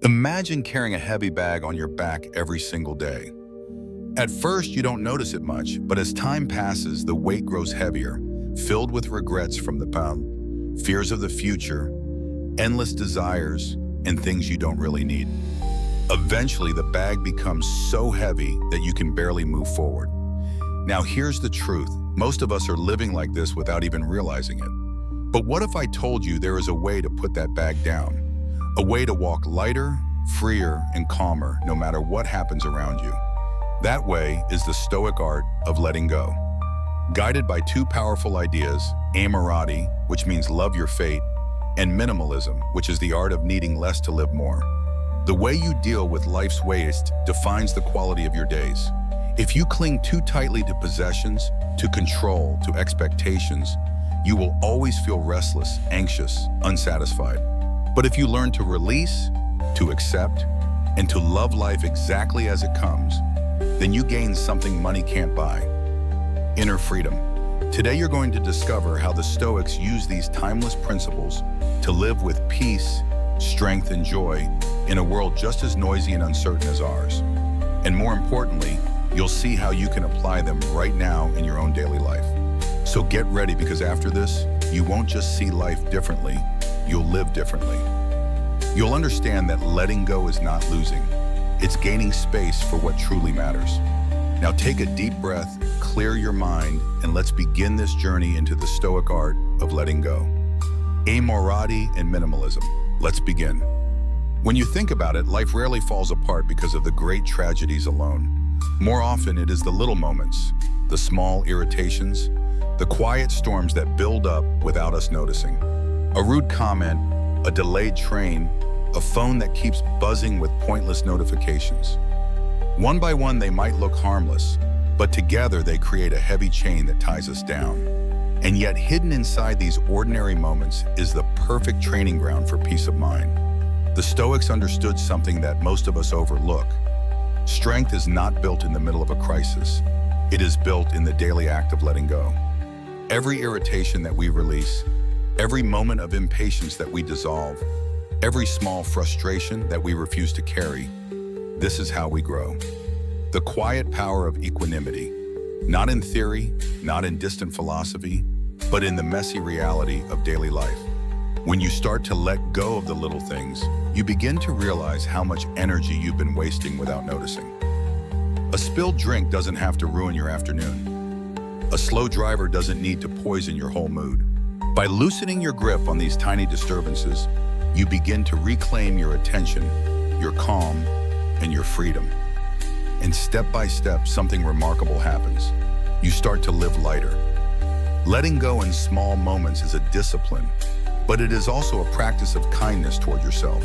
Imagine carrying a heavy bag on your back every single day. At first, you don't notice it much, but as time passes, the weight grows heavier, filled with regrets from the past, fears of the future, endless desires, and things you don't really need. Eventually, the bag becomes so heavy that you can barely move forward. Now, here's the truth. Most of us are living like this without even realizing it. But what if I told you there is a way to put that bag down? A way to walk lighter, freer, and calmer no matter what happens around you. That way is the Stoic art of letting go. Guided by two powerful ideas, amorati, which means love your fate, and minimalism, which is the art of needing less to live more. The way you deal with life's waste defines the quality of your days. If you cling too tightly to possessions, to control, to expectations, you will always feel restless, anxious, unsatisfied. But if you learn to release, to accept, and to love life exactly as it comes, then you gain something money can't buy: inner freedom. Today you're going to discover how the Stoics use these timeless principles to live with peace, strength, and joy in a world just as noisy and uncertain as ours. And more importantly, you'll see how you can apply them right now in your own daily life. So get ready, because after this, you won't just see life differently, you'll live differently. You'll understand that letting go is not losing. It's gaining space for what truly matters. Now take a deep breath, clear your mind, and let's begin this journey into the Stoic art of letting go. Amorati and minimalism. Let's begin. When you think about it, life rarely falls apart because of the great tragedies alone. More often, it is the little moments, the small irritations, the quiet storms that build up without us noticing. A rude comment, a delayed train, a phone that keeps buzzing with pointless notifications. One by one, they might look harmless, but together they create a heavy chain that ties us down. And yet, hidden inside these ordinary moments is the perfect training ground for peace of mind. The Stoics understood something that most of us overlook. Strength is not built in the middle of a crisis. It is built in the daily act of letting go. Every irritation that we release, every moment of impatience that we dissolve, every small frustration that we refuse to carry, this is how we grow. The quiet power of equanimity, not in theory, not in distant philosophy, but in the messy reality of daily life. When you start to let go of the little things, you begin to realize how much energy you've been wasting without noticing. A spilled drink doesn't have to ruin your afternoon. A slow driver doesn't need to poison your whole mood. By loosening your grip on these tiny disturbances, you begin to reclaim your attention, your calm, and your freedom. And step by step, something remarkable happens. You start to live lighter. Letting go in small moments is a discipline, but it is also a practice of kindness toward yourself.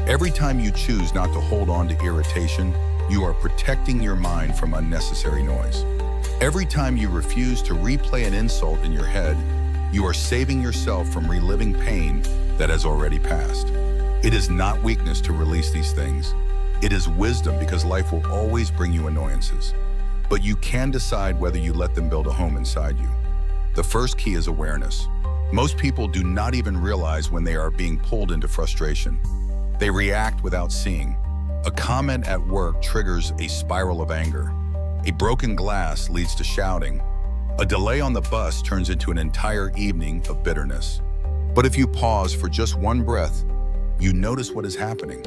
Every time you choose not to hold on to irritation, you are protecting your mind from unnecessary noise. Every time you refuse to replay an insult in your head, you are saving yourself from reliving pain that has already passed. It is not weakness to release these things. It is wisdom, because life will always bring you annoyances. But you can decide whether you let them build a home inside you. The first key is awareness. Most people do not even realize when they are being pulled into frustration. They react without seeing. A comment at work triggers a spiral of anger. A broken glass leads to shouting. A delay on the bus turns into an entire evening of bitterness. But if you pause for just one breath, you notice what is happening.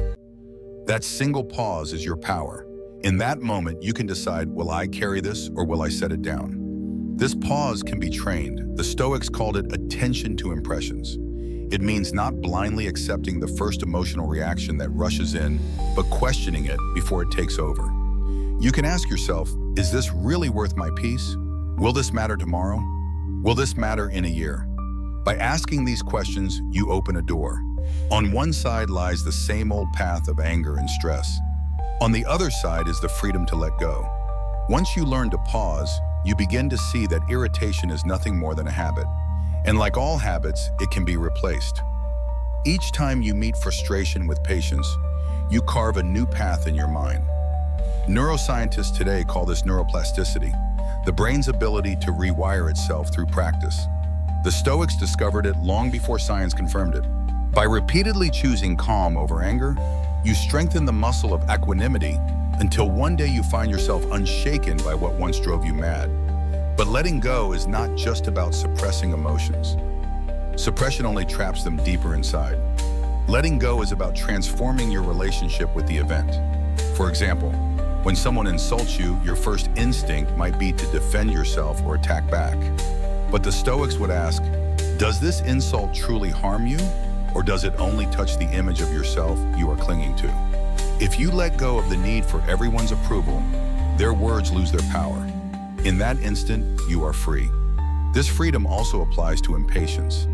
That single pause is your power. In that moment, you can decide, will I carry this or will I set it down? This pause can be trained. The Stoics called it attention to impressions. It means not blindly accepting the first emotional reaction that rushes in, but questioning it before it takes over. You can ask yourself, is this really worth my peace? Will this matter tomorrow? Will this matter in a year? By asking these questions, you open a door. On one side lies the same old path of anger and stress. On the other side is the freedom to let go. Once you learn to pause, you begin to see that irritation is nothing more than a habit. And like all habits, it can be replaced. Each time you meet frustration with patience, you carve a new path in your mind. Neuroscientists today call this neuroplasticity, the brain's ability to rewire itself through practice. The Stoics discovered it long before science confirmed it. By repeatedly choosing calm over anger, You strengthen the muscle of equanimity until one day you find yourself unshaken by what once drove you mad. But letting go is not just about suppressing emotions. Suppression only traps them deeper inside. Letting go is about transforming your relationship with the event. For example, when someone insults you, your first instinct might be to defend yourself or attack back. But the Stoics would ask, does this insult truly harm you, or does it only touch the image of yourself you are clinging to? If you let go of the need for everyone's approval, their words lose their power. In that instant, you are free. This freedom also applies to impatience.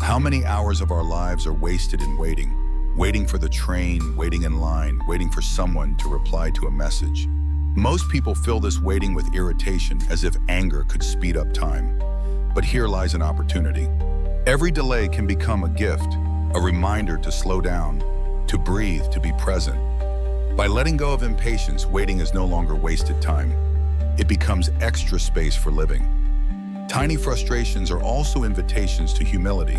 How many hours of our lives are wasted in waiting for the train, waiting in line, waiting for someone to reply to a message? Most people fill this waiting with irritation, as if anger could speed up time. But here lies an opportunity. Every delay can become a gift, a reminder to slow down, to breathe, to be present. By letting go of impatience, waiting is no longer wasted time. It becomes extra space for living. Tiny frustrations are also invitations to humility.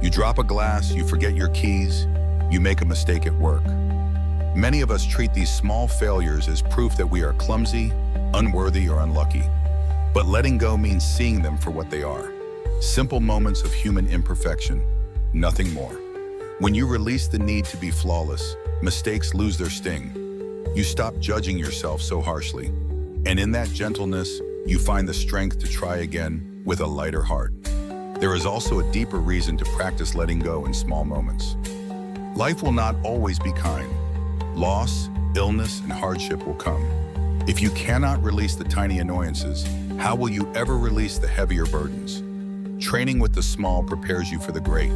You drop a glass, you forget your keys, you make a mistake at work. Many of us treat these small failures as proof that we are clumsy, unworthy, or unlucky. But letting go means seeing them for what they are. Simple moments of human imperfection, nothing more. When you release the need to be flawless, mistakes lose their sting. You stop judging yourself so harshly. And in that gentleness, you find the strength to try again with a lighter heart. There is also a deeper reason to practice letting go in small moments. Life will not always be kind. Loss, illness, and hardship will come. If you cannot release the tiny annoyances, how will you ever release the heavier burdens? Training with the small prepares you for the great.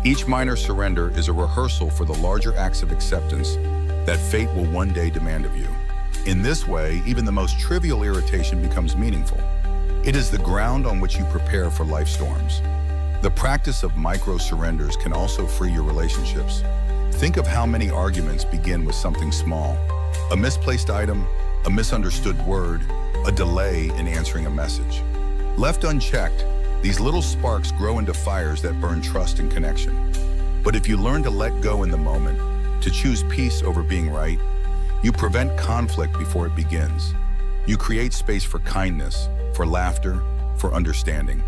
Each minor surrender is a rehearsal for the larger acts of acceptance that fate will one day demand of you. In this way, even the most trivial irritation becomes meaningful. It is the ground on which you prepare for life storms. The practice of micro-surrenders can also free your relationships. Think of how many arguments begin with something small. A misplaced item, a misunderstood word, a delay in answering a message. Left unchecked, these little sparks grow into fires that burn trust and connection. But if you learn to let go in the moment, to choose peace over being right, you prevent conflict before it begins. You create space for kindness, for laughter, for understanding.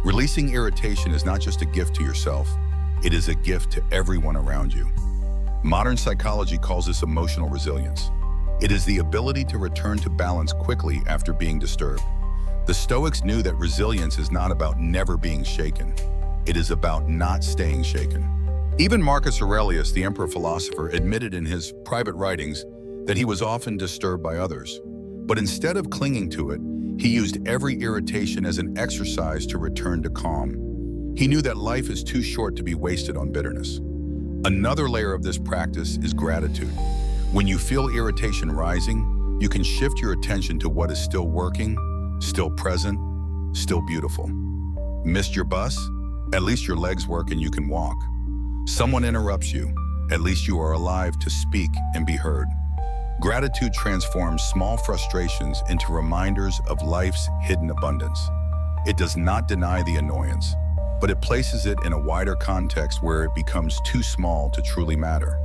Releasing irritation is not just a gift to yourself, it is a gift to everyone around you. Modern psychology calls this emotional resilience. It is the ability to return to balance quickly after being disturbed. The Stoics knew that resilience is not about never being shaken. It is about not staying shaken. Even Marcus Aurelius, the emperor philosopher, admitted in his private writings that he was often disturbed by others. But instead of clinging to it, he used every irritation as an exercise to return to calm. He knew that life is too short to be wasted on bitterness. Another layer of this practice is gratitude. When you feel irritation rising, you can shift your attention to what is still working, still present, still beautiful. Missed your bus? At least your legs work and you can walk. Someone interrupts you. At least you are alive to speak and be heard. Gratitude transforms small frustrations into reminders of life's hidden abundance. It does not deny the annoyance, but it places it in a wider context where it becomes too small to truly matter.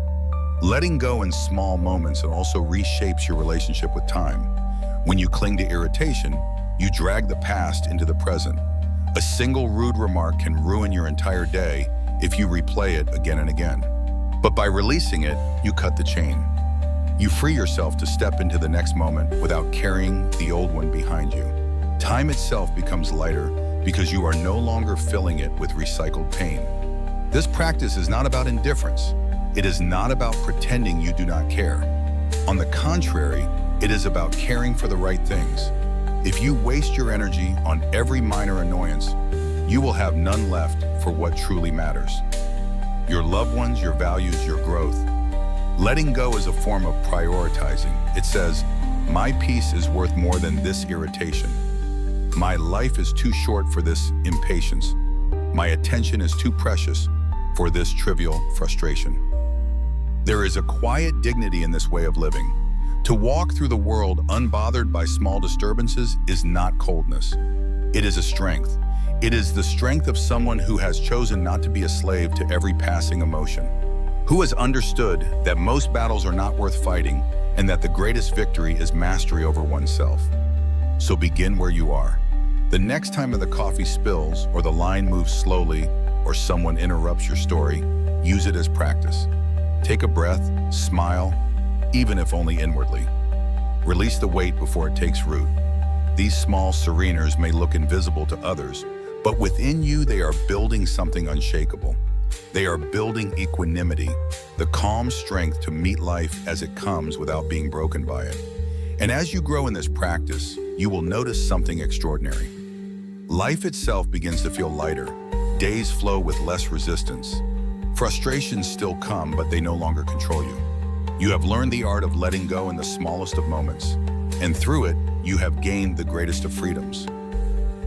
Letting go in small moments also reshapes your relationship with time. When you cling to irritation, you drag the past into the present. A single rude remark can ruin your entire day if you replay it again and again. But by releasing it, you cut the chain. You free yourself to step into the next moment without carrying the old one behind you. Time itself becomes lighter because you are no longer filling it with recycled pain. This practice is not about indifference. It is not about pretending you do not care. On the contrary, it is about caring for the right things. If you waste your energy on every minor annoyance, you will have none left for what truly matters. Your loved ones, your values, your growth. Letting go is a form of prioritizing. It says, my peace is worth more than this irritation. My life is too short for this impatience. My attention is too precious for this trivial frustration. There is a quiet dignity in this way of living. To walk through the world unbothered by small disturbances is not coldness. It is a strength. It is the strength of someone who has chosen not to be a slave to every passing emotion. Who has understood that most battles are not worth fighting and that the greatest victory is mastery over oneself? So begin where you are. The next time the coffee spills, or the line moves slowly, or someone interrupts your story, use it as practice. Take a breath, smile, even if only inwardly. Release the weight before it takes root. These small sereners may look invisible to others, but within you they are building something unshakable. They are building equanimity, the calm strength to meet life as it comes without being broken by it. And as you grow in this practice, you will notice something extraordinary. Life itself begins to feel lighter. Days flow with less resistance. Frustrations still come, but they no longer control you. You have learned the art of letting go in the smallest of moments, and through it, you have gained the greatest of freedoms.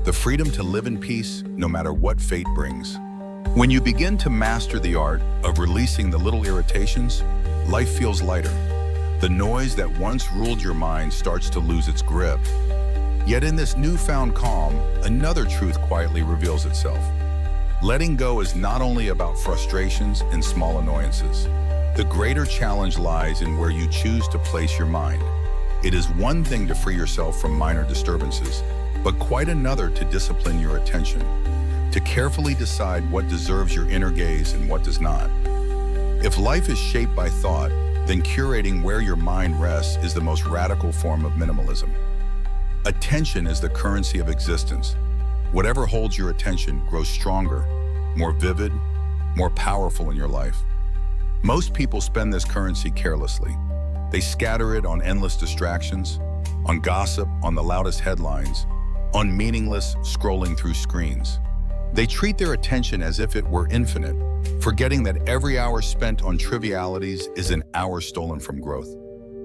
The freedom to live in peace, no matter what fate brings. When you begin to master the art of releasing the little irritations, life feels lighter. The noise that once ruled your mind starts to lose its grip. Yet in this newfound calm, another truth quietly reveals itself. Letting go is not only about frustrations and small annoyances. The greater challenge lies in where you choose to place your mind. It is one thing to free yourself from minor disturbances, but quite another to discipline your attention, to carefully decide what deserves your inner gaze and what does not. If life is shaped by thought, then curating where your mind rests is the most radical form of minimalism. Attention is the currency of existence. Whatever holds your attention grows stronger, more vivid, more powerful in your life. Most people spend this currency carelessly. They scatter it on endless distractions, on gossip, on the loudest headlines, on meaningless scrolling through screens. They treat their attention as if it were infinite, forgetting that every hour spent on trivialities is an hour stolen from growth,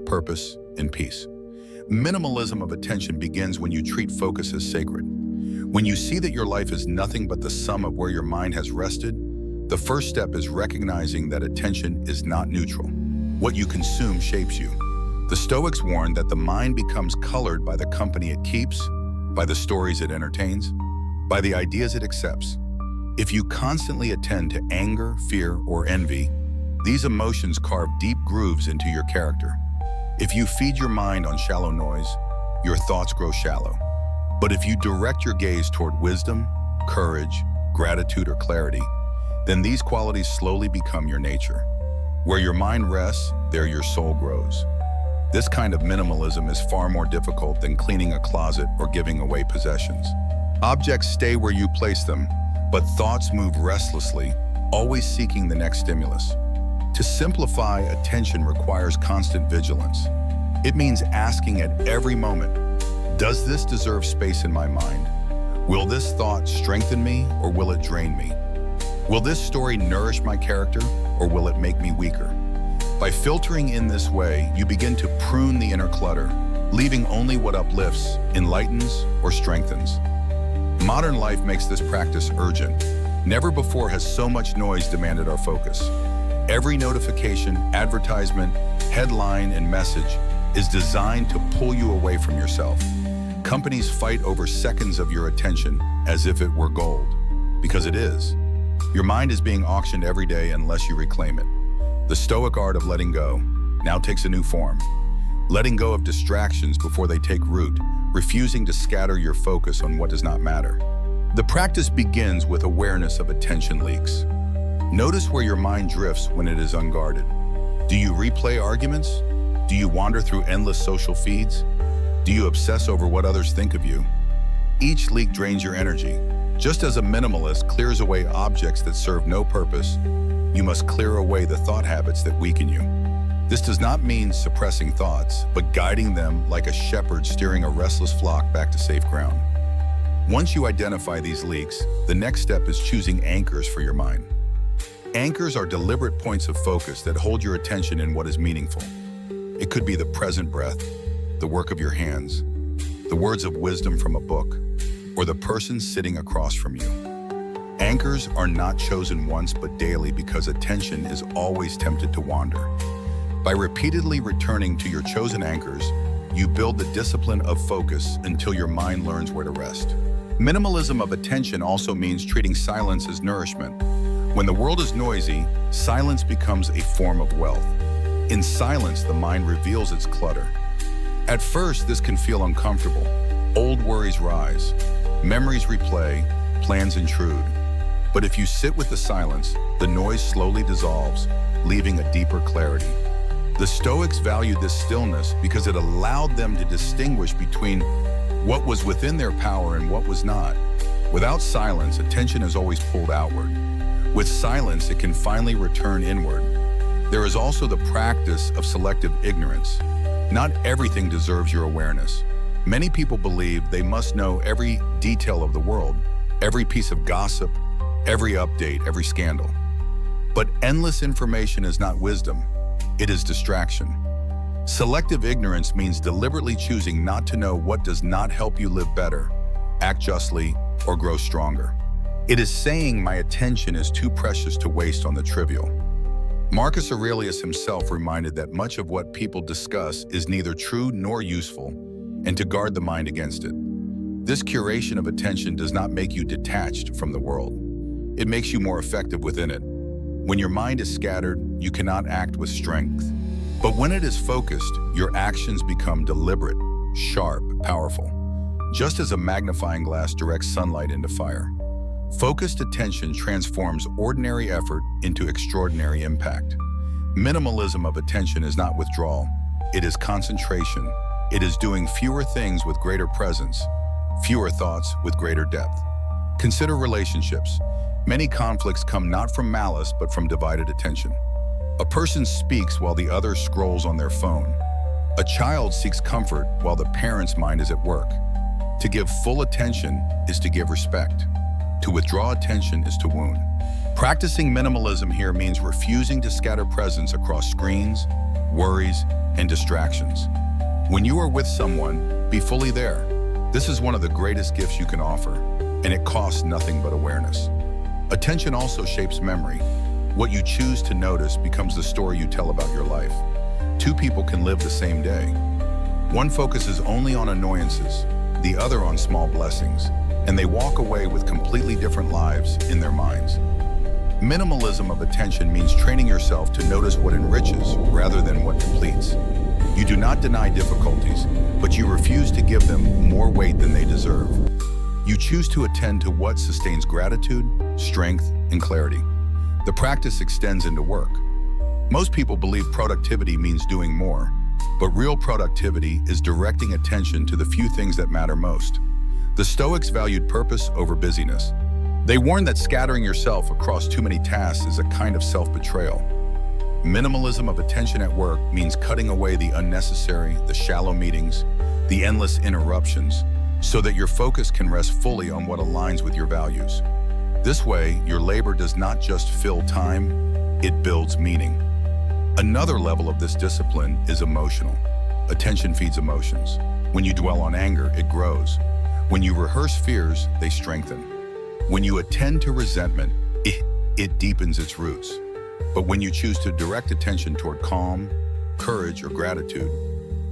purpose, and peace. Minimalism of attention begins when you treat focus as sacred. When you see that your life is nothing but the sum of where your mind has rested, the first step is recognizing that attention is not neutral. What you consume shapes you. The Stoics warn that the mind becomes colored by the company it keeps, by the stories it entertains, by the ideas it accepts. If you constantly attend to anger, fear, or envy, these emotions carve deep grooves into your character. If you feed your mind on shallow noise, your thoughts grow shallow. But if you direct your gaze toward wisdom, courage, gratitude, or clarity, then these qualities slowly become your nature. Where your mind rests, there your soul grows. This kind of minimalism is far more difficult than cleaning a closet or giving away possessions. Objects stay where you place them, but thoughts move restlessly, always seeking the next stimulus. To simplify, attention requires constant vigilance. It means asking at every moment, does this deserve space in my mind? Will this thought strengthen me or will it drain me? Will this story nourish my character or will it make me weaker? By filtering in this way, you begin to prune the inner clutter, leaving only what uplifts, enlightens, or strengthens. Modern life makes this practice urgent. Never before has so much noise demanded our focus. Every notification, advertisement, headline, and message is designed to pull you away from yourself. Companies fight over seconds of your attention as if it were gold, because it is. Your mind is being auctioned every day unless you reclaim it. The Stoic art of letting go now takes a new form. Letting go of distractions before they take root, refusing to scatter your focus on what does not matter. The practice begins with awareness of attention leaks. Notice where your mind drifts when it is unguarded. Do you replay arguments? Do you wander through endless social feeds? Do you obsess over what others think of you? Each leak drains your energy. Just as a minimalist clears away objects that serve no purpose, you must clear away the thought habits that weaken you. This does not mean suppressing thoughts, but guiding them like a shepherd steering a restless flock back to safe ground. Once you identify these leaks, the next step is choosing anchors for your mind. Anchors are deliberate points of focus that hold your attention in what is meaningful. It could be the present breath, the work of your hands, the words of wisdom from a book, or the person sitting across from you. Anchors are not chosen once but daily because attention is always tempted to wander. By repeatedly returning to your chosen anchors, you build the discipline of focus until your mind learns where to rest. Minimalism of attention also means treating silence as nourishment. When the world is noisy, silence becomes a form of wealth. In silence, the mind reveals its clutter. At first, this can feel uncomfortable. Old worries rise, memories replay, plans intrude. But if you sit with the silence, the noise slowly dissolves, leaving a deeper clarity. The Stoics valued this stillness because it allowed them to distinguish between what was within their power and what was not. Without silence, attention is always pulled outward. With silence, it can finally return inward. There is also the practice of selective ignorance. Not everything deserves your awareness. Many people believe they must know every detail of the world, every piece of gossip, every update, every scandal. But endless information is not wisdom, it is distraction. Selective ignorance means deliberately choosing not to know what does not help you live better, act justly, or grow stronger. It is saying my attention is too precious to waste on the trivial. Marcus Aurelius himself reminded that much of what people discuss is neither true nor useful, and to guard the mind against it. This curation of attention does not make you detached from the world. It makes you more effective within it. When your mind is scattered, you cannot act with strength. But when it is focused, your actions become deliberate, sharp, powerful. Just as a magnifying glass directs sunlight into fire. Focused attention transforms ordinary effort into extraordinary impact. Minimalism of attention is not withdrawal, it is concentration. It is doing fewer things with greater presence, fewer thoughts with greater depth. Consider relationships. Many conflicts come not from malice, but from divided attention. A person speaks while the other scrolls on their phone. A child seeks comfort while the parent's mind is at work. To give full attention is to give respect. To withdraw attention is to wound. Practicing minimalism here means refusing to scatter presence across screens, worries, and distractions. When you are with someone, be fully there. This is one of the greatest gifts you can offer, and it costs nothing but awareness. Attention also shapes memory. What you choose to notice becomes the story you tell about your life. Two people can live the same day. One focuses only on annoyances, the other on small blessings, and they walk away with completely different lives in their minds. Minimalism of attention means training yourself to notice what enriches rather than what depletes. You do not deny difficulties, but you refuse to give them more weight than they deserve. You choose to attend to what sustains gratitude, strength, and clarity. The practice extends into work. Most people believe productivity means doing more, but real productivity is directing attention to the few things that matter most. The Stoics valued purpose over busyness. They warned that scattering yourself across too many tasks is a kind of self-betrayal. Minimalism of attention at work means cutting away the unnecessary, the shallow meetings, the endless interruptions, so that your focus can rest fully on what aligns with your values. This way, your labor does not just fill time, it builds meaning. Another level of this discipline is emotional. Attention feeds emotions. When you dwell on anger, it grows. When you rehearse fears, they strengthen. When you attend to resentment, it deepens its roots. But when you choose to direct attention toward calm, courage, or gratitude,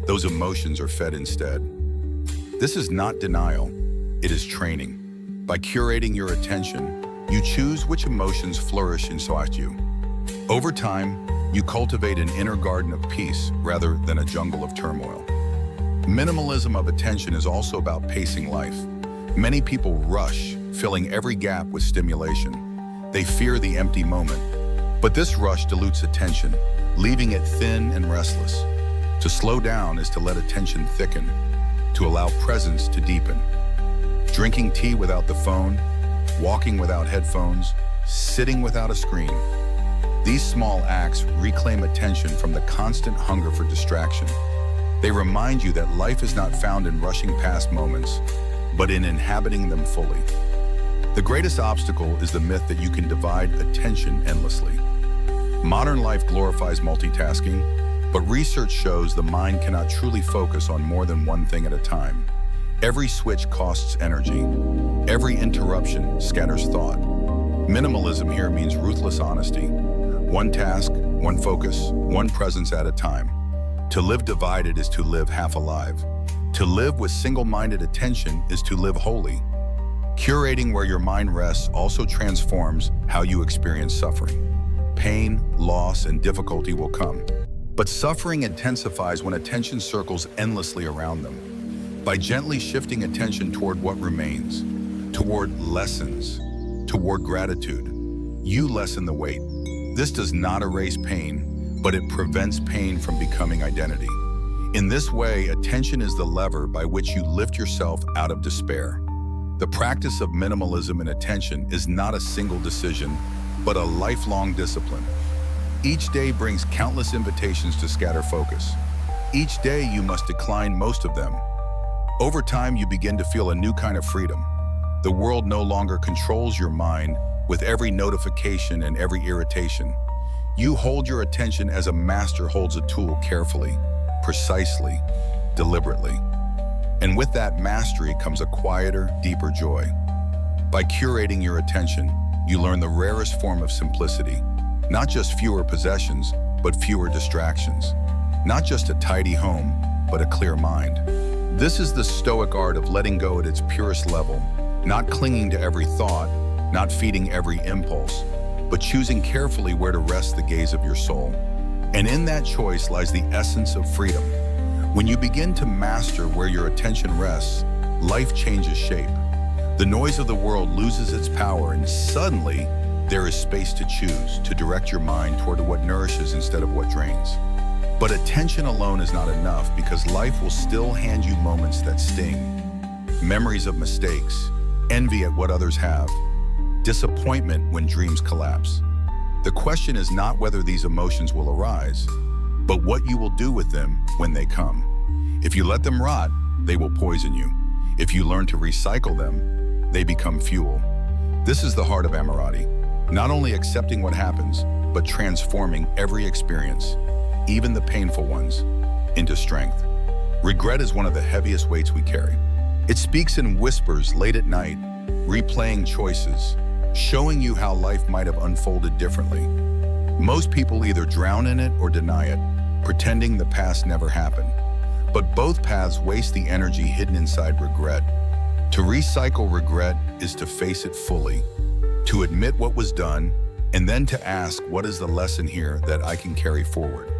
those emotions are fed instead. This is not denial, it is training. By curating your attention, you choose which emotions flourish inside you. Over time, you cultivate an inner garden of peace rather than a jungle of turmoil. Minimalism of attention is also about pacing life. Many people rush, filling every gap with stimulation. They fear the empty moment. But this rush dilutes attention, leaving it thin and restless. To slow down is to let attention thicken, to allow presence to deepen. Drinking tea without the phone, walking without headphones, sitting without a screen. These small acts reclaim attention from the constant hunger for distraction. They remind you that life is not found in rushing past moments, but in inhabiting them fully. The greatest obstacle is the myth that you can divide attention endlessly. Modern life glorifies multitasking, but research shows the mind cannot truly focus on more than one thing at a time. Every switch costs energy. Every interruption scatters thought. Minimalism here means ruthless honesty. One task, one focus, one presence at a time. To live divided is to live half alive. To live with single-minded attention is to live wholly. Curating where your mind rests also transforms how you experience suffering. Pain, loss, and difficulty will come, but suffering intensifies when attention circles endlessly around them. By gently shifting attention toward what remains, toward lessons, toward gratitude, you lessen the weight. This does not erase pain, but it prevents pain from becoming identity. In this way, attention is the lever by which you lift yourself out of despair. The practice of minimalism in attention is not a single decision, but a lifelong discipline. Each day brings countless invitations to scatter focus. Each day you must decline most of them. Over time, you begin to feel a new kind of freedom. The world no longer controls your mind with every notification and every irritation. You hold your attention as a master holds a tool carefully, precisely, deliberately. And with that mastery comes a quieter, deeper joy. By curating your attention, you learn the rarest form of simplicity. Not just fewer possessions, but fewer distractions. Not just a tidy home, but a clear mind. This is the Stoic art of letting go at its purest level, not clinging to every thought, not feeding every impulse, but choosing carefully where to rest the gaze of your soul. And in that choice lies the essence of freedom. When you begin to master where your attention rests, life changes shape. The noise of the world loses its power, and suddenly there is space to choose, to direct your mind toward what nourishes instead of what drains. But attention alone is not enough, because life will still hand you moments that sting. Memories of mistakes, envy at what others have, disappointment when dreams collapse. The question is not whether these emotions will arise, but what you will do with them when they come. If you let them rot, they will poison you. If you learn to recycle them, they become fuel. This is the heart of Ammirati, not only accepting what happens, but transforming every experience, even the painful ones, into strength. Regret is one of the heaviest weights we carry. It speaks in whispers late at night, replaying choices, showing you how life might have unfolded differently. Most people either drown in it or deny it, pretending the past never happened. But both paths waste the energy hidden inside regret. To recycle regret is to face it fully, to admit what was done, and then to ask, what is the lesson here that I can carry forward?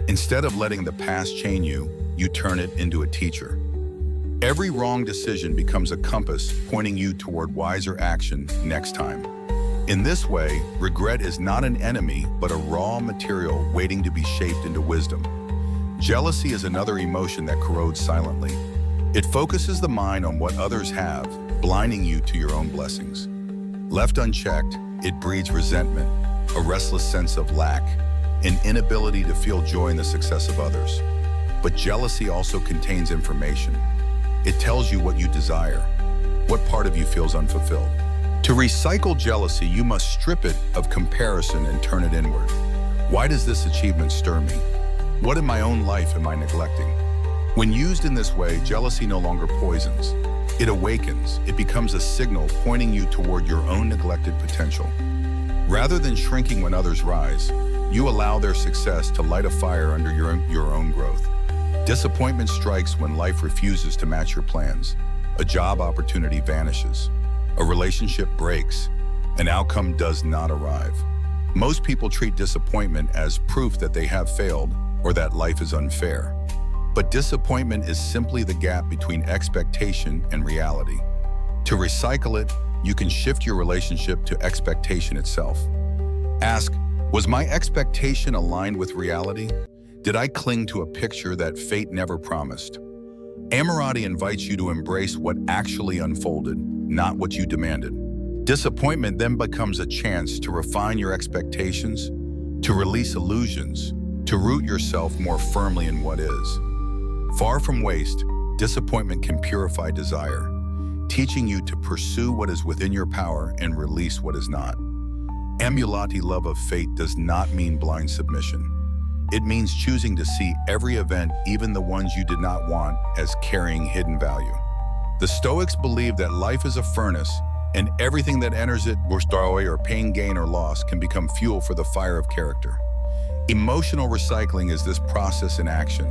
Instead of letting the past chain you, you turn it into a teacher. Every wrong decision becomes a compass pointing you toward wiser action next time. In this way, regret is not an enemy, but a raw material waiting to be shaped into wisdom. Jealousy is another emotion that corrodes silently. It focuses the mind on what others have, blinding you to your own blessings. Left unchecked, it breeds resentment, a restless sense of lack, an inability to feel joy in the success of others. But jealousy also contains information. It tells you what you desire, what part of you feels unfulfilled. To recycle jealousy, you must strip it of comparison and turn it inward. Why does this achievement stir me? What in my own life am I neglecting? When used in this way, jealousy no longer poisons. It awakens. It becomes a signal pointing you toward your own neglected potential. Rather than shrinking when others rise, you allow their success to light a fire under your own growth. Disappointment strikes when life refuses to match your plans. A job opportunity vanishes. A relationship breaks. An outcome does not arrive. Most people treat disappointment as proof that they have failed or that life is unfair. But disappointment is simply the gap between expectation and reality. To recycle it, you can shift your relationship to expectation itself. Ask, was my expectation aligned with reality? Did I cling to a picture that fate never promised? Ammirati invites you to embrace what actually unfolded, not what you demanded. Disappointment then becomes a chance to refine your expectations, to release illusions, to root yourself more firmly in what is. Far from waste, disappointment can purify desire, teaching you to pursue what is within your power and release what is not. Ammirati love of fate does not mean blind submission. It means choosing to see every event, even the ones you did not want, as carrying hidden value. The Stoics believe that life is a furnace, and everything that enters it, joy or pain, gain or loss, can become fuel for the fire of character. Emotional recycling is this process in action.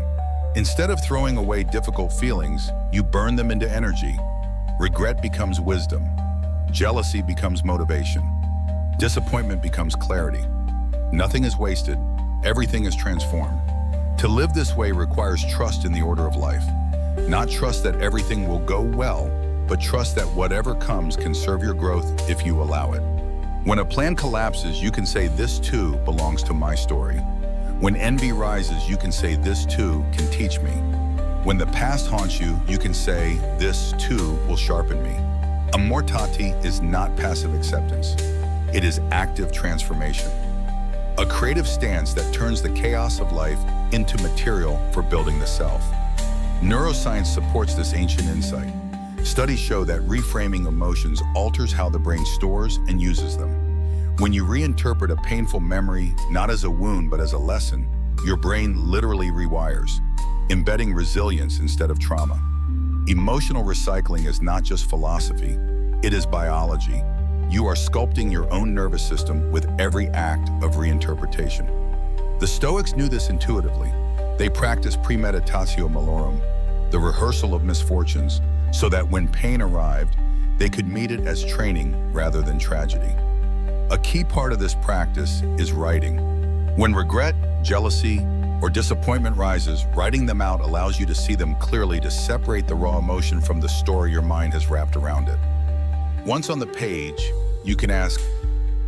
Instead of throwing away difficult feelings, you burn them into energy. Regret becomes wisdom. Jealousy becomes motivation. Disappointment becomes clarity. Nothing is wasted. Everything is transformed. To live this way requires trust in the order of life. Not trust that everything will go well, but trust that whatever comes can serve your growth if you allow it. When a plan collapses, you can say, "This too belongs to my story." When envy rises, you can say, "This too can teach me." When the past haunts you, you can say, "This too will sharpen me." Amor Fati is not passive acceptance. It is active transformation. A creative stance that turns the chaos of life into material for building the self. Neuroscience supports this ancient insight. Studies show that reframing emotions alters how the brain stores and uses them. When you reinterpret a painful memory not as a wound but as a lesson, your brain literally rewires, embedding resilience instead of trauma. Emotional recycling is not just philosophy, it is biology. You are sculpting your own nervous system with every act of reinterpretation. The Stoics knew this intuitively. They practiced premeditatio malorum, the rehearsal of misfortunes, so that when pain arrived, they could meet it as training rather than tragedy. A key part of this practice is writing. When regret, jealousy, or disappointment rises, writing them out allows you to see them clearly, to separate the raw emotion from the story your mind has wrapped around it. Once on the page, you can ask,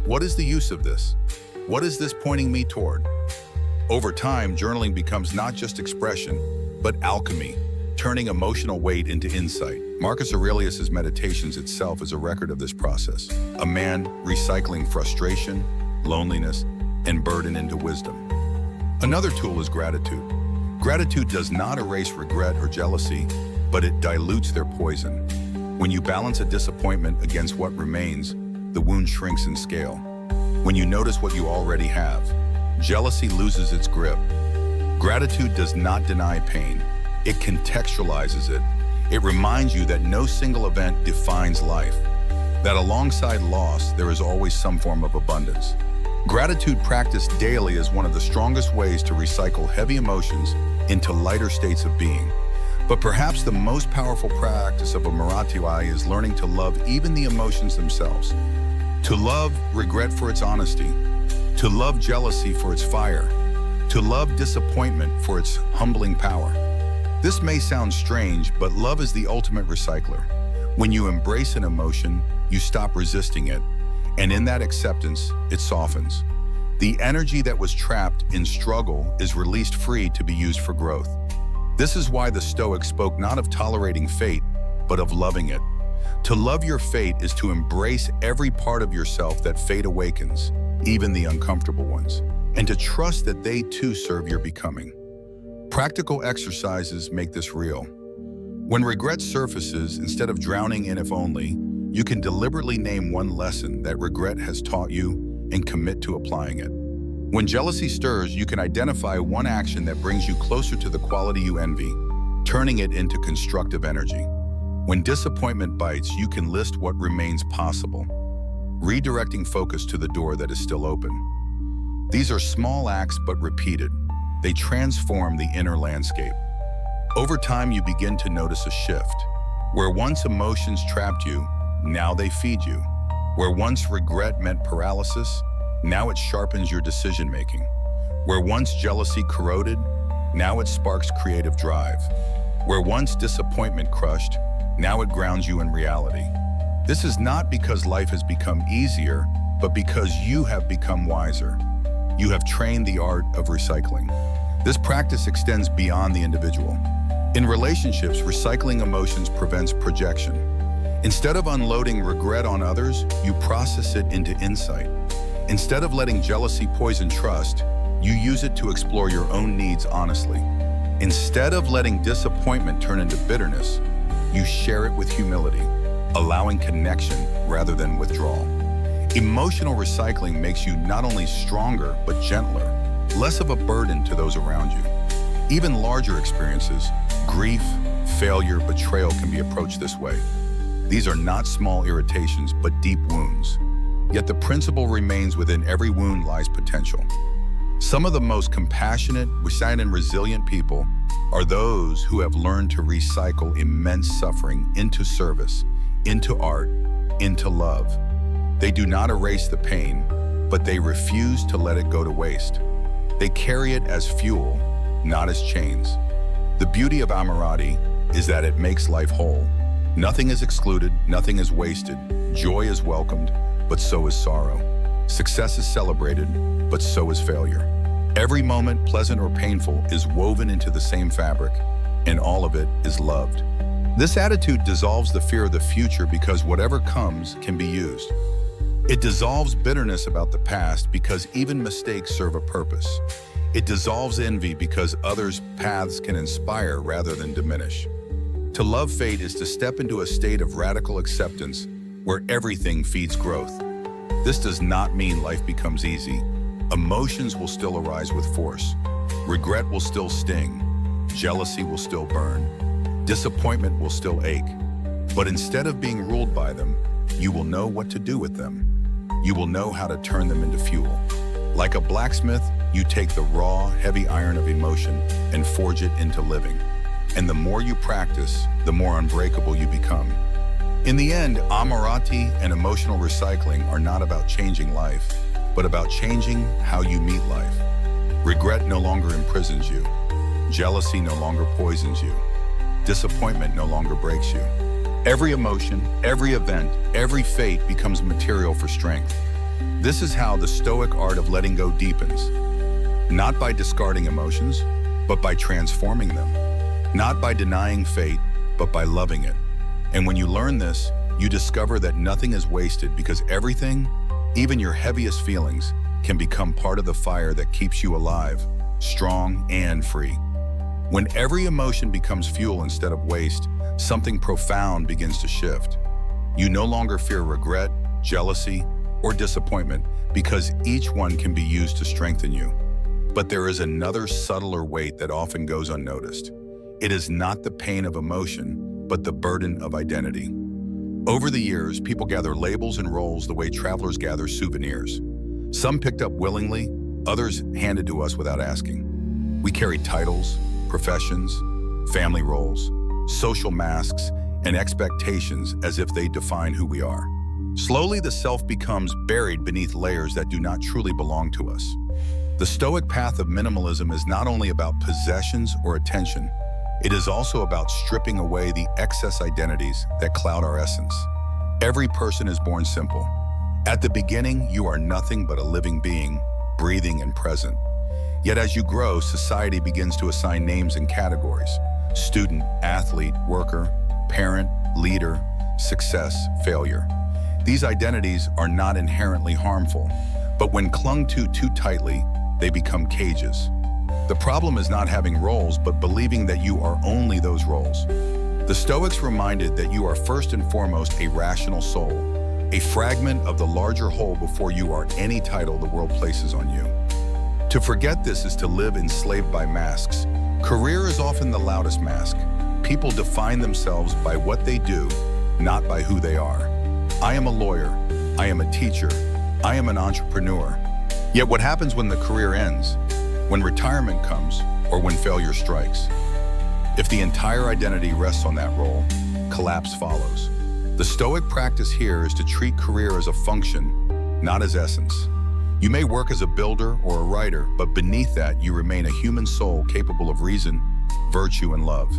what is the use of this? What is this pointing me toward? Over time, journaling becomes not just expression, but alchemy, turning emotional weight into insight. Marcus Aurelius' Meditations itself is a record of this process, a man recycling frustration, loneliness, and burden into wisdom. Another tool is gratitude. Gratitude does not erase regret or jealousy, but it dilutes their poison. When you balance a disappointment against what remains, the wound shrinks in scale. When you notice what you already have, jealousy loses its grip. Gratitude does not deny pain. It contextualizes it. It reminds you that no single event defines life, that alongside loss, there is always some form of abundance. Gratitude practiced daily is one of the strongest ways to recycle heavy emotions into lighter states of being. But perhaps the most powerful practice of Amor Fati is learning to love even the emotions themselves. To love regret for its honesty, to love jealousy for its fire, to love disappointment for its humbling power. This may sound strange, but love is the ultimate recycler. When you embrace an emotion, you stop resisting it, and in that acceptance, it softens. The energy that was trapped in struggle is released free to be used for growth. This is why the Stoics spoke not of tolerating fate, but of loving it. To love your fate is to embrace every part of yourself that fate awakens, even the uncomfortable ones, and to trust that they too serve your becoming. Practical exercises make this real. When regret surfaces, instead of drowning in "if only," you can deliberately name one lesson that regret has taught you and commit to applying it. When jealousy stirs, you can identify one action that brings you closer to the quality you envy, turning it into constructive energy. When disappointment bites, you can list what remains possible, redirecting focus to the door that is still open. These are small acts but repeated. They transform the inner landscape. Over time, you begin to notice a shift. Where once emotions trapped you, now they feed you. Where once regret meant paralysis, now it sharpens your decision-making. Where once jealousy corroded, now it sparks creative drive. Where once disappointment crushed, now it grounds you in reality. This is not because life has become easier, but because you have become wiser. You have trained the art of recycling. This practice extends beyond the individual. In relationships, recycling emotions prevents projection. Instead of unloading regret on others, you process it into insight. Instead of letting jealousy poison trust, you use it to explore your own needs honestly. Instead of letting disappointment turn into bitterness, you share it with humility, allowing connection rather than withdrawal. Emotional recycling makes you not only stronger, but gentler, less of a burden to those around you. Even larger experiences, grief, failure, betrayal can be approached this way. These are not small irritations, but deep wounds. Yet the principle remains: within every wound lies potential. Some of the most compassionate, resilient, and resilient people are those who have learned to recycle immense suffering into service, into art, into love. They do not erase the pain, but they refuse to let it go to waste. They carry it as fuel, not as chains. The beauty of amorati is that it makes life whole. Nothing is excluded, nothing is wasted. Joy is welcomed, but so is sorrow. Success is celebrated, but so is failure. Every moment, pleasant or painful, is woven into the same fabric, and all of it is loved. This attitude dissolves the fear of the future because whatever comes can be used. It dissolves bitterness about the past because even mistakes serve a purpose. It dissolves envy because others' paths can inspire rather than diminish. To love fate is to step into a state of radical acceptance where everything feeds growth. This does not mean life becomes easy. Emotions will still arise with force. Regret will still sting. Jealousy will still burn. Disappointment will still ache. But instead of being ruled by them, you will know what to do with them. You will know how to turn them into fuel. Like a blacksmith, you take the raw, heavy iron of emotion and forge it into living. And the more you practice, the more unbreakable you become. In the end, amorati and emotional recycling are not about changing life, but about changing how you meet life. Regret no longer imprisons you. Jealousy no longer poisons you. Disappointment no longer breaks you. Every emotion, every event, every fate becomes material for strength. This is how the Stoic art of letting go deepens. Not by discarding emotions, but by transforming them. Not by denying fate, but by loving it. And when you learn this, you discover that nothing is wasted because everything, even your heaviest feelings, can become part of the fire that keeps you alive, strong, and free. When every emotion becomes fuel instead of waste, something profound begins to shift. You no longer fear regret, jealousy, or disappointment because each one can be used to strengthen you. But there is another subtler weight that often goes unnoticed. It is not the pain of emotion, but the burden of identity. Over the years, people gather labels and roles the way travelers gather souvenirs. Some picked up willingly, others handed to us without asking. We carry titles, professions, family roles, social masks, and expectations as if they define who we are. Slowly, the self becomes buried beneath layers that do not truly belong to us. The Stoic path of minimalism is not only about possessions or attention, it is also about stripping away the excess identities that cloud our essence. Every person is born simple. At the beginning, you are nothing but a living being, breathing and present. Yet as you grow, society begins to assign names and categories: student, athlete, worker, parent, leader, success, failure. These identities are not inherently harmful, but when clung to too tightly, they become cages. The problem is not having roles, but believing that you are only those roles. The Stoics reminded that you are first and foremost a rational soul, a fragment of the larger whole before you are any title the world places on you. To forget this is to live enslaved by masks. Career is often the loudest mask. People define themselves by what they do, not by who they are. I am a lawyer. I am a teacher. I am an entrepreneur. Yet what happens when the career ends? When retirement comes, or when failure strikes? If the entire identity rests on that role, collapse follows. The Stoic practice here is to treat career as a function, not as essence. You may work as a builder or a writer, but beneath that, you remain a human soul capable of reason, virtue, and love.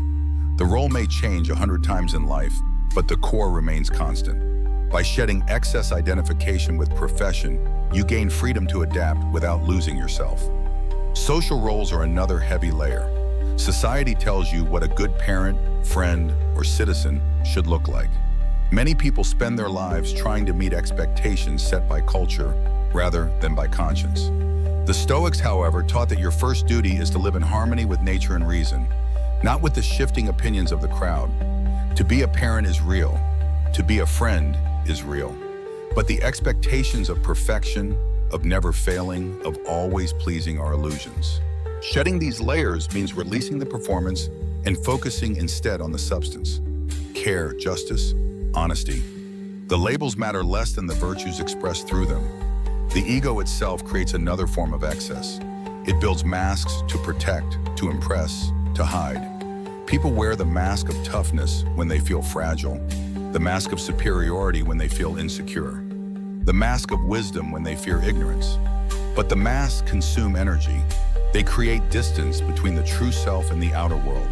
The role may change 100 times in life, but the core remains constant. By shedding excess identification with profession, you gain freedom to adapt without losing yourself. Social roles are another heavy layer. Society tells you what a good parent, friend, or citizen should look like. Many people spend their lives trying to meet expectations set by culture rather than by conscience. The Stoics, however, taught that your first duty is to live in harmony with nature and reason, not with the shifting opinions of the crowd. To be a parent is real. To be a friend is real. But the expectations of perfection, of never failing, of always pleasing are illusions. Shedding these layers means releasing the performance and focusing instead on the substance. Care, justice, honesty. The labels matter less than the virtues expressed through them. The ego itself creates another form of excess. It builds masks to protect, to impress, to hide. People wear the mask of toughness when they feel fragile. the mask of superiority when they feel insecure, the mask of wisdom when they fear ignorance. But the masks consume energy. They create distance between the true self and the outer world.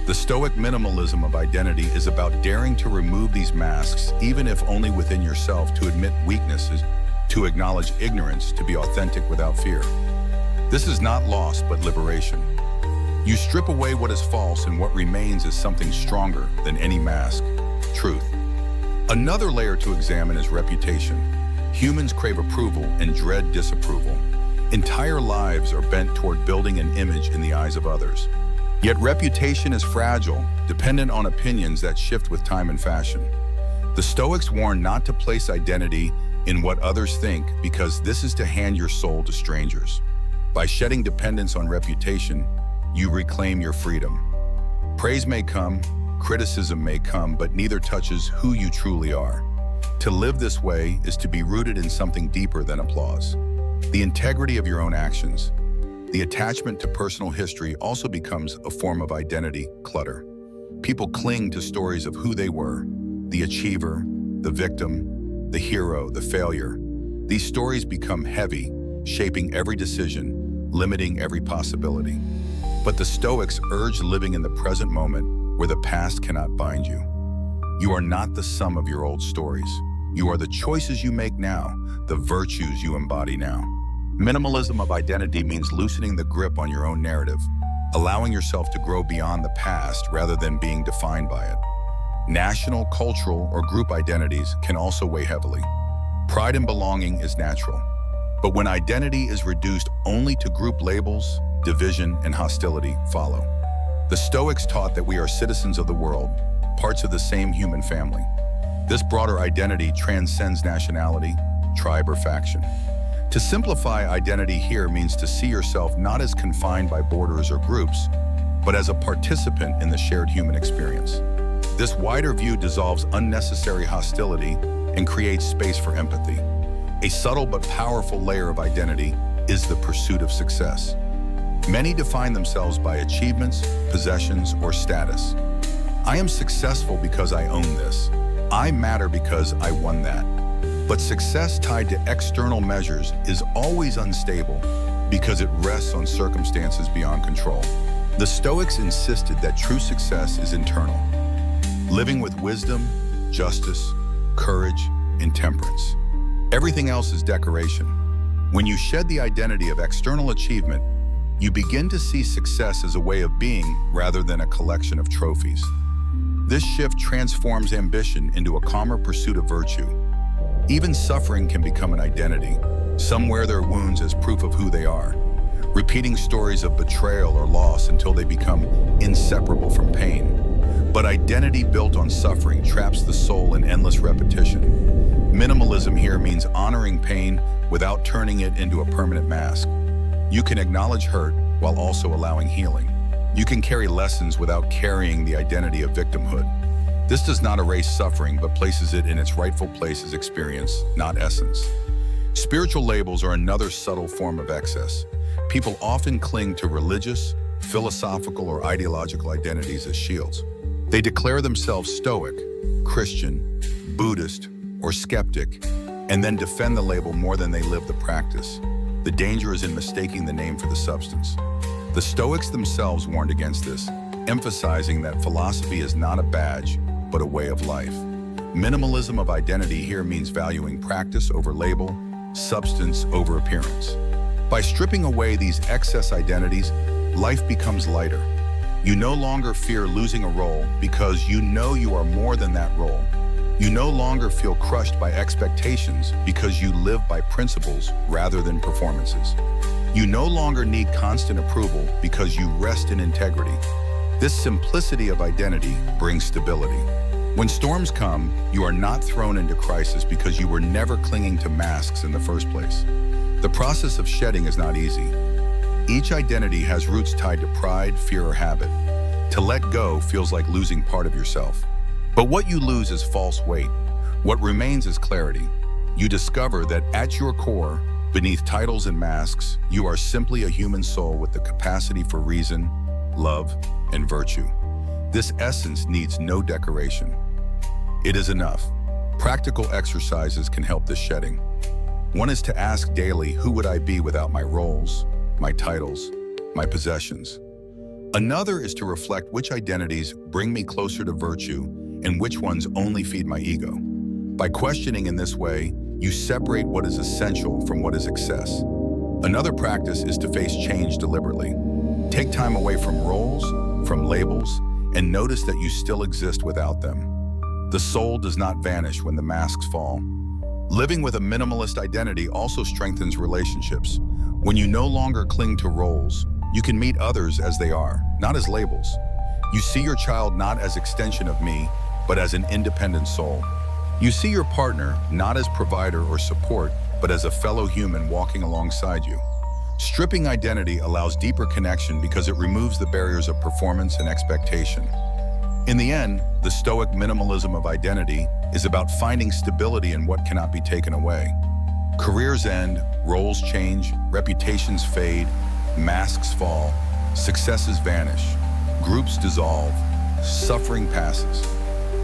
The Stoic minimalism of identity is about daring to remove these masks, even if only within yourself, to admit weaknesses, to acknowledge ignorance, to be authentic without fear. This is not loss, but liberation. You strip away what is false, and what remains is something stronger than any mask: truth. Another layer to examine is reputation. Humans crave approval and dread disapproval. Entire lives are bent toward building an image in the eyes of others. Yet reputation is fragile, dependent on opinions that shift with time and fashion. The Stoics warn not to place identity in what others think, because this is to hand your soul to strangers. By shedding dependence on reputation, you reclaim your freedom. Praise may come, criticism may come, but neither touches who you truly are. To live this way is to be rooted in something deeper than applause. The integrity of your own actions. The attachment to personal history also becomes a form of identity clutter. People cling to stories of who they were: the achiever, the victim, the hero, the failure. These stories become heavy, shaping every decision, limiting every possibility. But the Stoics urge living in the present moment, where the past cannot bind you. You are not the sum of your old stories. You are the choices you make now, the virtues you embody now. Minimalism of identity means loosening the grip on your own narrative, allowing yourself to grow beyond the past rather than being defined by it. National, cultural, or group identities can also weigh heavily. Pride in belonging is natural, but when identity is reduced only to group labels, division and hostility follow. The Stoics taught that we are citizens of the world, parts of the same human family. This broader identity transcends nationality, tribe, or faction. To simplify, identity here means to see yourself not as confined by borders or groups, but as a participant in the shared human experience. This wider view dissolves unnecessary hostility and creates space for empathy. A subtle but powerful layer of identity is the pursuit of success. Many define themselves by achievements, possessions, or status. I am successful because I own this. I matter because I won that. But success tied to external measures is always unstable because it rests on circumstances beyond control. The Stoics insisted that true success is internal, living with wisdom, justice, courage, and temperance. Everything else is decoration. When you shed the identity of external achievement, you begin to see success as a way of being rather than a collection of trophies. This shift transforms ambition into a calmer pursuit of virtue. Even suffering can become an identity. Some wear their wounds as proof of who they are, repeating stories of betrayal or loss until they become inseparable from pain. But identity built on suffering traps the soul in endless repetition. Minimalism here means honoring pain without turning it into a permanent mask. You can acknowledge hurt while also allowing healing. You can carry lessons without carrying the identity of victimhood. This does not erase suffering, but places it in its rightful place as experience, not essence. Spiritual labels are another subtle form of excess. People often cling to religious, philosophical, or ideological identities as shields. They declare themselves Stoic, Christian, Buddhist, or skeptic, and then defend the label more than they live the practice. The danger is in mistaking the name for the substance. The Stoics themselves warned against this, emphasizing that philosophy is not a badge, but a way of life. Minimalism of identity here means valuing practice over label, substance over appearance. By stripping away these excess identities, life becomes lighter. You no longer fear losing a role because you know you are more than that role. You no longer feel crushed by expectations because you live by principles rather than performances. You no longer need constant approval because you rest in integrity. This simplicity of identity brings stability. When storms come, you are not thrown into crisis because you were never clinging to masks in the first place. The process of shedding is not easy. Each identity has roots tied to pride, fear, or habit. To let go feels like losing part of yourself. But what you lose is false weight. What remains is clarity. You discover that at your core, beneath titles and masks, you are simply a human soul with the capacity for reason, love, and virtue. This essence needs no decoration. It is enough. Practical exercises can help this shedding. One is to ask daily, who would I be without my roles, my titles, my possessions? Another is to reflect which identities bring me closer to virtue and which ones only feed my ego. By questioning in this way, you separate what is essential from what is excess. Another practice is to face change deliberately. Take time away from roles, from labels, and notice that you still exist without them. The soul does not vanish when the masks fall. Living with a minimalist identity also strengthens relationships. When you no longer cling to roles, you can meet others as they are, not as labels. You see your child not as extension of me, but as an independent soul. You see your partner not as provider or support, but as a fellow human walking alongside you. Stripping identity allows deeper connection because it removes the barriers of performance and expectation. In the end, the Stoic minimalism of identity is about finding stability in what cannot be taken away. Careers end, roles change, reputations fade, masks fall, successes vanish, groups dissolve, suffering passes.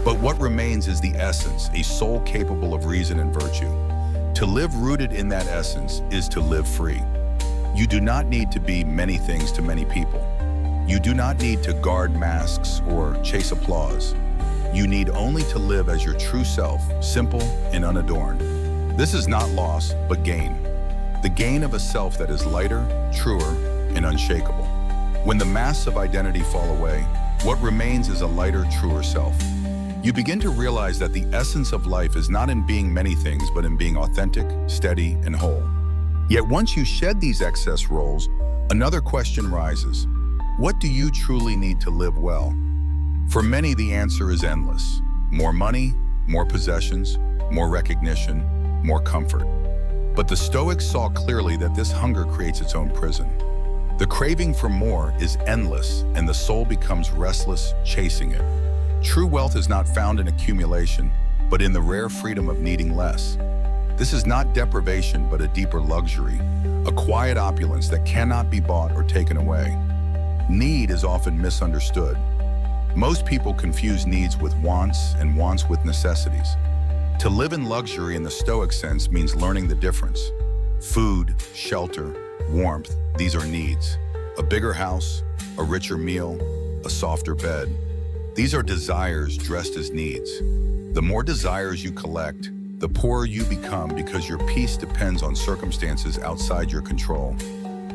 But what remains is the essence, a soul capable of reason and virtue. To live rooted in that essence is to live free. You do not need to be many things to many people. You do not need to guard masks or chase applause. You need only to live as your true self, simple and unadorned. This is not loss, but gain. The gain of a self that is lighter, truer, and unshakable. When the masks of identity fall away, what remains is a lighter, truer self. You begin to realize that the essence of life is not in being many things, but in being authentic, steady, and whole. Yet once you shed these excess roles, another question rises. What do you truly need to live well? For many, the answer is endless. More money, more possessions, more recognition, more comfort. But the Stoics saw clearly that this hunger creates its own prison. The craving for more is endless, and the soul becomes restless, chasing it. True wealth is not found in accumulation, but in the rare freedom of needing less. This is not deprivation, but a deeper luxury, a quiet opulence that cannot be bought or taken away. Need is often misunderstood. Most people confuse needs with wants and wants with necessities. To live in luxury in the Stoic sense means learning the difference. Food, shelter, warmth, these are needs. A bigger house, a richer meal, a softer bed. These are desires dressed as needs. The more desires you collect, the poorer you become because your peace depends on circumstances outside your control.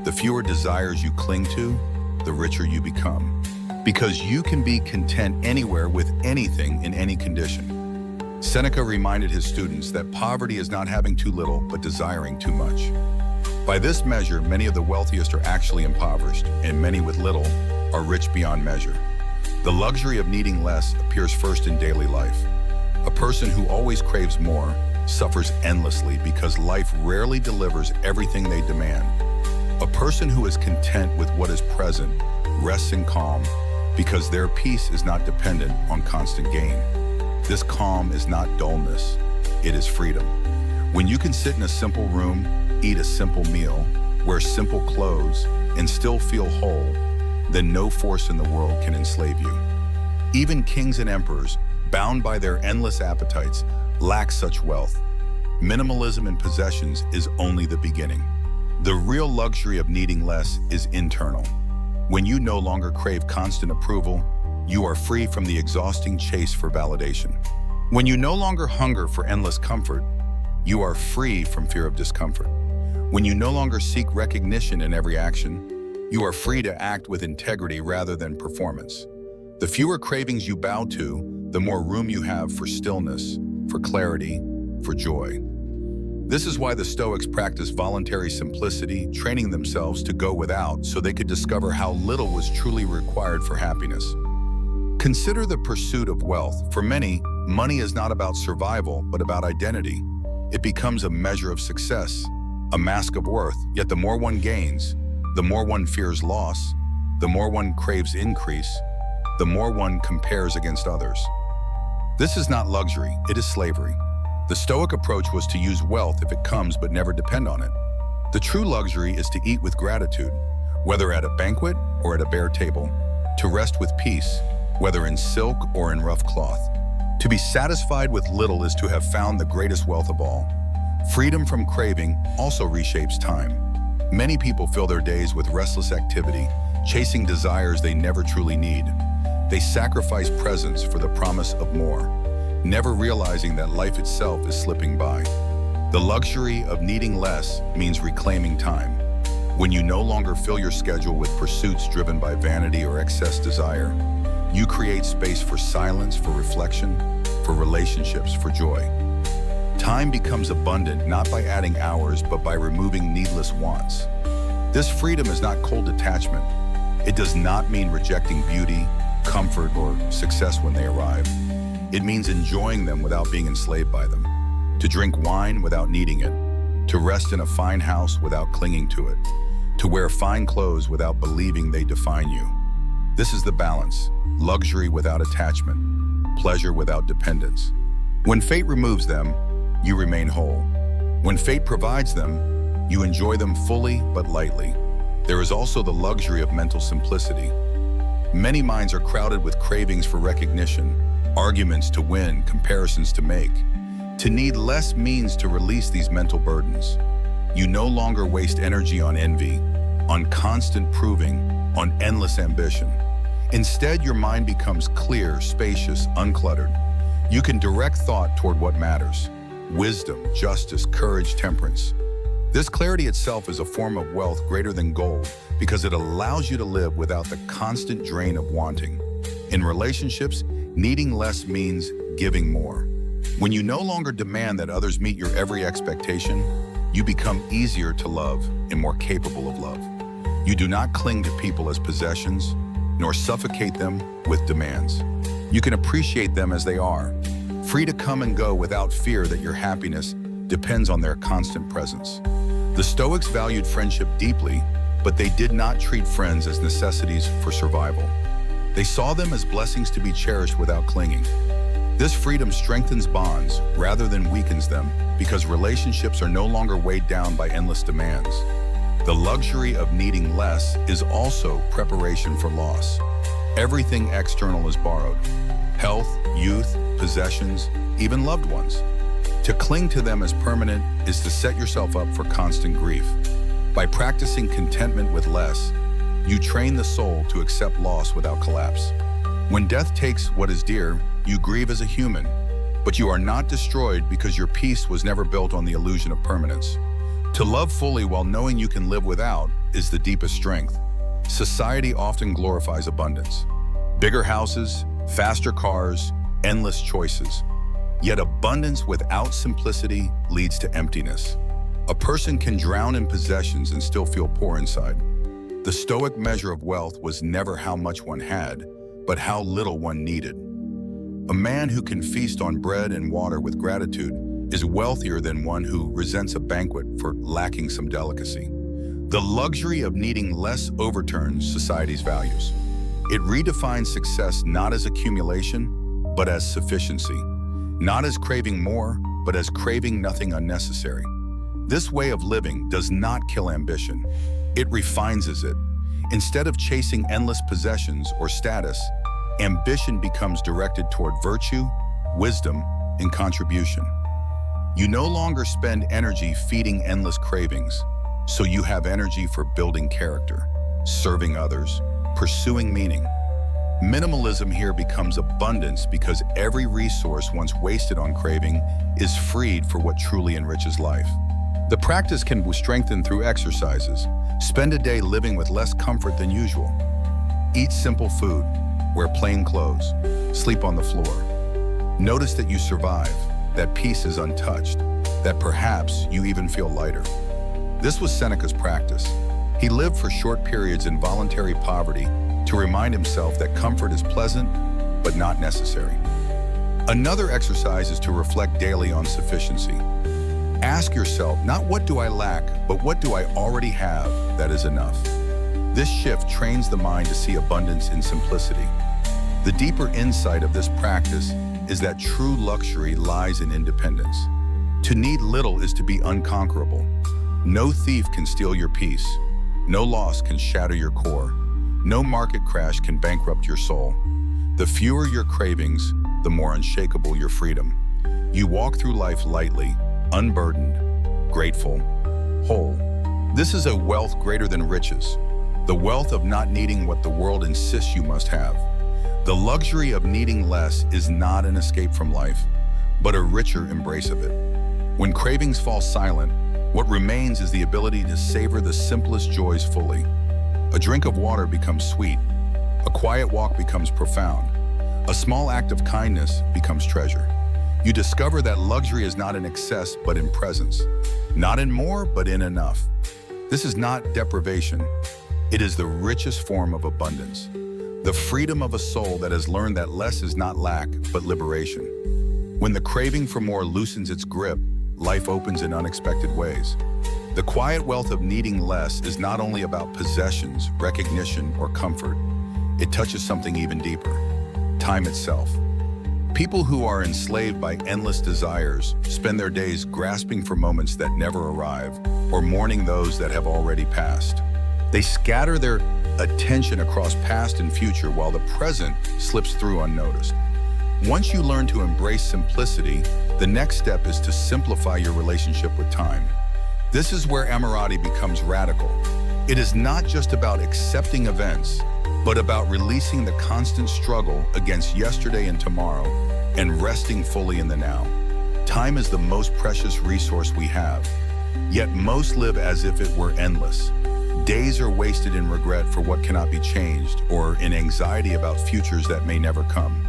The fewer desires you cling to, the richer you become. Because you can be content anywhere with anything in any condition. Seneca reminded his students that poverty is not having too little, but desiring too much. By this measure, many of the wealthiest are actually impoverished, and many with little are rich beyond measure. The luxury of needing less appears first in daily life. A person who always craves more suffers endlessly because life rarely delivers everything they demand. A person who is content with what is present rests in calm because their peace is not dependent on constant gain. This calm is not dullness, it is freedom. When you can sit in a simple room, eat a simple meal, wear simple clothes, and still feel whole, then no force in the world can enslave you. Even kings and emperors, bound by their endless appetites, lack such wealth. Minimalism in possessions is only the beginning. The real luxury of needing less is internal. When you no longer crave constant approval, you are free from the exhausting chase for validation. When you no longer hunger for endless comfort, you are free from fear of discomfort. When you no longer seek recognition in every action, you are free to act with integrity rather than performance. The fewer cravings you bow to, the more room you have for stillness, for clarity, for joy. This is why the Stoics practice voluntary simplicity, training themselves to go without so they could discover how little was truly required for happiness. Consider the pursuit of wealth. For many, money is not about survival, but about identity. It becomes a measure of success, a mask of worth, yet the more one gains, the more one fears loss, the more one craves increase, the more one compares against others. This is not luxury, it is slavery. The Stoic approach was to use wealth if it comes but never depend on it. The true luxury is to eat with gratitude, whether at a banquet or at a bare table, to rest with peace, whether in silk or in rough cloth, To be satisfied with little is to have found the greatest wealth of all. Freedom from craving also reshapes time. Many people fill their days with restless activity, chasing desires they never truly need. They sacrifice presence for the promise of more, never realizing that life itself is slipping by. The luxury of needing less means reclaiming time. When you no longer fill your schedule with pursuits driven by vanity or excess desire, you create space for silence, for reflection, for relationships, for joy. Time becomes abundant not by adding hours, but by removing needless wants. This freedom is not cold detachment. It does not mean rejecting beauty, comfort, or success when they arrive. It means enjoying them without being enslaved by them. To drink wine without needing it. To rest in a fine house without clinging to it. To wear fine clothes without believing they define you. This is the balance. Luxury without attachment. Pleasure without dependence. When fate removes them, you remain whole. When fate provides them, you enjoy them fully but lightly. There is also the luxury of mental simplicity. Many minds are crowded with cravings for recognition, arguments to win, comparisons to make. To need less means to release these mental burdens. You no longer waste energy on envy, on constant proving, on endless ambition. Instead, your mind becomes clear, spacious, uncluttered. You can direct thought toward what matters. Wisdom, justice, courage, temperance. This clarity itself is a form of wealth greater than gold because it allows you to live without the constant drain of wanting. In relationships, needing less means giving more. When you no longer demand that others meet your every expectation, you become easier to love and more capable of love. You do not cling to people as possessions, nor suffocate them with demands. You can appreciate them as they are, free to come and go without fear that your happiness depends on their constant presence. The Stoics valued friendship deeply, but they did not treat friends as necessities for survival. They saw them as blessings to be cherished without clinging. This freedom strengthens bonds rather than weakens them because relationships are no longer weighed down by endless demands. The luxury of needing less is also preparation for loss. Everything external is borrowed. Health, youth, possessions, even loved ones. To cling to them as permanent is to set yourself up for constant grief. By practicing contentment with less, you train the soul to accept loss without collapse. When death takes what is dear, you grieve as a human, but you are not destroyed because your peace was never built on the illusion of permanence. To love fully while knowing you can live without is the deepest strength. Society often glorifies abundance. Bigger houses, faster cars, endless choices. Yet abundance without simplicity leads to emptiness. A person can drown in possessions and still feel poor inside. The Stoic measure of wealth was never how much one had, but how little one needed. A man who can feast on bread and water with gratitude is wealthier than one who resents a banquet for lacking some delicacy. The luxury of needing less overturns society's values. It redefines success not as accumulation, but as sufficiency. Not as craving more, but as craving nothing unnecessary. This way of living does not kill ambition. It refines it. Instead of chasing endless possessions or status, ambition becomes directed toward virtue, wisdom, and contribution. You no longer spend energy feeding endless cravings, so you have energy for building character, serving others, pursuing meaning. Minimalism here becomes abundance because every resource once wasted on craving is freed for what truly enriches life. The practice can be strengthened through exercises. Spend a day living with less comfort than usual. Eat simple food, wear plain clothes, sleep on the floor. Notice that you survive, that peace is untouched, that perhaps you even feel lighter. This was Seneca's practice. He lived for short periods in voluntary poverty to remind himself that comfort is pleasant, but not necessary. Another exercise is to reflect daily on sufficiency. Ask yourself, not what do I lack, but what do I already have that is enough? This shift trains the mind to see abundance in simplicity. The deeper insight of this practice is that true luxury lies in independence. To need little is to be unconquerable. No thief can steal your peace. No loss can shatter your core. No market crash can bankrupt your soul. The fewer your cravings, the more unshakable your freedom. You walk through life lightly, unburdened, grateful, whole. This is a wealth greater than riches, the wealth of not needing what the world insists you must have. The luxury of needing less is not an escape from life, but a richer embrace of it. When cravings fall silent, what remains is the ability to savor the simplest joys fully. A drink of water becomes sweet. A quiet walk becomes profound. A small act of kindness becomes treasure. You discover that luxury is not in excess, but in presence. Not in more, but in enough. This is not deprivation. It is the richest form of abundance. The freedom of a soul that has learned that less is not lack, but liberation. When the craving for more loosens its grip, life opens in unexpected ways. The quiet wealth of needing less is not only about possessions, recognition, or comfort. It touches something even deeper: time itself. People who are enslaved by endless desires spend their days grasping for moments that never arrive or mourning those that have already passed. They scatter their attention across past and future while the present slips through unnoticed. Once you learn to embrace simplicity, the next step is to simplify your relationship with time. This is where amorati becomes radical. It is not just about accepting events, but about releasing the constant struggle against yesterday and tomorrow and resting fully in the now. Time is the most precious resource we have, yet most live as if it were endless. Days are wasted in regret for what cannot be changed or in anxiety about futures that may never come.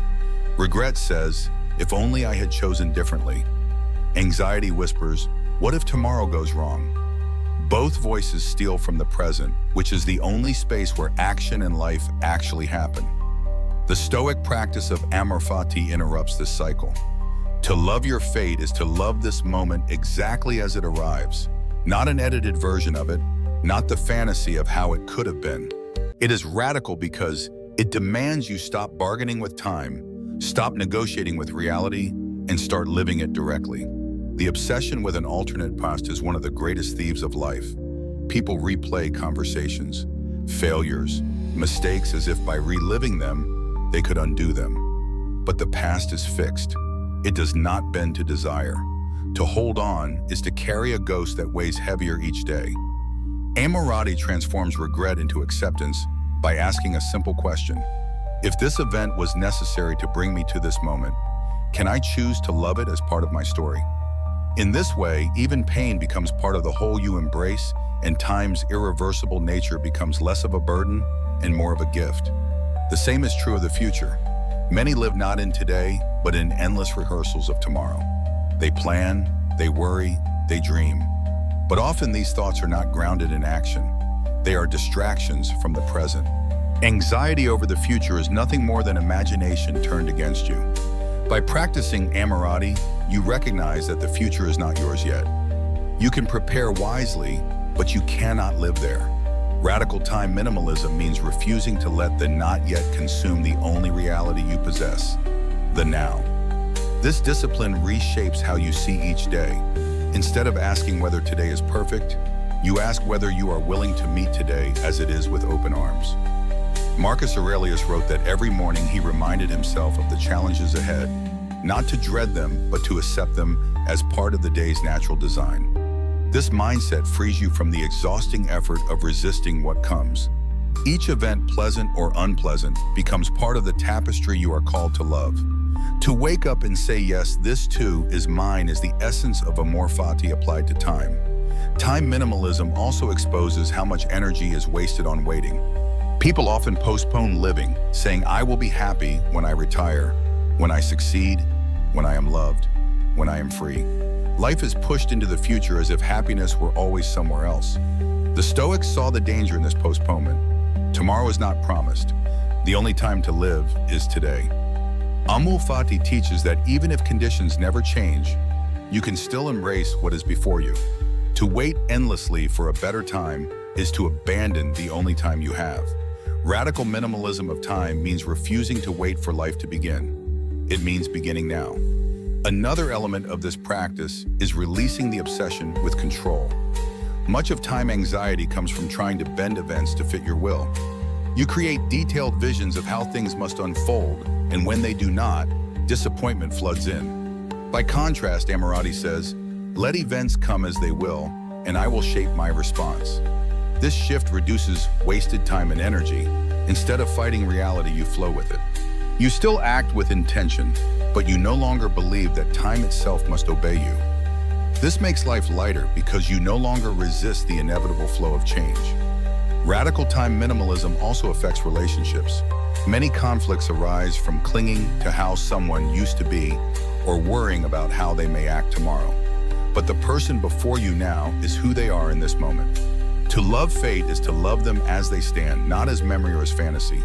Regret says, "If only I had chosen differently." Anxiety whispers, "What if tomorrow goes wrong?" Both voices steal from the present, which is the only space where action and life actually happen. The Stoic practice of amor fati interrupts this cycle. To love your fate is to love this moment exactly as it arrives, not an edited version of it, not the fantasy of how it could have been. It is radical because it demands you stop bargaining with time, stop negotiating with reality, and start living it directly. The obsession with an alternate past is one of the greatest thieves of life. People replay conversations, failures, mistakes as if by reliving them, they could undo them. But the past is fixed. It does not bend to desire. To hold on is to carry a ghost that weighs heavier each day. Amorati transforms regret into acceptance by asking a simple question. If this event was necessary to bring me to this moment, can I choose to love it as part of my story? In this way, even pain becomes part of the whole you embrace, and time's irreversible nature becomes less of a burden and more of a gift. The same is true of the future. Many live not in today, but in endless rehearsals of tomorrow. They plan, they worry, they dream. But often these thoughts are not grounded in action. They are distractions from the present. Anxiety over the future is nothing more than imagination turned against you. By practicing amorati, you recognize that the future is not yours yet. You can prepare wisely, but you cannot live there. Radical time minimalism means refusing to let the not yet consume the only reality you possess, the now. This discipline reshapes how you see each day. Instead of asking whether today is perfect, you ask whether you are willing to meet today as it is with open arms. Marcus Aurelius wrote that every morning he reminded himself of the challenges ahead, not to dread them, but to accept them as part of the day's natural design. This mindset frees you from the exhausting effort of resisting what comes. Each event, pleasant or unpleasant, becomes part of the tapestry you are called to love. To wake up and say, yes, this too is mine, is the essence of amor fati applied to time. Time minimalism also exposes how much energy is wasted on waiting. People often postpone living, saying, I will be happy when I retire, when I succeed, when I am loved, when I am free. Life is pushed into the future as if happiness were always somewhere else. The Stoics saw the danger in this postponement. Tomorrow is not promised. The only time to live is today. Amor fati teaches that even if conditions never change, you can still embrace what is before you. To wait endlessly for a better time is to abandon the only time you have. Radical minimalism of time means refusing to wait for life to begin. It means beginning now. Another element of this practice is releasing the obsession with control. Much of time anxiety comes from trying to bend events to fit your will. You create detailed visions of how things must unfold, and when they do not, disappointment floods in. By contrast, Amoratti says, let events come as they will, and I will shape my response. This shift reduces wasted time and energy. Instead of fighting reality, you flow with it. You still act with intention, but you no longer believe that time itself must obey you. This makes life lighter because you no longer resist the inevitable flow of change. Radical time minimalism also affects relationships. Many conflicts arise from clinging to how someone used to be or worrying about how they may act tomorrow. But the person before you now is who they are in this moment. To love fate is to love them as they stand, not as memory or as fantasy.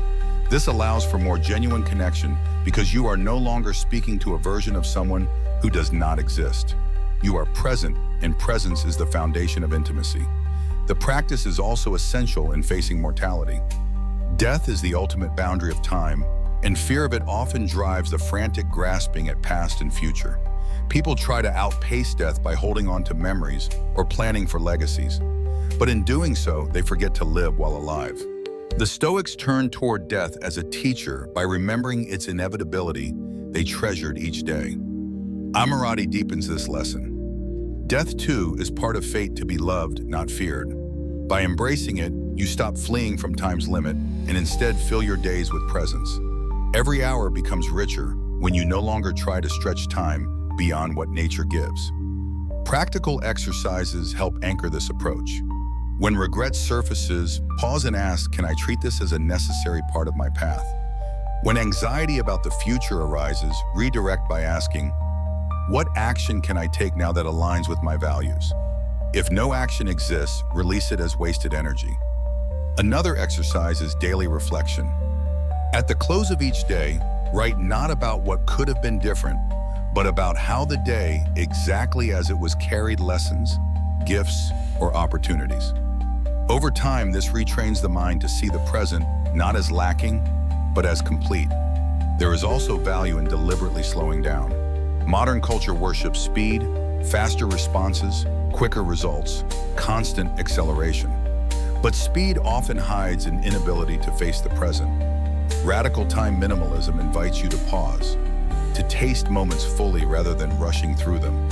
This allows for more genuine connection because you are no longer speaking to a version of someone who does not exist. You are present, and presence is the foundation of intimacy. The practice is also essential in facing mortality. Death is the ultimate boundary of time, and fear of it often drives the frantic grasping at past and future. People try to outpace death by holding on to memories or planning for legacies. But in doing so, they forget to live while alive. The Stoics turned toward death as a teacher by remembering its inevitability. They treasured each day. Amoratti deepens this lesson. Death, too, is part of fate to be loved, not feared. By embracing it, you stop fleeing from time's limit and instead fill your days with presence. Every hour becomes richer when you no longer try to stretch time beyond what nature gives. Practical exercises help anchor this approach. When regret surfaces, pause and ask, can I treat this as a necessary part of my path? When anxiety about the future arises, redirect by asking, what action can I take now that aligns with my values? If no action exists, release it as wasted energy. Another exercise is daily reflection. At the close of each day, write not about what could have been different, but about how the day, exactly as it was, carried lessons, gifts, or opportunities. Over time, this retrains the mind to see the present not as lacking, but as complete. There is also value in deliberately slowing down. Modern culture worships speed, faster responses, quicker results, constant acceleration. But speed often hides an inability to face the present. Radical time minimalism invites you to pause, to taste moments fully rather than rushing through them.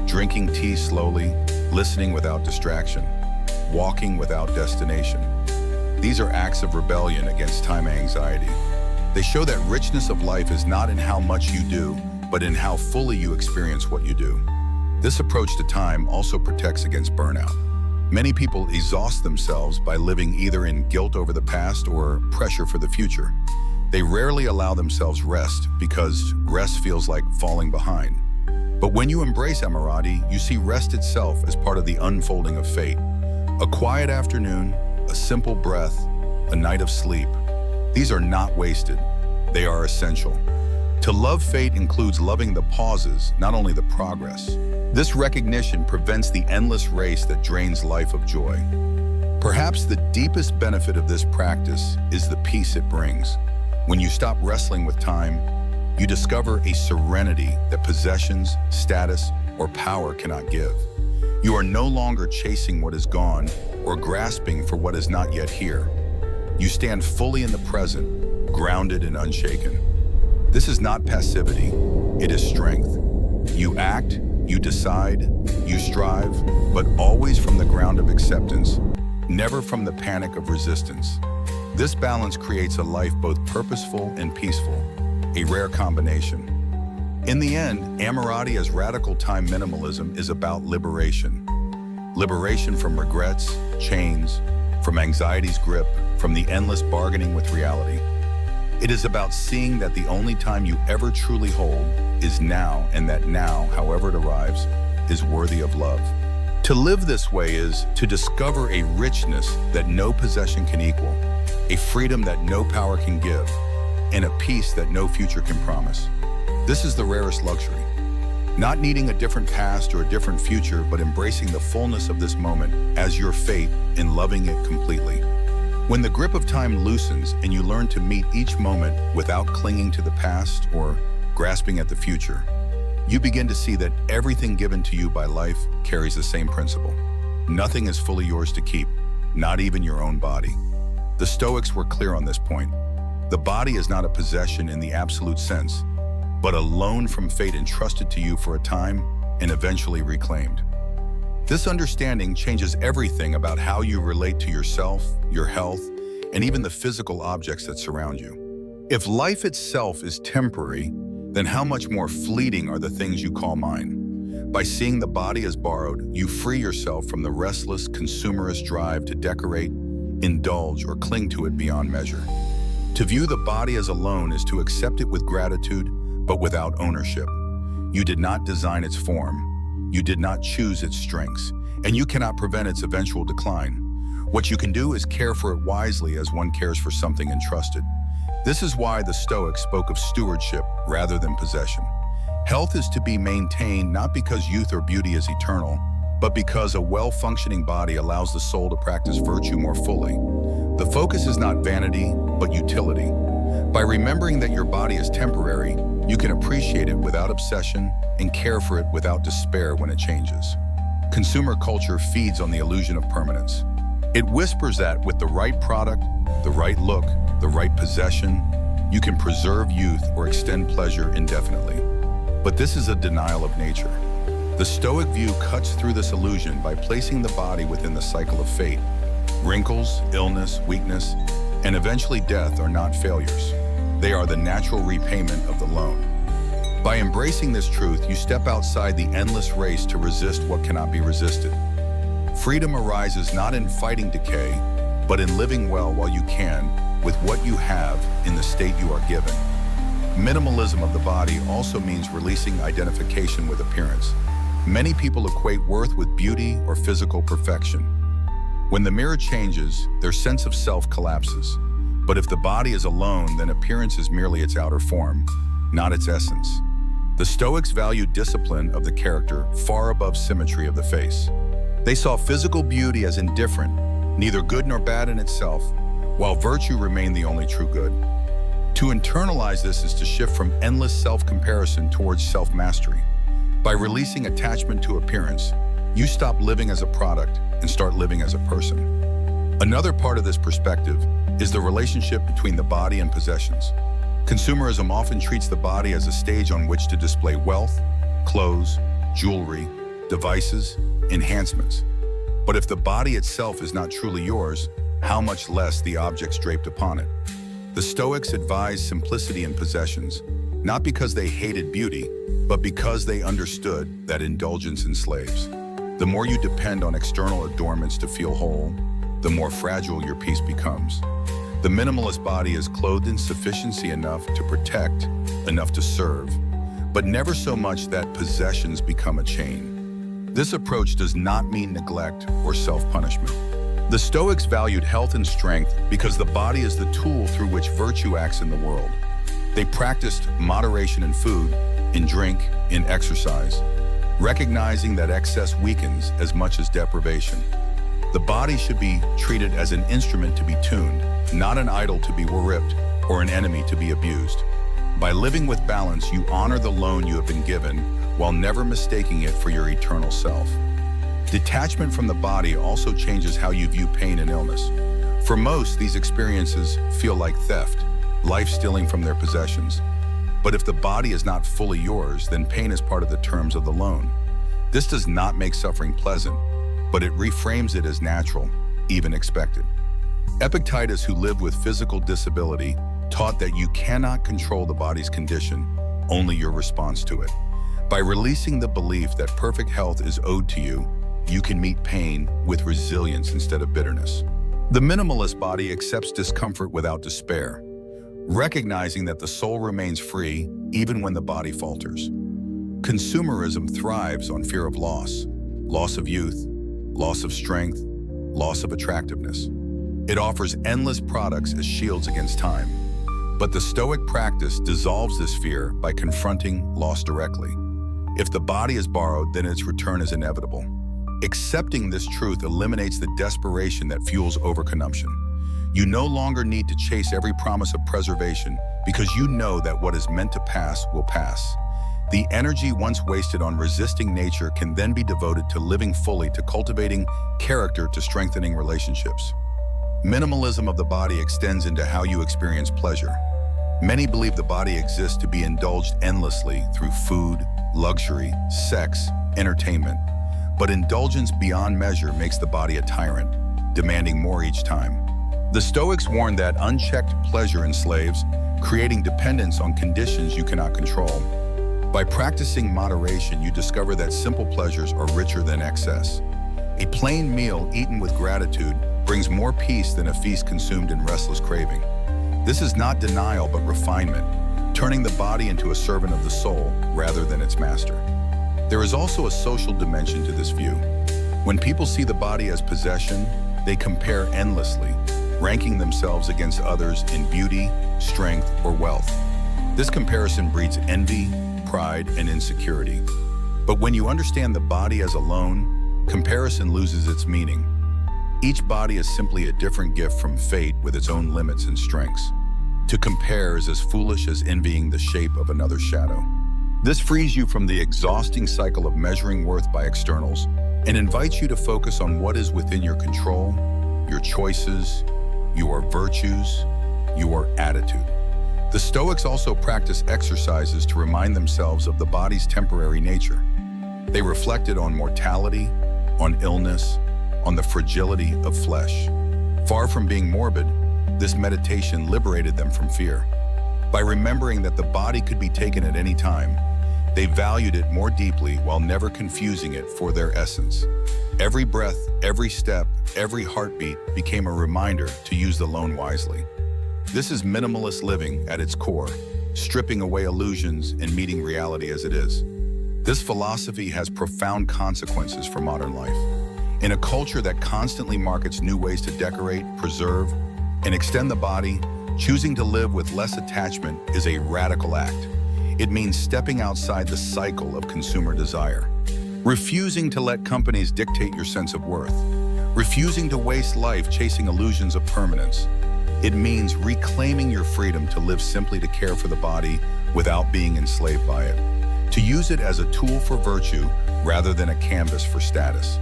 Drinking tea slowly, listening without distraction, walking without destination. These are acts of rebellion against time anxiety. They show that richness of life is not in how much you do, but in how fully you experience what you do. This approach to time also protects against burnout. Many people exhaust themselves by living either in guilt over the past or pressure for the future. They rarely allow themselves rest because rest feels like falling behind. But when you embrace Amoratti, you see rest itself as part of the unfolding of fate. A quiet afternoon, a simple breath, a night of sleep. These are not wasted. They are essential. To love fate includes loving the pauses, not only the progress. This recognition prevents the endless race that drains life of joy. Perhaps the deepest benefit of this practice is the peace it brings. When you stop wrestling with time, you discover a serenity that possessions, status, or power cannot give. You are no longer chasing what is gone or grasping for what is not yet here. You stand fully in the present, grounded and unshaken. This is not passivity, it is strength. You act, you decide, you strive, but always from the ground of acceptance, never from the panic of resistance. This balance creates a life both purposeful and peaceful, a rare combination. In the end, Amoratti as radical time minimalism is about liberation. Liberation from regrets, chains, from anxiety's grip, from the endless bargaining with reality. It is about seeing that the only time you ever truly hold is now, and that now, however it arrives, is worthy of love. To live this way is to discover a richness that no possession can equal, a freedom that no power can give, and a peace that no future can promise. This is the rarest luxury. Not needing a different past or a different future, but embracing the fullness of this moment as your fate and loving it completely. When the grip of time loosens and you learn to meet each moment without clinging to the past or grasping at the future, you begin to see that everything given to you by life carries the same principle. Nothing is fully yours to keep, not even your own body. The Stoics were clear on this point. The body is not a possession in the absolute sense, but a loan from fate entrusted to you for a time and eventually reclaimed. This understanding changes everything about how you relate to yourself, your health, and even the physical objects that surround you. If life itself is temporary, then how much more fleeting are the things you call mine? By seeing the body as borrowed, you free yourself from the restless, consumerist drive to decorate, indulge, or cling to it beyond measure. To view the body as a loan is to accept it with gratitude, but without ownership. You did not design its form, you did not choose its strengths, and you cannot prevent its eventual decline. What you can do is care for it wisely as one cares for something entrusted. This is why the Stoics spoke of stewardship rather than possession. Health is to be maintained not because youth or beauty is eternal, but because a well-functioning body allows the soul to practice virtue more fully. The focus is not vanity, but utility. By remembering that your body is temporary, you can appreciate it without obsession and care for it without despair when it changes. Consumer culture feeds on the illusion of permanence. It whispers that with the right product, the right look, the right possession, you can preserve youth or extend pleasure indefinitely. But this is a denial of nature. The Stoic view cuts through this illusion by placing the body within the cycle of fate. Wrinkles, illness, weakness, and eventually death are not failures. They are the natural repayment of the loan. By embracing this truth, you step outside the endless race to resist what cannot be resisted. Freedom arises not in fighting decay, but in living well while you can, with what you have in the state you are given. Minimalism of the body also means releasing identification with appearance. Many people equate worth with beauty or physical perfection. When the mirror changes, their sense of self collapses. But if the body is alone, then appearance is merely its outer form, not its essence. The Stoics valued discipline of the character far above symmetry of the face. They saw physical beauty as indifferent, neither good nor bad in itself, while virtue remained the only true good. To internalize this is to shift from endless self-comparison towards self-mastery. By releasing attachment to appearance, you stop living as a product and start living as a person. Another part of this perspective is the relationship between the body and possessions. Consumerism often treats the body as a stage on which to display wealth, clothes, jewelry, devices, enhancements. But if the body itself is not truly yours, how much less the objects draped upon it? The Stoics advised simplicity in possessions, not because they hated beauty, but because they understood that indulgence enslaves. The more you depend on external adornments to feel whole, the more fragile your peace becomes. The minimalist body is clothed in sufficiency enough to protect, enough to serve, but never so much that possessions become a chain. This approach does not mean neglect or self-punishment. The Stoics valued health and strength because the body is the tool through which virtue acts in the world. They practiced moderation in food, in drink, in exercise, recognizing that excess weakens as much as deprivation. The body should be treated as an instrument to be tuned, not an idol to be worshipped or an enemy to be abused. By living with balance, you honor the loan you have been given while never mistaking it for your eternal self. Detachment from the body also changes how you view pain and illness. For most, these experiences feel like theft, life stealing from their possessions. But if the body is not fully yours, then pain is part of the terms of the loan. This does not make suffering pleasant, but it reframes it as natural, even expected. Epictetus, who lived with physical disability, taught that you cannot control the body's condition, only your response to it. By releasing the belief that perfect health is owed to you, you can meet pain with resilience instead of bitterness. The minimalist body accepts discomfort without despair, recognizing that the soul remains free even when the body falters. Consumerism thrives on fear of loss, loss of youth, loss of strength, loss of attractiveness. It offers endless products as shields against time. But the Stoic practice dissolves this fear by confronting loss directly. If the body is borrowed, then its return is inevitable. Accepting this truth eliminates the desperation that fuels overconsumption. You no longer need to chase every promise of preservation because you know that what is meant to pass will pass. The energy once wasted on resisting nature can then be devoted to living fully, to cultivating character, to strengthening relationships. Minimalism of the body extends into how you experience pleasure. Many believe the body exists to be indulged endlessly through food, luxury, sex, entertainment. But indulgence beyond measure makes the body a tyrant, demanding more each time. The Stoics warned that unchecked pleasure enslaves, creating dependence on conditions you cannot control. By practicing moderation, you discover that simple pleasures are richer than excess. A plain meal eaten with gratitude brings more peace than a feast consumed in restless craving. This is not denial but refinement, turning the body into a servant of the soul rather than its master. There is also a social dimension to this view. When people see the body as possession, they compare endlessly, ranking themselves against others in beauty, strength, or wealth. This comparison breeds envy, pride, and insecurity. But when you understand the body as alone, comparison loses its meaning. Each body is simply a different gift from fate with its own limits and strengths. To compare is as foolish as envying the shape of another's shadow. This frees you from the exhausting cycle of measuring worth by externals and invites you to focus on what is within your control, your choices, your virtues, your attitude. The Stoics also practice exercises to remind themselves of the body's temporary nature. They reflected on mortality, on illness, on the fragility of flesh. Far from being morbid, this meditation liberated them from fear. By remembering that the body could be taken at any time, they valued it more deeply while never confusing it for their essence. Every breath, every step, every heartbeat became a reminder to use the lone wisely. This is minimalist living at its core, stripping away illusions and meeting reality as it is. This philosophy has profound consequences for modern life. In a culture that constantly markets new ways to decorate, preserve, and extend the body, choosing to live with less attachment is a radical act. It means stepping outside the cycle of consumer desire, refusing to let companies dictate your sense of worth, refusing to waste life chasing illusions of permanence. It means reclaiming your freedom to live simply to care for the body without being enslaved by it, to use it as a tool for virtue rather than a canvas for status.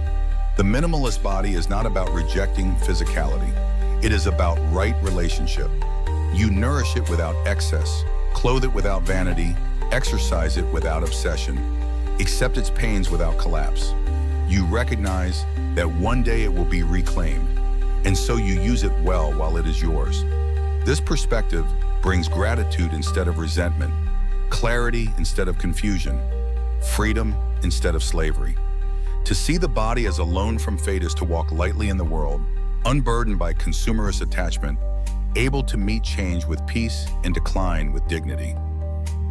The minimalist body is not about rejecting physicality. It is about right relationship. You nourish it without excess, clothe it without vanity, exercise it without obsession, accept its pains without collapse. You recognize that one day it will be reclaimed, and so you use it well while it is yours. This perspective brings gratitude instead of resentment, clarity instead of confusion, freedom instead of slavery. To see the body as alone from fate is to walk lightly in the world, unburdened by consumerist attachment, able to meet change with peace and decline with dignity.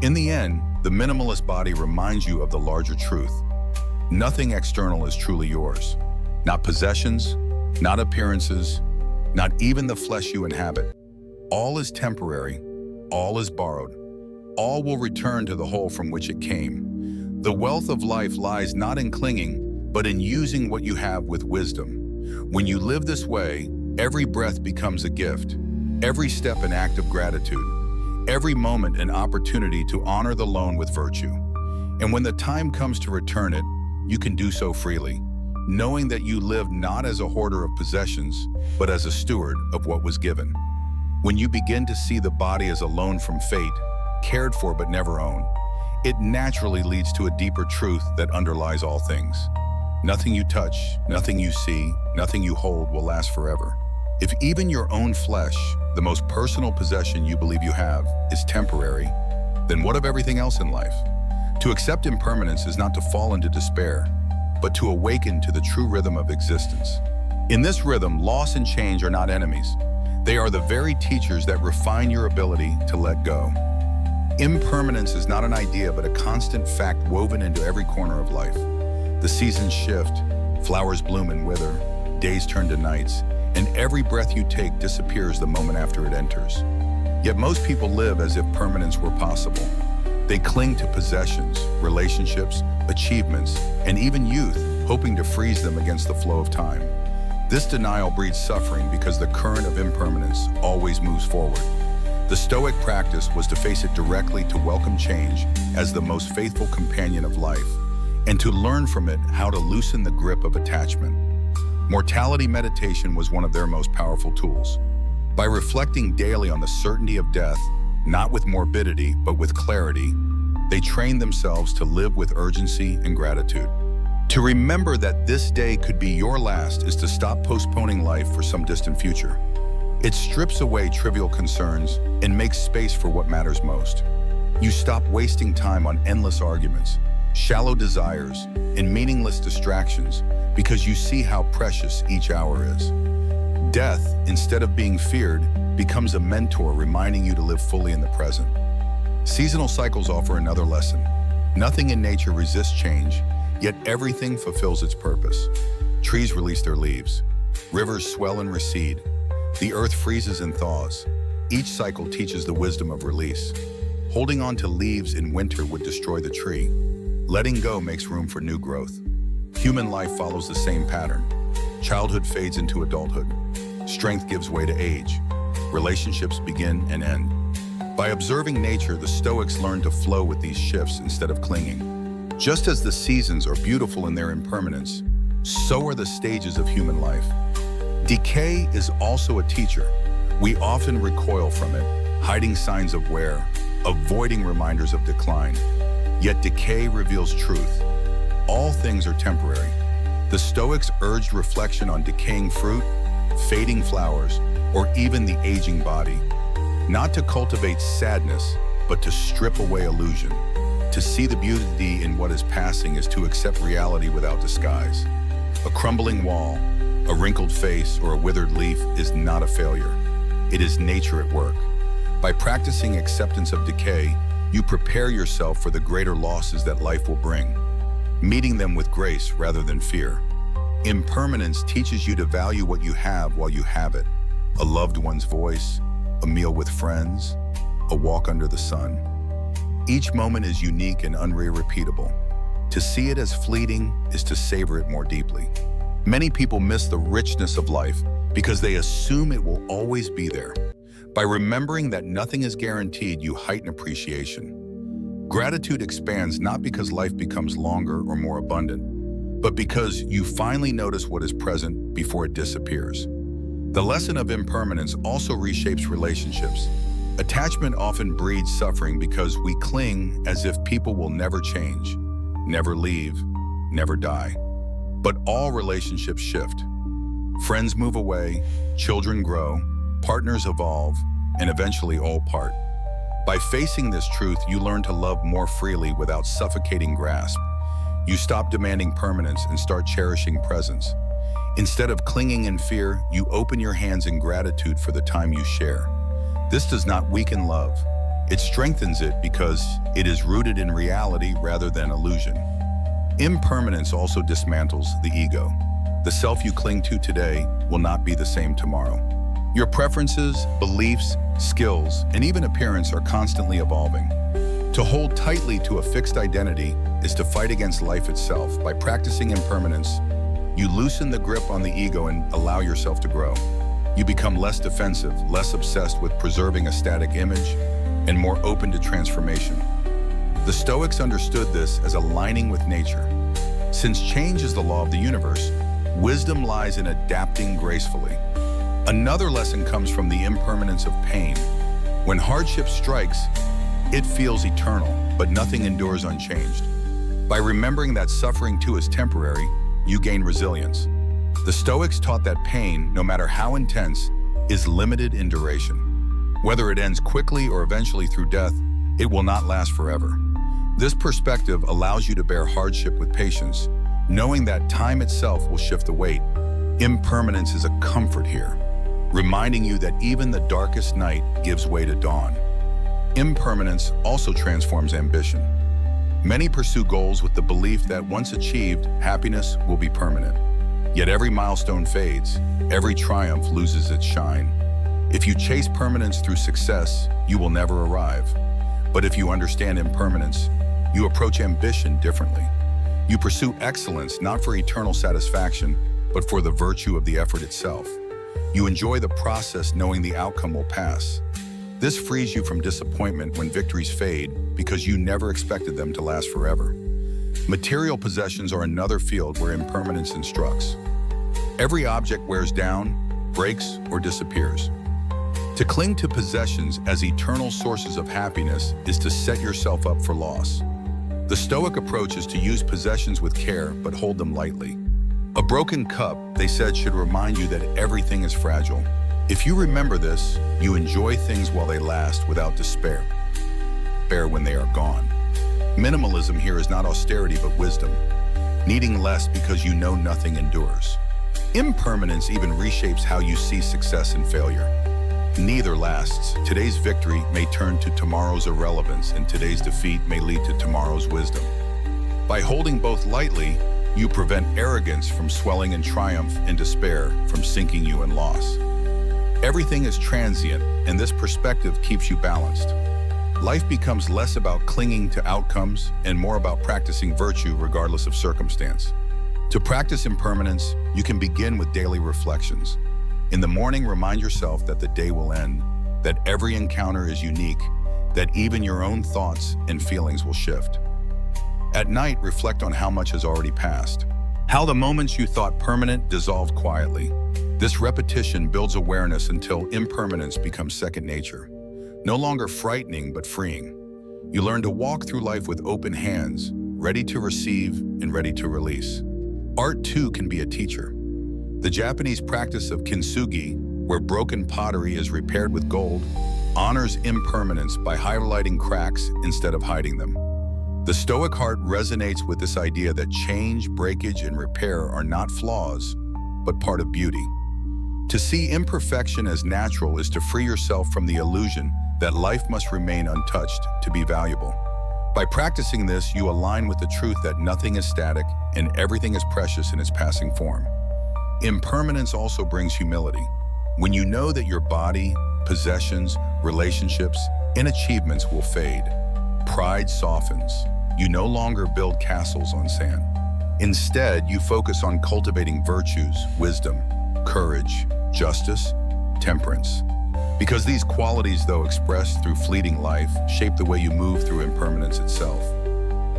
In the end, the minimalist body reminds you of the larger truth. Nothing external is truly yours. Not possessions, not appearances, not even the flesh you inhabit. All is temporary, all is borrowed. All will return to the hole from which it came. The wealth of life lies not in clinging, but in using what you have with wisdom. When you live this way, every breath becomes a gift, every step an act of gratitude, every moment an opportunity to honor the lone with virtue. And when the time comes to return it, you can do so freely, knowing that you live not as a hoarder of possessions, but as a steward of what was given. When you begin to see the body as a loan from fate, cared for but never owned, it naturally leads to a deeper truth that underlies all things. Nothing you touch, nothing you see, nothing you hold will last forever. If even your own flesh, the most personal possession you believe you have, is temporary, then what of everything else in life? To accept impermanence is not to fall into despair, but to awaken to the true rhythm of existence. In this rhythm, loss and change are not enemies. They are the very teachers that refine your ability to let go. Impermanence is not an idea, but a constant fact woven into every corner of life. The seasons shift, flowers bloom and wither, days turn to nights, and every breath you take disappears the moment after it enters. Yet most people live as if permanence were possible. They cling to possessions, relationships, achievements, and even youth, hoping to freeze them against the flow of time. This denial breeds suffering because the current of impermanence always moves forward. The Stoic practice was to face it directly, to welcome change as the most faithful companion of life, and to learn from it how to loosen the grip of attachment. Mortality meditation was one of their most powerful tools. By reflecting daily on the certainty of death, not with morbidity, but with clarity. They train themselves to live with urgency and gratitude. To remember that this day could be your last is to stop postponing life for some distant future. It strips away trivial concerns and makes space for what matters most. You stop wasting time on endless arguments, shallow desires, and meaningless distractions because you see how precious each hour is. Death, instead of being feared, becomes a mentor reminding you to live fully in the present. Seasonal cycles offer another lesson. Nothing in nature resists change, yet everything fulfills its purpose. Trees release their leaves. Rivers swell and recede. The earth freezes and thaws. Each cycle teaches the wisdom of release. Holding on to leaves in winter would destroy the tree. Letting go makes room for new growth. Human life follows the same pattern. Childhood fades into adulthood. Strength gives way to age. Relationships begin and end. By observing nature, the Stoics learned to flow with these shifts instead of clinging. Just as the seasons are beautiful in their impermanence, so are the stages of human life. Decay is also a teacher. We often recoil from it, hiding signs of wear, avoiding reminders of decline. Yet decay reveals truth. All things are temporary. The Stoics urged reflection on decaying fruit, fading flowers, or even the aging body. Not to cultivate sadness, but to strip away illusion. To see the beauty in what is passing is to accept reality without disguise. A crumbling wall, a wrinkled face, or a withered leaf is not a failure. It is nature at work. By practicing acceptance of decay, you prepare yourself for the greater losses that life will bring, meeting them with grace rather than fear. Impermanence teaches you to value what you have while you have it. A loved one's voice, a meal with friends, a walk under the sun. Each moment is unique and unrepeatable. To see it as fleeting is to savor it more deeply. Many people miss the richness of life because they assume it will always be there. By remembering that nothing is guaranteed, you heighten appreciation. Gratitude expands not because life becomes longer or more abundant, but because you finally notice what is present before it disappears. The lesson of impermanence also reshapes relationships. Attachment often breeds suffering because we cling as if people will never change, never leave, never die. But all relationships shift. Friends move away, children grow, partners evolve, and eventually all part. By facing this truth, you learn to love more freely without suffocating grasp. You stop demanding permanence and start cherishing presence. Instead of clinging in fear, you open your hands in gratitude for the time you share. This does not weaken love. It strengthens it because it is rooted in reality rather than illusion. Impermanence also dismantles the ego. The self you cling to today will not be the same tomorrow. Your preferences, beliefs, skills, and even appearance are constantly evolving. To hold tightly to a fixed identity is to fight against life itself. By practicing impermanence, you loosen the grip on the ego and allow yourself to grow. You become less defensive, less obsessed with preserving a static image, and more open to transformation. The Stoics understood this as aligning with nature. Since change is the law of the universe, wisdom lies in adapting gracefully. Another lesson comes from the impermanence of pain. When hardship strikes, it feels eternal, but nothing endures unchanged. By remembering that suffering too is temporary, you gain resilience. The Stoics taught that pain, no matter how intense, is limited in duration. Whether it ends quickly or eventually through death, it will not last forever. This perspective allows you to bear hardship with patience, knowing that time itself will shift the weight. Impermanence is a comfort here, reminding you that even the darkest night gives way to dawn. Impermanence also transforms ambition. Many pursue goals with the belief that once achieved, happiness will be permanent. Yet every milestone fades, every triumph loses its shine. If you chase permanence through success, you will never arrive. But if you understand impermanence, you approach ambition differently. You pursue excellence not for eternal satisfaction, but for the virtue of the effort itself. You enjoy the process knowing the outcome will pass. This frees you from disappointment when victories fade because you never expected them to last forever. Material possessions are another field where impermanence instructs. Every object wears down, breaks, or disappears. To cling to possessions as eternal sources of happiness is to set yourself up for loss. The Stoic approach is to use possessions with care, but hold them lightly. A broken cup, they said, should remind you that everything is fragile. If you remember this, you enjoy things while they last without despair when they are gone. Minimalism here is not austerity but wisdom, needing less because you know nothing endures. Impermanence even reshapes how you see success and failure. Neither lasts. Today's victory may turn to tomorrow's irrelevance, and today's defeat may lead to tomorrow's wisdom. By holding both lightly, you prevent arrogance from swelling in triumph and despair from sinking you in loss. Everything is transient, and this perspective keeps you balanced. Life becomes less about clinging to outcomes and more about practicing virtue regardless of circumstance. To practice impermanence, you can begin with daily reflections. In the morning, remind yourself that the day will end, that every encounter is unique, that even your own thoughts and feelings will shift. At night, reflect on how much has already passed, how the moments you thought permanent dissolved quietly. This repetition builds awareness until impermanence becomes second nature. No longer frightening, but freeing. You learn to walk through life with open hands, ready to receive and ready to release. Art, too, can be a teacher. The Japanese practice of kintsugi, where broken pottery is repaired with gold, honors impermanence by highlighting cracks instead of hiding them. The Stoic heart resonates with this idea that change, breakage, and repair are not flaws, but part of beauty. To see imperfection as natural is to free yourself from the illusion that life must remain untouched to be valuable. By practicing this, you align with the truth that nothing is static and everything is precious in its passing form. Impermanence also brings humility. When you know that your body, possessions, relationships, and achievements will fade, pride softens. You no longer build castles on sand. Instead, you focus on cultivating virtues, wisdom, courage, justice, temperance. Because these qualities, though expressed through fleeting life, shape the way you move through impermanence itself.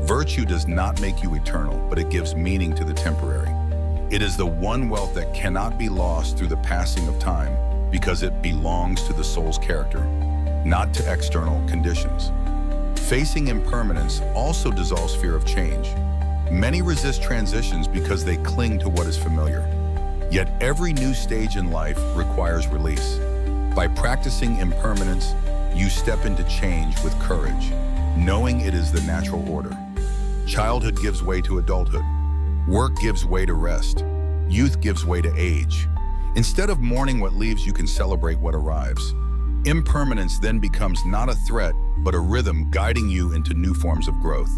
Virtue does not make you eternal, but it gives meaning to the temporary. It is the one wealth that cannot be lost through the passing of time because it belongs to the soul's character, not to external conditions. Facing impermanence also dissolves fear of change. Many resist transitions because they cling to what is familiar. Yet every new stage in life requires release. By practicing impermanence, you step into change with courage, knowing it is the natural order. Childhood gives way to adulthood. Work gives way to rest. Youth gives way to age. Instead of mourning what leaves, you can celebrate what arrives. Impermanence then becomes not a threat, but a rhythm guiding you into new forms of growth.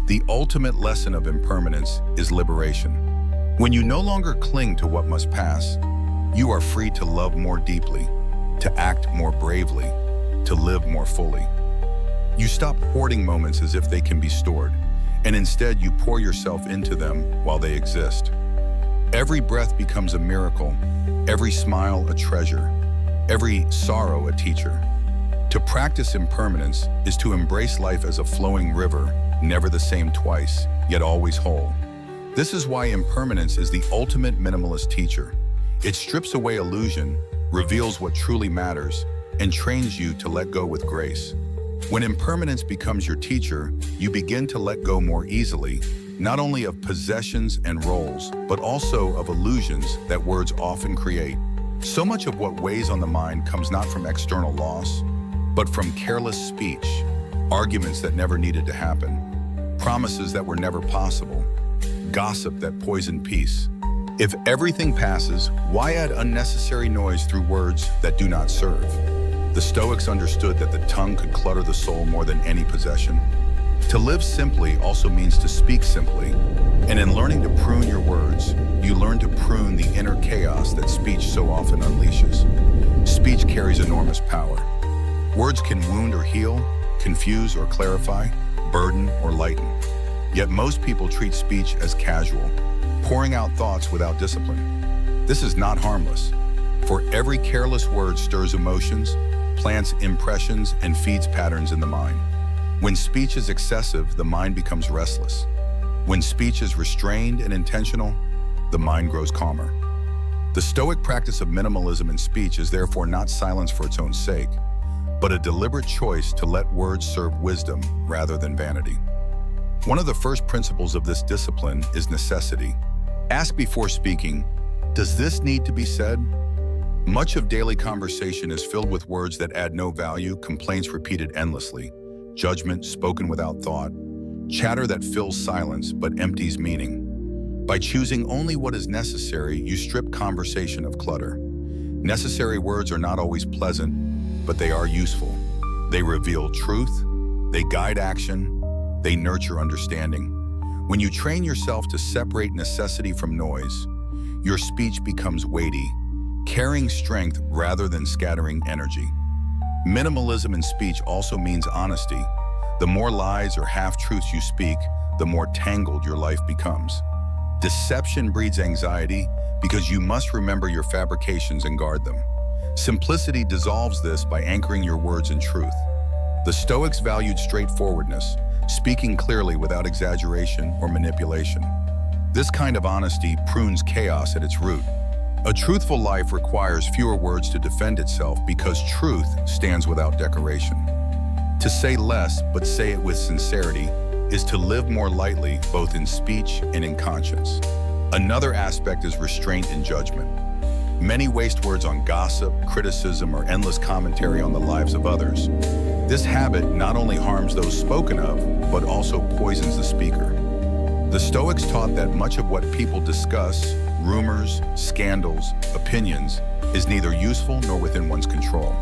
The ultimate lesson of impermanence is liberation. When you no longer cling to what must pass, you are free to love more deeply, to act more bravely, to live more fully. You stop hoarding moments as if they can be stored, and instead you pour yourself into them while they exist. Every breath becomes a miracle, every smile a treasure, every sorrow a teacher. To practice impermanence is to embrace life as a flowing river, never the same twice, yet always whole. This is why impermanence is the ultimate minimalist teacher. It strips away illusion, reveals what truly matters, and trains you to let go with grace. When impermanence becomes your teacher, you begin to let go more easily, not only of possessions and roles, but also of illusions that words often create. So much of what weighs on the mind comes not from external loss, but from careless speech, arguments that never needed to happen, promises that were never possible, gossip that poisoned peace. If everything passes, why add unnecessary noise through words that do not serve? The Stoics understood that the tongue could clutter the soul more than any possession. To live simply also means to speak simply, and in learning to prune your words, you learn to prune the inner chaos that speech so often unleashes. Speech carries enormous power. Words can wound or heal, confuse or clarify, burden or lighten. Yet most people treat speech as casual, pouring out thoughts without discipline. This is not harmless, for every careless word stirs emotions, plants impressions, and feeds patterns in the mind. When speech is excessive, the mind becomes restless. When speech is restrained and intentional, the mind grows calmer. The Stoic practice of minimalism in speech is therefore not silence for its own sake, but a deliberate choice to let words serve wisdom rather than vanity. One of the first principles of this discipline is necessity. Ask before speaking, does this need to be said? Much of daily conversation is filled with words that add no value, complaints repeated endlessly, judgment spoken without thought, chatter that fills silence but empties meaning. By choosing only what is necessary, you strip conversation of clutter. Necessary words are not always pleasant, but they are useful. They reveal truth, they guide action, they nurture understanding. When you train yourself to separate necessity from noise, your speech becomes weighty, carrying strength rather than scattering energy. Minimalism in speech also means honesty. The more lies or half-truths you speak, the more tangled your life becomes. Deception breeds anxiety because you must remember your fabrications and guard them. Simplicity dissolves this by anchoring your words in truth. The Stoics valued straightforwardness, speaking clearly without exaggeration or manipulation. This kind of honesty prunes chaos at its root. A truthful life requires fewer words to defend itself because truth stands without decoration. To say less, but say it with sincerity, is to live more lightly, both in speech and in conscience. Another aspect is restraint in judgment. Many waste words on gossip, criticism, or endless commentary on the lives of others. This habit not only harms those spoken of, but also poisons the speaker. The Stoics taught that much of what people discuss, rumors, scandals, opinions, is neither useful nor within one's control.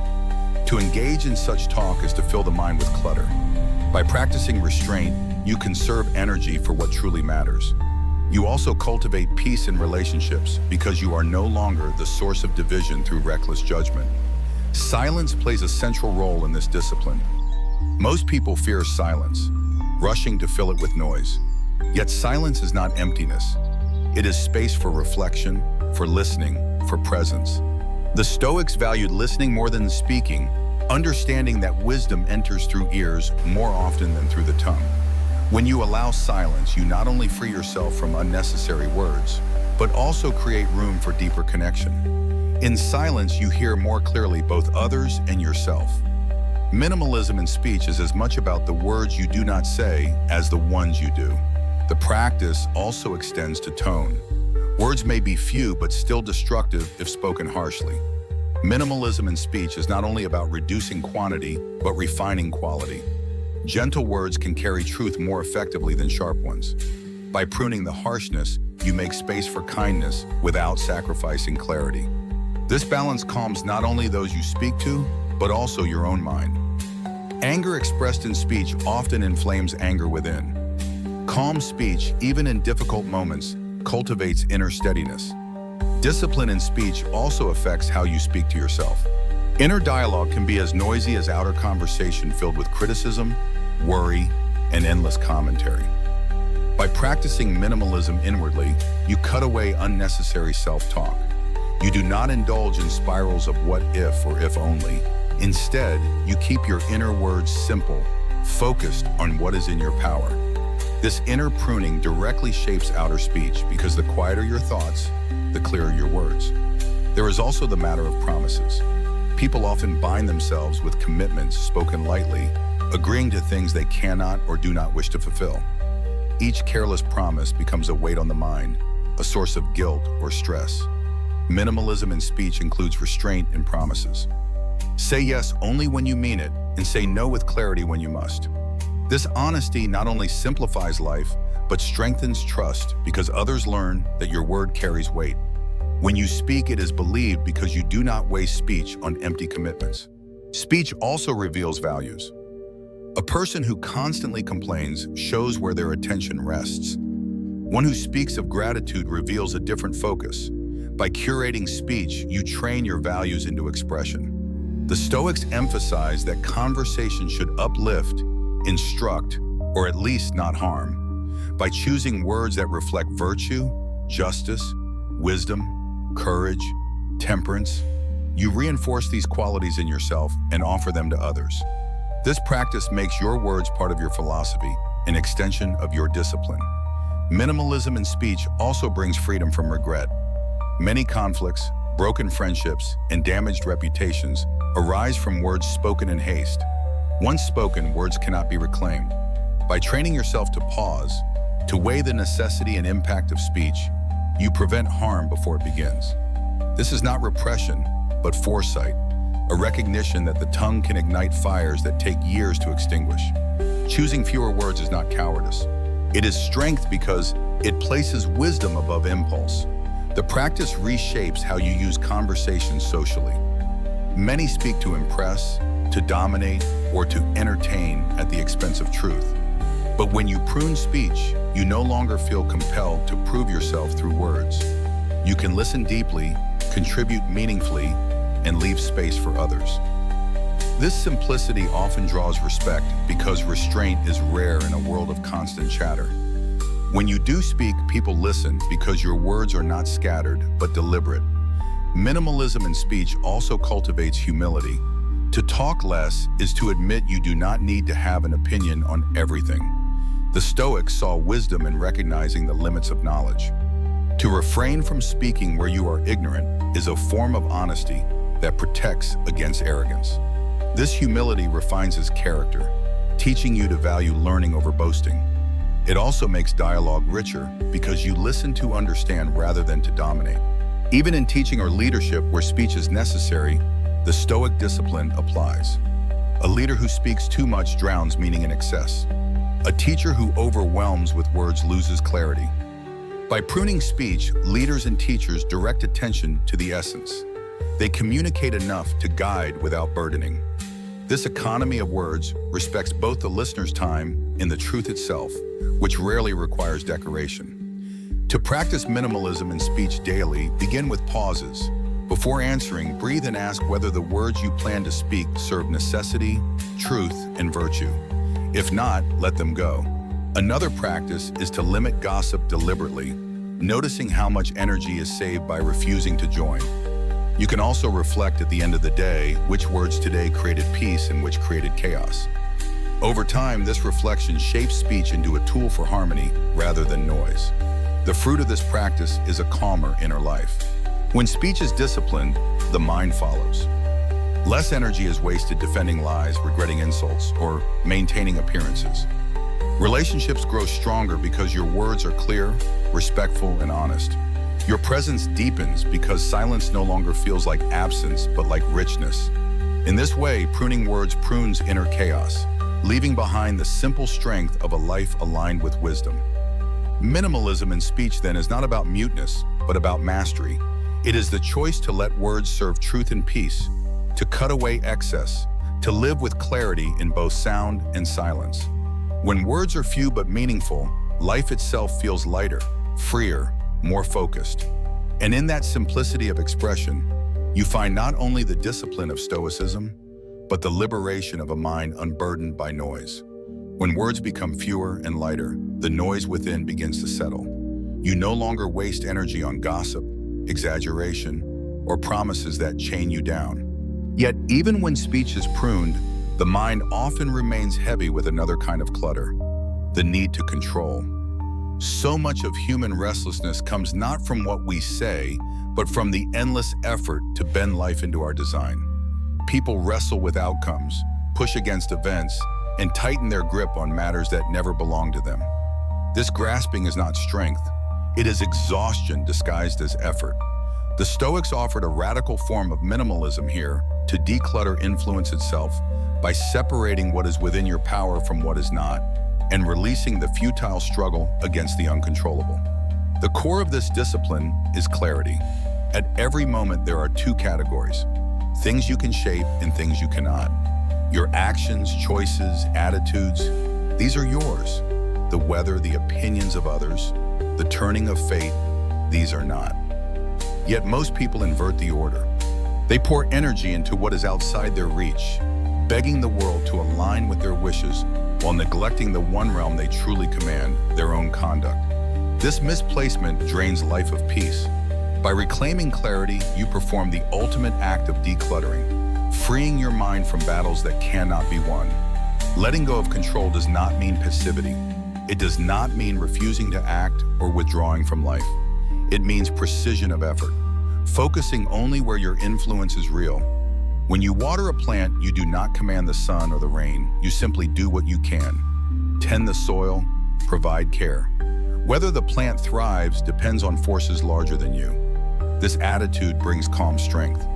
To engage in such talk is to fill the mind with clutter. By practicing restraint, you conserve energy for what truly matters. You also cultivate peace in relationships because you are no longer the source of division through reckless judgment. Silence plays a central role in this discipline. Most people fear silence, rushing to fill it with noise. Yet silence is not emptiness. It is space for reflection, for listening, for presence. The Stoics valued listening more than speaking, understanding that wisdom enters through ears more often than through the tongue. When you allow silence, you not only free yourself from unnecessary words, but also create room for deeper connection. In silence, you hear more clearly both others and yourself. Minimalism in speech is as much about the words you do not say as the ones you do. The practice also extends to tone. Words may be few, but still destructive if spoken harshly. Minimalism in speech is not only about reducing quantity, but refining quality. Gentle words can carry truth more effectively than sharp ones. By pruning the harshness, you make space for kindness without sacrificing clarity. This balance calms not only those you speak to, but also your own mind. Anger expressed in speech often inflames anger within. Calm speech, even in difficult moments, cultivates inner steadiness. Discipline in speech also affects how you speak to yourself. Inner dialogue can be as noisy as outer conversation filled with criticism, worry, and endless commentary. By practicing minimalism inwardly, you cut away unnecessary self-talk. You do not indulge in spirals of what if or if only. Instead, you keep your inner words simple, focused on what is in your power. This inner pruning directly shapes outer speech because the quieter your thoughts, the clearer your words. There is also the matter of promises. People often bind themselves with commitments spoken lightly, agreeing to things they cannot or do not wish to fulfill. Each careless promise becomes a weight on the mind, a source of guilt or stress. Minimalism in speech includes restraint in promises. Say yes only when you mean it, and say no with clarity when you must. This honesty not only simplifies life, but strengthens trust because others learn that your word carries weight. When you speak, it is believed because you do not waste speech on empty commitments. Speech also reveals values. A person who constantly complains shows where their attention rests. One who speaks of gratitude reveals a different focus. By curating speech, you train your values into expression. The Stoics emphasize that conversation should uplift, instruct, or at least not harm. By choosing words that reflect virtue, justice, wisdom, courage, temperance, you reinforce these qualities in yourself and offer them to others. This practice makes your words part of your philosophy, an extension of your discipline. Minimalism in speech also brings freedom from regret. Many conflicts, broken friendships, and damaged reputations arise from words spoken in haste. Once spoken, words cannot be reclaimed. By training yourself to pause, to weigh the necessity and impact of speech, you prevent harm before it begins. This is not repression, but foresight, a recognition that the tongue can ignite fires that take years to extinguish. Choosing fewer words is not cowardice. It is strength because it places wisdom above impulse. The practice reshapes how you use conversations socially. Many speak to impress, to dominate, or to entertain at the expense of truth. But when you prune speech, you no longer feel compelled to prove yourself through words. You can listen deeply, contribute meaningfully, and leave space for others. This simplicity often draws respect because restraint is rare in a world of constant chatter. When you do speak, people listen because your words are not scattered, but deliberate. Minimalism in speech also cultivates humility. To talk less is to admit you do not need to have an opinion on everything. The Stoics saw wisdom in recognizing the limits of knowledge. To refrain from speaking where you are ignorant is a form of honesty that protects against arrogance. This humility refines his character, teaching you to value learning over boasting. It also makes dialogue richer because you listen to understand rather than to dominate. Even in teaching or leadership where speech is necessary, the Stoic discipline applies. A leader who speaks too much drowns meaning in excess. A teacher who overwhelms with words loses clarity. By pruning speech, leaders and teachers direct attention to the essence. They communicate enough to guide without burdening. This economy of words respects both the listener's time and the truth itself, which rarely requires decoration. To practice minimalism in speech daily, begin with pauses. Before answering, breathe and ask whether the words you plan to speak serve necessity, truth, and virtue. If not, let them go. Another practice is to limit gossip deliberately, noticing how much energy is saved by refusing to join. You can also reflect at the end of the day which words today created peace and which created chaos. Over time, this reflection shapes speech into a tool for harmony rather than noise. The fruit of this practice is a calmer inner life. When speech is disciplined, the mind follows. Less energy is wasted defending lies, regretting insults, or maintaining appearances. Relationships grow stronger because your words are clear, respectful, and honest. Your presence deepens because silence no longer feels like absence, but like richness. In this way, pruning words prunes inner chaos, leaving behind the simple strength of a life aligned with wisdom. Minimalism in speech, then, is not about muteness, but about mastery. It is the choice to let words serve truth and peace, to cut away excess, to live with clarity in both sound and silence. When words are few but meaningful, life itself feels lighter, freer, more focused. And in that simplicity of expression, you find not only the discipline of Stoicism, but the liberation of a mind unburdened by noise. When words become fewer and lighter, the noise within begins to settle. You no longer waste energy on gossip, exaggeration, or promises that chain you down. Yet, even when speech is pruned, the mind often remains heavy with another kind of clutter, the need to control. So much of human restlessness comes not from what we say, but from the endless effort to bend life into our design. People wrestle with outcomes, push against events, and tighten their grip on matters that never belong to them. This grasping is not strength. It is exhaustion disguised as effort. The Stoics offered a radical form of minimalism here to declutter influence itself by separating what is within your power from what is not, and releasing the futile struggle against the uncontrollable. The core of this discipline is clarity. At every moment, there are two categories: things you can shape and things you cannot. Your actions, choices, attitudes, these are yours. The weather, the opinions of others, the turning of fate, these are not. Yet most people invert the order. They pour energy into what is outside their reach, begging the world to align with their wishes while neglecting the one realm they truly command, their own conduct. This misplacement drains life of peace. By reclaiming clarity, you perform the ultimate act of decluttering, freeing your mind from battles that cannot be won. Letting go of control does not mean passivity. It does not mean refusing to act or withdrawing from life. It means precision of effort. focusing only where your influence is real. When you water a plant, you do not command the sun or the rain. You simply do what you can. Tend the soil, provide care. Whether the plant thrives depends on forces larger than you. This attitude brings calm strength.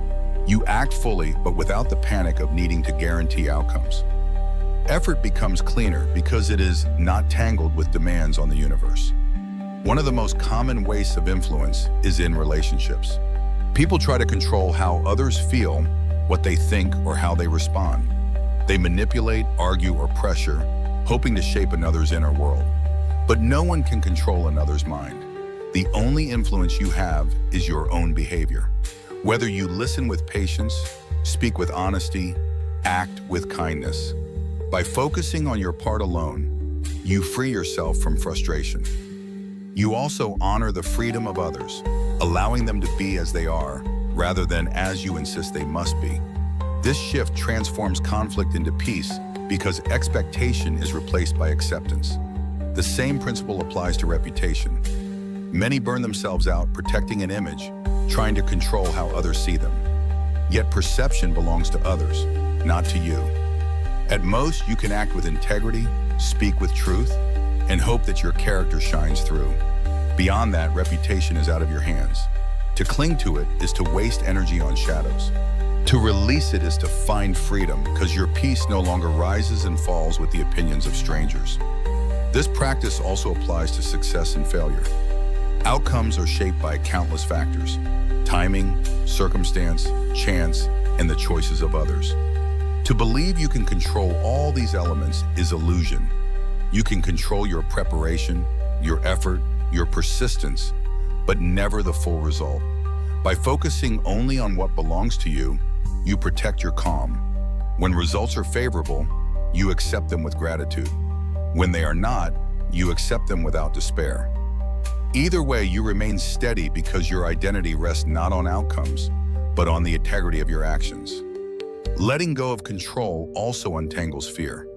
You act fully, but without the panic of needing to guarantee outcomes. Effort becomes cleaner because it is not tangled with demands on the universe. One of the most common wastes of influence is in relationships. People try to control how others feel, what they think, or how they respond. They manipulate, argue, or pressure, hoping to shape another's inner world. But no one can control another's mind. The only influence you have is your own behavior. Whether you listen with patience, speak with honesty, act with kindness. By focusing on your part alone, you free yourself from frustration. You also honor the freedom of others, allowing them to be as they are, rather than as you insist they must be. This shift transforms conflict into peace because expectation is replaced by acceptance. The same principle applies to reputation. Many burn themselves out protecting an image, trying to control how others see them. Yet perception belongs to others, not to you. At most, you can act with integrity, speak with truth, and hope that your character shines through. Beyond that, reputation is out of your hands. To cling to it is to waste energy on shadows. To release it is to find freedom, because your peace no longer rises and falls with the opinions of strangers. This practice also applies to success and failure. Outcomes are shaped by countless factors: timing, circumstance, chance, and the choices of others. To believe you can control all these elements is illusion. You can control your preparation, your effort, your persistence, but never the full result. By focusing only on what belongs to you, you protect your calm. When results are favorable, you accept them with gratitude. When they are not, you accept them without despair. Either way, you remain steady because your identity rests not on outcomes, but on the integrity of your actions. Letting go of control also untangles fear.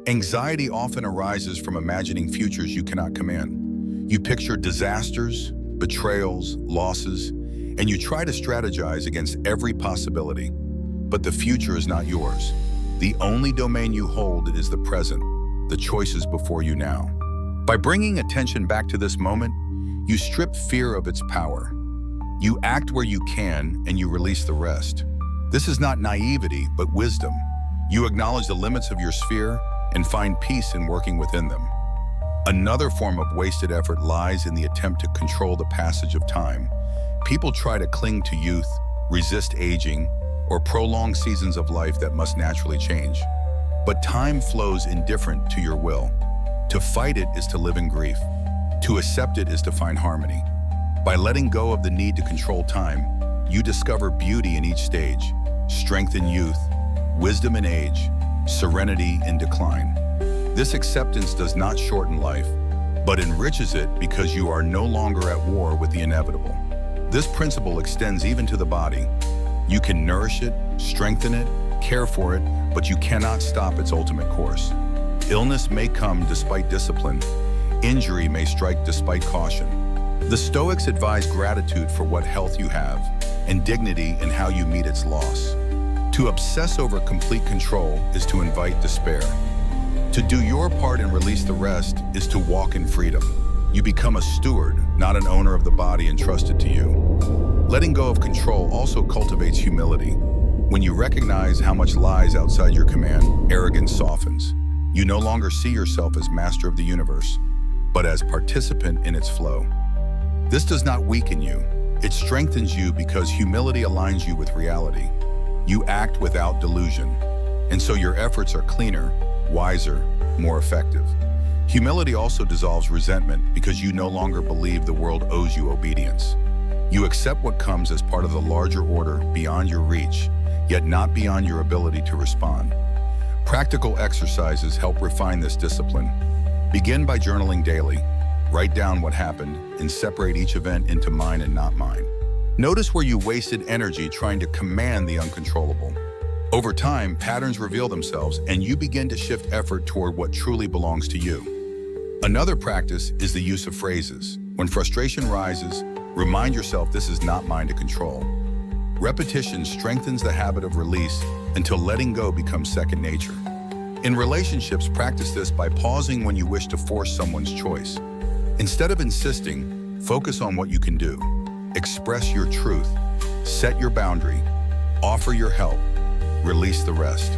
Anxiety often arises from imagining futures you cannot command. You picture disasters, betrayals, losses, and you try to strategize against every possibility. But the future is not yours. The only domain you hold is the present, the choices before you now. By bringing attention back to this moment, you strip fear of its power. You act where you can and you release the rest. This is not naivety, but wisdom. You acknowledge the limits of your sphere and find peace in working within them. Another form of wasted effort lies in the attempt to control the passage of time. People try to cling to youth, resist aging, or prolong seasons of life that must naturally change. But time flows indifferent to your will. To fight it is to live in grief. To accept it is to find harmony. By letting go of the need to control time, you discover beauty in each stage, strength in youth, wisdom in age, serenity in decline. This acceptance does not shorten life, but enriches it because you are no longer at war with the inevitable. This principle extends even to the body. You can nourish it, strengthen it, care for it, but you cannot stop its ultimate course. Illness may come despite discipline. Injury may strike despite caution. The Stoics advise gratitude for what health you have and dignity in how you meet its loss. To obsess over complete control is to invite despair. To do your part and release the rest is to walk in freedom. You become a steward, not an owner of the body entrusted to you. Letting go of control also cultivates humility. When you recognize how much lies outside your command, arrogance softens. You no longer see yourself as master of the universe, but as participant in its flow. This does not weaken you. It strengthens you because humility aligns you with reality. You act without delusion, and so your efforts are cleaner, wiser, more effective. Humility also dissolves resentment because you no longer believe the world owes you obedience. You accept what comes as part of the larger order beyond your reach, yet not beyond your ability to respond. Practical exercises help refine this discipline. Begin by journaling daily. Write down what happened and separate each event into mine and not mine. Notice where you wasted energy trying to command the uncontrollable. Over time, patterns reveal themselves and you begin to shift effort toward what truly belongs to you. Another practice is the use of phrases. When frustration rises, Remind yourself this is not mine to control. Repetition strengthens the habit of release until letting go becomes second nature. In relationships, practice this by pausing when you wish to force someone's choice. Instead of insisting, focus on what you can do. Express your truth, set your boundary, offer your help, release the rest.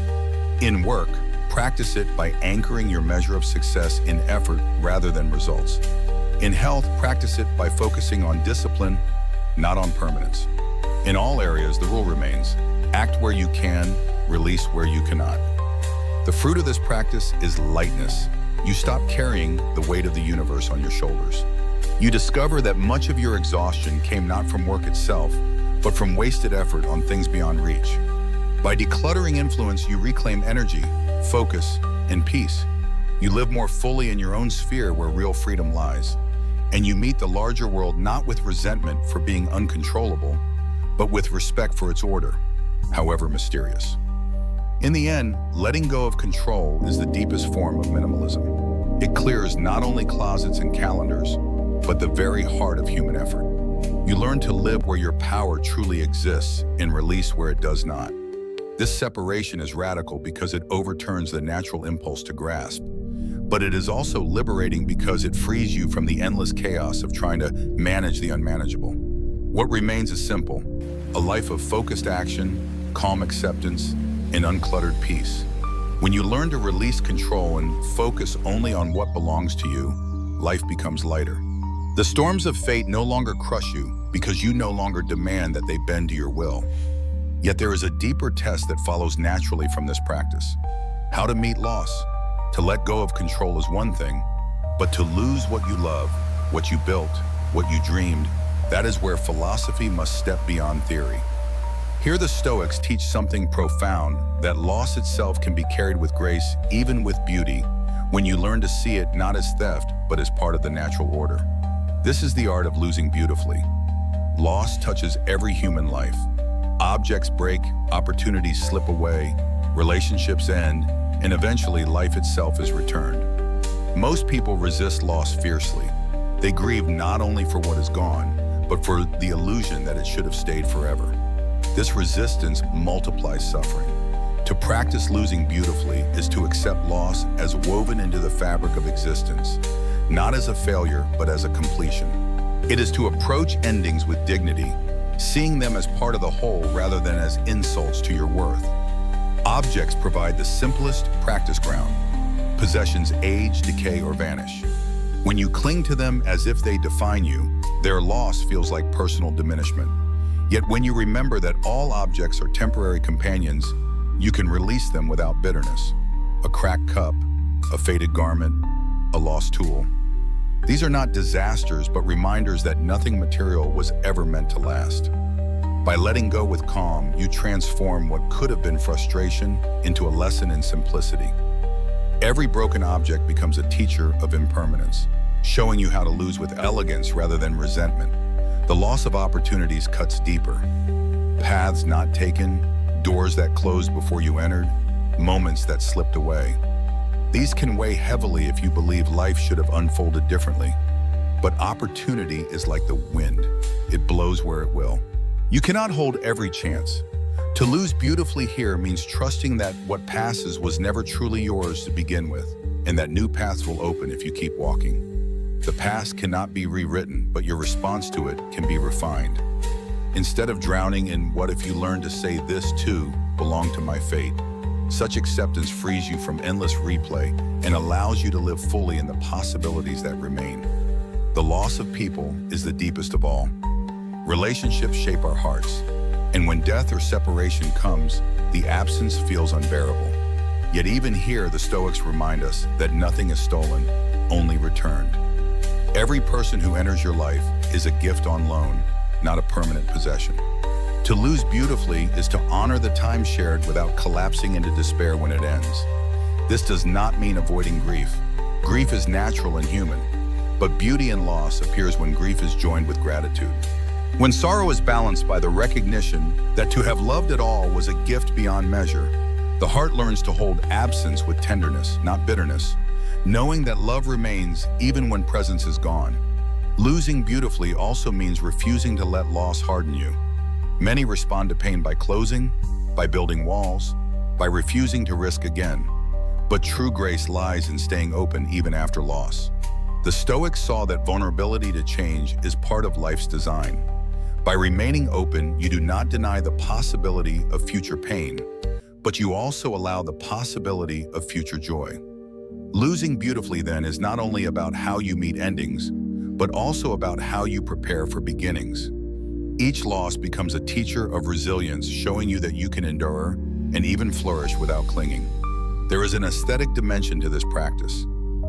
In work, practice it by anchoring your measure of success in effort rather than results. In health, practice it by focusing on discipline, not on permanence. In all areas, the rule remains: act where you can, release where you cannot. The fruit of this practice is lightness. You stop carrying the weight of the universe on your shoulders. You discover that much of your exhaustion came not from work itself, but from wasted effort on things beyond reach. By decluttering influence, you reclaim energy, focus, and peace. You live more fully in your own sphere where real freedom lies. And you meet the larger world not with resentment for being uncontrollable, but with respect for its order, however mysterious. In the end, letting go of control is the deepest form of minimalism. It clears not only closets and calendars, but the very heart of human effort. You learn to live where your power truly exists and release where it does not. This separation is radical because it overturns the natural impulse to grasp, but it is also liberating because it frees you from the endless chaos of trying to manage the unmanageable. What remains is simple: a life of focused action, calm acceptance, and uncluttered peace. When you learn to release control and focus only on what belongs to you, life becomes lighter. The storms of fate no longer crush you because you no longer demand that they bend to your will. Yet there is a deeper test that follows naturally from this practice: how to meet loss. To let go of control is one thing, but to lose what you love, what you built, what you dreamed, that is where philosophy must step beyond theory. Here the Stoics teach something profound: that loss itself can be carried with grace, even with beauty, when you learn to see it not as theft, but as part of the natural order. This is the art of losing beautifully. Loss touches every human life. Objects break, opportunities slip away, relationships end, and eventually life itself is returned. Most people resist loss fiercely. They grieve not only for what is gone, but for the illusion that it should have stayed forever. This resistance multiplies suffering. To practice losing beautifully is to accept loss as woven into the fabric of existence, not as a failure, but as a completion. It is to approach endings with dignity, seeing them as part of the whole rather than as insults to your worth. Objects provide the simplest practice ground. Possessions age, decay, or vanish. When you cling to them as if they define you, their loss feels like personal diminishment. Yet when you remember that all objects are temporary companions, you can release them without bitterness. A cracked cup, a faded garment, a lost tool. These are not disasters, but reminders that nothing material was ever meant to last. By letting go with calm, you transform what could have been frustration into a lesson in simplicity. Every broken object becomes a teacher of impermanence, showing you how to lose with elegance rather than resentment. The loss of opportunities cuts deeper. Paths not taken, doors that closed before you entered, moments that slipped away. These can weigh heavily if you believe life should have unfolded differently. But opportunity is like the wind. It blows where it will. You cannot hold every chance. To lose beautifully here means trusting that what passes was never truly yours to begin with, and that new paths will open if you keep walking. The past cannot be rewritten, but your response to it can be refined. Instead of drowning in "what if you learn to say this too belonged to my fate," such acceptance frees you from endless replay and allows you to live fully in the possibilities that remain. The loss of people is the deepest of all. Relationships shape our hearts, and when death or separation comes, the absence feels unbearable. Yet even here, the Stoics remind us that nothing is stolen, only returned. Every person who enters your life is a gift on loan, not a permanent possession. To lose beautifully is to honor the time shared without collapsing into despair when it ends. This does not mean avoiding grief. Grief is natural and human, but beauty in loss appears when grief is joined with gratitude. When sorrow is balanced by the recognition that to have loved at all was a gift beyond measure, the heart learns to hold absence with tenderness, not bitterness, knowing that love remains even when presence is gone. Losing beautifully also means refusing to let loss harden you. Many respond to pain by closing, by building walls, by refusing to risk again. But true grace lies in staying open even after loss. The Stoics saw that vulnerability to change is part of life's design. By remaining open, you do not deny the possibility of future pain, but you also allow the possibility of future joy. Losing beautifully, then, is not only about how you meet endings, but also about how you prepare for beginnings. Each loss becomes a teacher of resilience, showing you that you can endure and even flourish without clinging. There is an aesthetic dimension to this practice.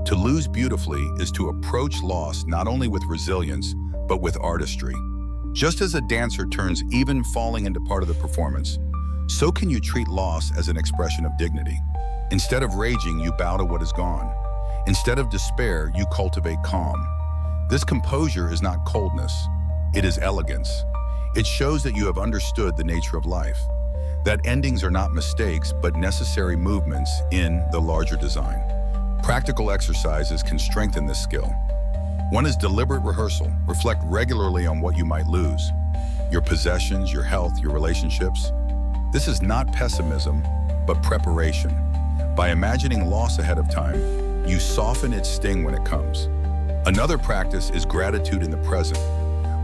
To lose beautifully is to approach loss not only with resilience, but with artistry. Just as a dancer turns even falling into part of the performance, so can you treat loss as an expression of dignity. Instead of raging, you bow to what is gone. Instead of despair, you cultivate calm. This composure is not coldness, it is elegance. It shows that you have understood the nature of life, that endings are not mistakes, but necessary movements in the larger design. Practical exercises can strengthen this skill. One is deliberate rehearsal. Reflect regularly on what you might lose. Your possessions, your health, your relationships. This is not pessimism, but preparation. By imagining loss ahead of time, you soften its sting when it comes. Another practice is gratitude in the present.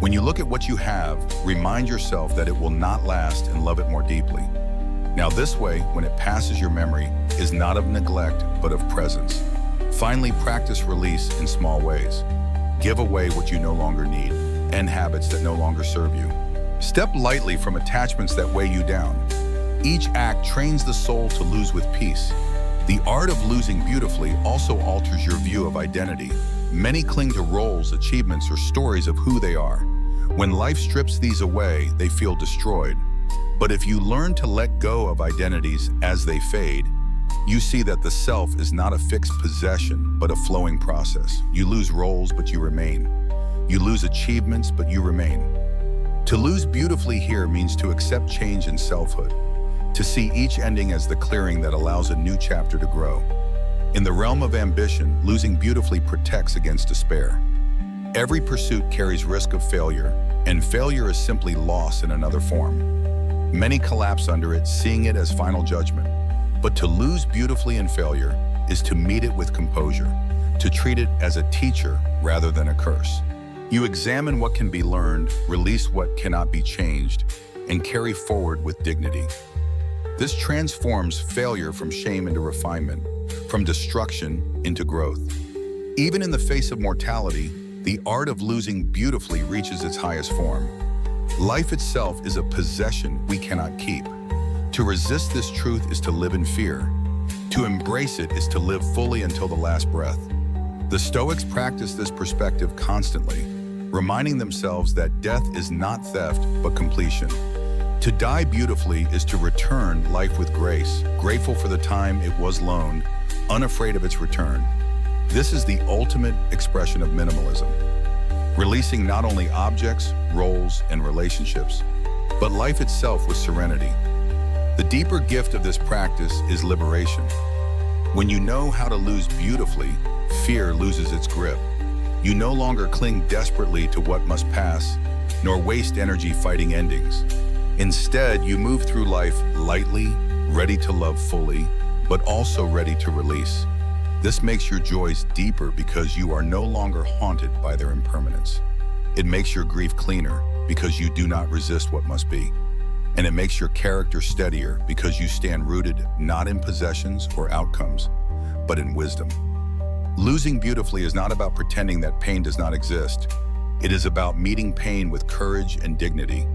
When you look at what you have, remind yourself that it will not last and love it more deeply. Now this way, when it passes your memory, is not of neglect, but of presence. Finally, practice release in small ways. Give away what you no longer need, end habits that no longer serve you. Step lightly from attachments that weigh you down. Each act trains the soul to lose with peace. The art of losing beautifully also alters your view of identity. Many cling to roles, achievements, or stories of who they are. When life strips these away, they feel destroyed. But if you learn to let go of identities as they fade, you see that the self is not a fixed possession, but a flowing process. You lose roles, but you remain. You lose achievements, but you remain. To lose beautifully here means to accept change in selfhood, to see each ending as the clearing that allows a new chapter to grow. In the realm of ambition, losing beautifully protects against despair. Every pursuit carries risk of failure, and failure is simply loss in another form. Many collapse under it, seeing it as final judgment. But to lose beautifully in failure is to meet it with composure, to treat it as a teacher rather than a curse. You examine what can be learned, release what cannot be changed, and carry forward with dignity. This transforms failure from shame into refinement, from destruction into growth. Even in the face of mortality, the art of losing beautifully reaches its highest form. Life itself is a possession we cannot keep. To resist this truth is to live in fear. To embrace it is to live fully until the last breath. The Stoics practice this perspective constantly, reminding themselves that death is not theft, but completion. To die beautifully is to return life with grace, grateful for the time it was loaned, unafraid of its return. This is the ultimate expression of minimalism, releasing not only objects, roles, and relationships, but life itself with serenity. The deeper gift of this practice is liberation. When you know how to lose beautifully, fear loses its grip. You no longer cling desperately to what must pass, nor waste energy fighting endings. Instead, you move through life lightly, ready to love fully, but also ready to release. This makes your joys deeper because you are no longer haunted by their impermanence. It makes your grief cleaner because you do not resist what must be. And it makes your character steadier because you stand rooted not in possessions or outcomes, but in wisdom. Losing beautifully is not about pretending that pain does not exist. It is about meeting pain with courage and dignity.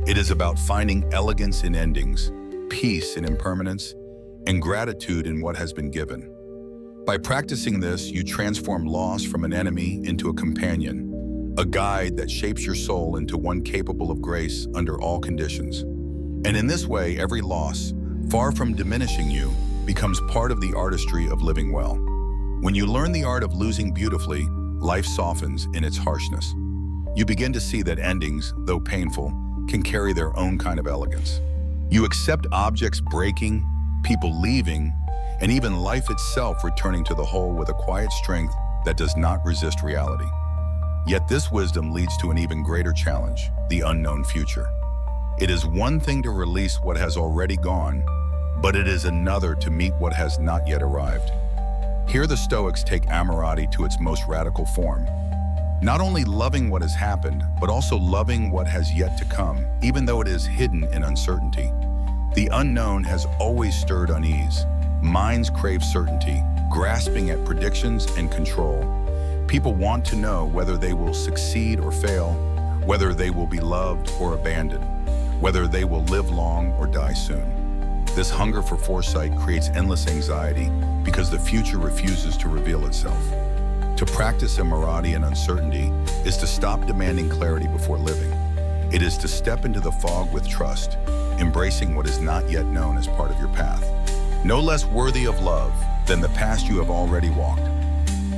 It is about finding elegance in endings, peace in impermanence, and gratitude in what has been given. By practicing this, you transform loss from an enemy into a companion, a guide that shapes your soul into one capable of grace under all conditions. And in this way, every loss, far from diminishing you, becomes part of the artistry of living well. When you learn the art of losing beautifully, life softens in its harshness. You begin to see that endings, though painful, can carry their own kind of elegance. You accept objects breaking, people leaving, and even life itself returning to the whole with a quiet strength that does not resist reality. Yet this wisdom leads to an even greater challenge, the unknown future. It is one thing to release what has already gone, but it is another to meet what has not yet arrived. Here the Stoics take amorati to its most radical form. Not only loving what has happened, but also loving what has yet to come, even though it is hidden in uncertainty. The unknown has always stirred unease. Minds crave certainty, grasping at predictions and control. People want to know whether they will succeed or fail, whether they will be loved or abandoned, whether they will live long or die soon. This hunger for foresight creates endless anxiety because the future refuses to reveal itself. To practice amorati and uncertainty is to stop demanding clarity before living. It is to step into the fog with trust, embracing what is not yet known as part of your path. No less worthy of love than the past you have already walked.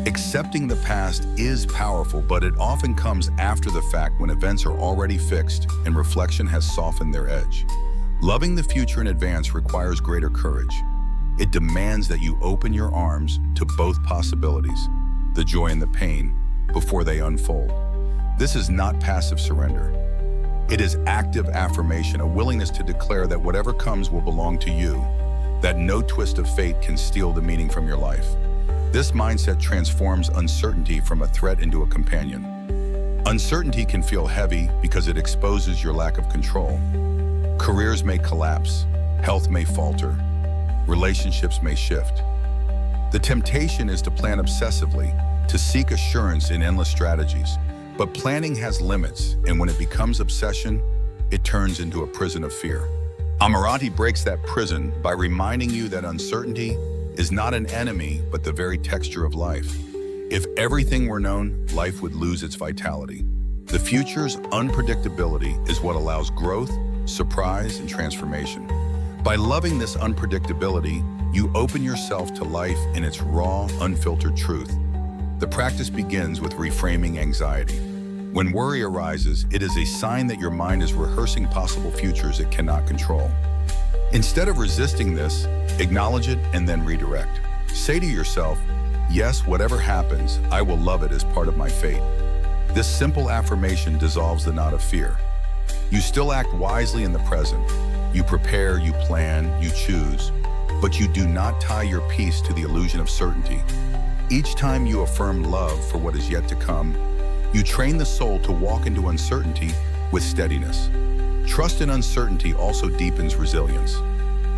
Accepting the past is powerful, but it often comes after the fact when events are already fixed and reflection has softened their edge. Loving the future in advance requires greater courage. It demands that you open your arms to both possibilities, the joy and the pain, before they unfold. This is not passive surrender. It is active affirmation, a willingness to declare that whatever comes will belong to you, that no twist of fate can steal the meaning from your life. This mindset transforms uncertainty from a threat into a companion. Uncertainty can feel heavy because it exposes your lack of control. Careers may collapse, health may falter, relationships may shift. The temptation is to plan obsessively, to seek assurance in endless strategies. But planning has limits, and when it becomes obsession, it turns into a prison of fear. Amorati breaks that prison by reminding you that uncertainty is not an enemy, but the very texture of life. If everything were known, life would lose its vitality. The future's unpredictability is what allows growth, surprise, and transformation. By loving this unpredictability, you open yourself to life in its raw, unfiltered truth. The practice begins with reframing anxiety. When worry arises, it is a sign that your mind is rehearsing possible futures it cannot control. Instead of resisting this, acknowledge it and then redirect. Say to yourself, yes, whatever happens, I will love it as part of my fate. This simple affirmation dissolves the knot of fear. You still act wisely in the present. You prepare, you plan, you choose, but you do not tie your peace to the illusion of certainty. Each time you affirm love for what is yet to come, you train the soul to walk into uncertainty with steadiness. Trust in uncertainty also deepens resilience.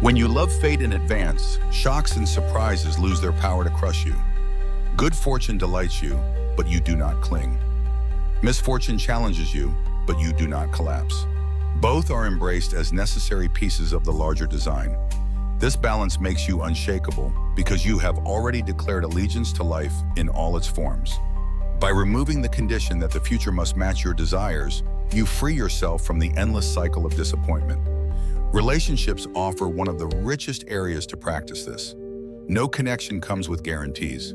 When you love fate in advance, shocks and surprises lose their power to crush you. Good fortune delights you, but you do not cling. Misfortune challenges you, but you do not collapse. Both are embraced as necessary pieces of the larger design. This balance makes you unshakable because you have already declared allegiance to life in all its forms. By removing the condition that the future must match your desires, you free yourself from the endless cycle of disappointment. Relationships offer one of the richest areas to practice this. No connection comes with guarantees.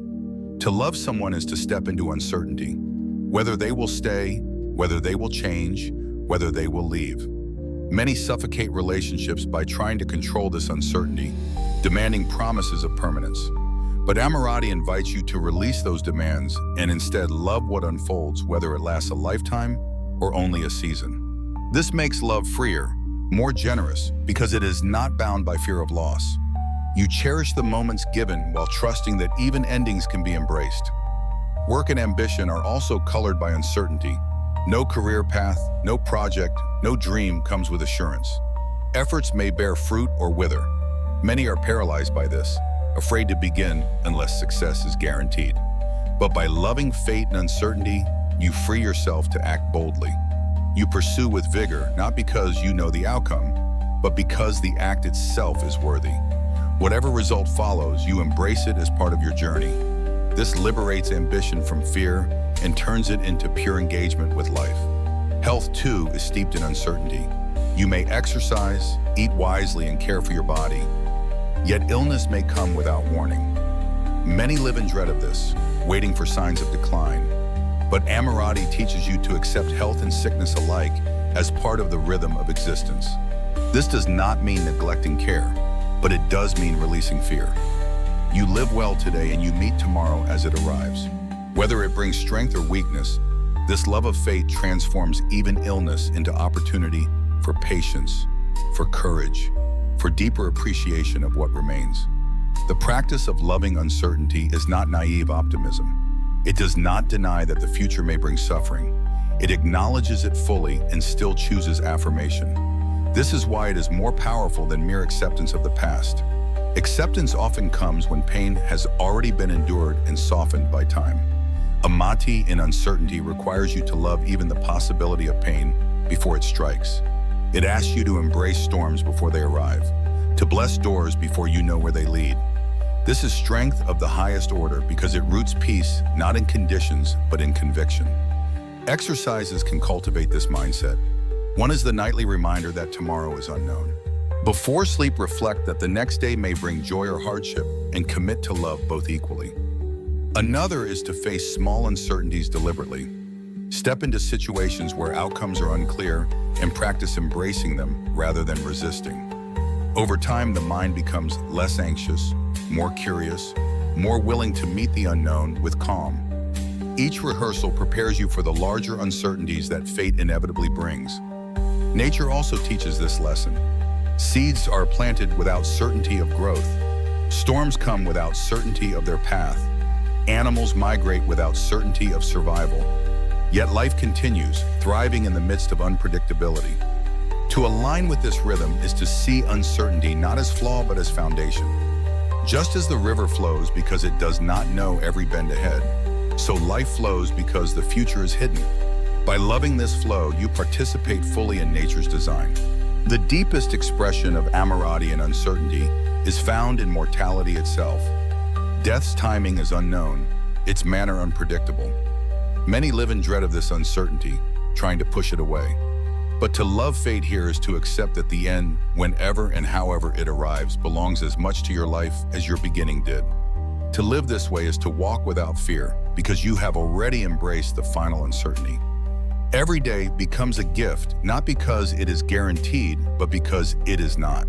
To love someone is to step into uncertainty, whether they will stay, whether they will change, whether they will leave. Many suffocate relationships by trying to control this uncertainty, demanding promises of permanence. But amorati invites you to release those demands and instead love what unfolds, whether it lasts a lifetime or only a season. This makes love freer, more generous, because it is not bound by fear of loss. You cherish the moments given while trusting that even endings can be embraced. Work and ambition are also colored by uncertainty. No career path, no project, no dream comes with assurance. Efforts may bear fruit or wither. Many are paralyzed by this, afraid to begin unless success is guaranteed. But by loving fate and uncertainty, you free yourself to act boldly. You pursue with vigor, not because you know the outcome, but because the act itself is worthy. Whatever result follows, you embrace it as part of your journey. This liberates ambition from fear and turns it into pure engagement with life. Health, too, is steeped in uncertainty. You may exercise, eat wisely, and care for your body, yet illness may come without warning. Many live in dread of this, waiting for signs of decline. But amorati teaches you to accept health and sickness alike as part of the rhythm of existence. This does not mean neglecting care, but it does mean releasing fear. You live well today and you meet tomorrow as it arrives. Whether it brings strength or weakness, This love of fate transforms even illness into opportunity for patience, for courage, for deeper appreciation of what remains. The practice of loving uncertainty is not naive optimism. It does not deny that the future may bring suffering. It acknowledges it fully and still chooses affirmation. This is why it is more powerful than mere acceptance of the past. Acceptance often comes when pain has already been endured and softened by time. Amati in uncertainty requires you to love even the possibility of pain before it strikes. It asks you to embrace storms before they arrive, to bless doors before you know where they lead. This is strength of the highest order because it roots peace not in conditions but in conviction. Exercises can cultivate this mindset. One is the nightly reminder that tomorrow is unknown. Before sleep, reflect that the next day may bring joy or hardship and commit to love both equally. Another is to face small uncertainties deliberately. Step into situations where outcomes are unclear and practice embracing them rather than resisting. Over time, the mind becomes less anxious, more curious, more willing to meet the unknown with calm. Each rehearsal prepares you for the larger uncertainties that fate inevitably brings. Nature also teaches this lesson. Seeds are planted without certainty of growth. Storms come without certainty of their path. Animals migrate without certainty of survival. Yet life continues, thriving in the midst of unpredictability. To align with this rhythm is to see uncertainty not as flaw but as foundation. Just as the river flows because it does not know every bend ahead, so life flows because the future is hidden. By loving this flow, you participate fully in nature's design. The deepest expression of amorati and uncertainty is found in mortality itself. Death's timing is unknown, its manner unpredictable. Many live in dread of this uncertainty, trying to push it away. But to love fate here is to accept that the end, whenever and however it arrives, belongs as much to your life as your beginning did. To live this way is to walk without fear, because you have already embraced the final uncertainty. Every day becomes a gift, not because it is guaranteed, but because it is not.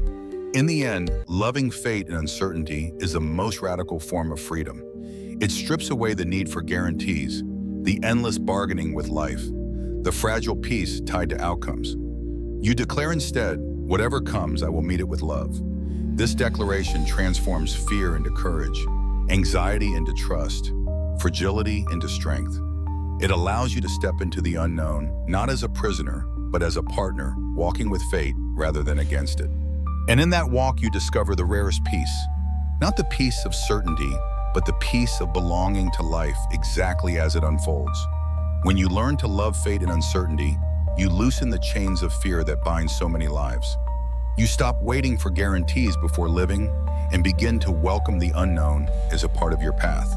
In the end, loving fate and uncertainty is the most radical form of freedom. It strips away the need for guarantees, the endless bargaining with life, the fragile peace tied to outcomes. You declare instead, whatever comes, I will meet it with love. This declaration transforms fear into courage, anxiety into trust, fragility into strength. It allows you to step into the unknown, not as a prisoner, but as a partner, walking with fate rather than against it. And in that walk, you discover the rarest peace. Not the peace of certainty, but the peace of belonging to life exactly as it unfolds. When you learn to love fate and uncertainty, you loosen the chains of fear that bind so many lives. You stop waiting for guarantees before living and begin to welcome the unknown as a part of your path.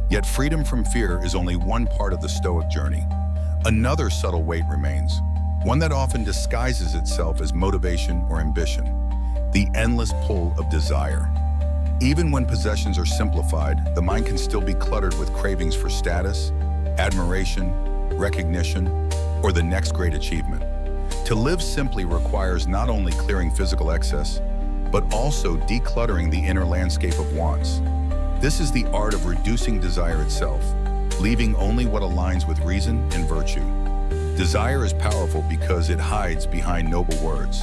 Yet freedom from fear is only one part of the Stoic journey. Another subtle weight remains, one that often disguises itself as motivation or ambition, the endless pull of desire. Even when possessions are simplified, the mind can still be cluttered with cravings for status, admiration, recognition, or the next great achievement. To live simply requires not only clearing physical excess, but also decluttering the inner landscape of wants. This is the art of reducing desire itself, leaving only what aligns with reason and virtue. Desire is powerful because it hides behind noble words.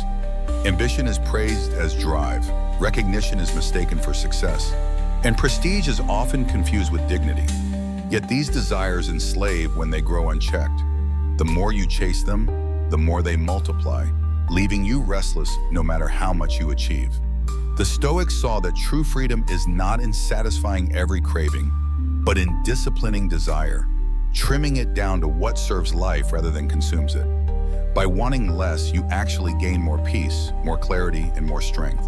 Ambition is praised as drive, recognition is mistaken for success, and prestige is often confused with dignity. Yet these desires enslave when they grow unchecked. The more you chase them, the more they multiply, leaving you restless no matter how much you achieve. The Stoics saw that true freedom is not in satisfying every craving, but in disciplining desire, trimming it down to what serves life rather than consumes it. By wanting less, you actually gain more peace, more clarity, and more strength.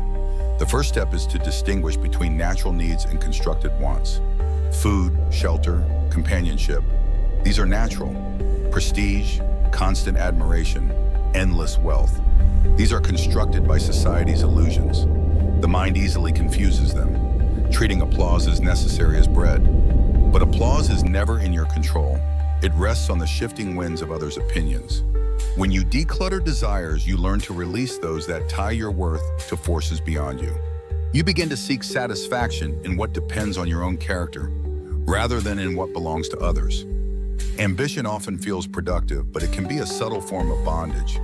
The first step is to distinguish between natural needs and constructed wants. Food, shelter, companionship. These are natural. Prestige, constant admiration, endless wealth. These are constructed by society's illusions. The mind easily confuses them, treating applause as necessary as bread. But applause is never in your control. It rests on the shifting winds of others' opinions. When you declutter desires, you learn to release those that tie your worth to forces beyond you. You begin to seek satisfaction in what depends on your own character, rather than in what belongs to others. Ambition often feels productive, but it can be a subtle form of bondage.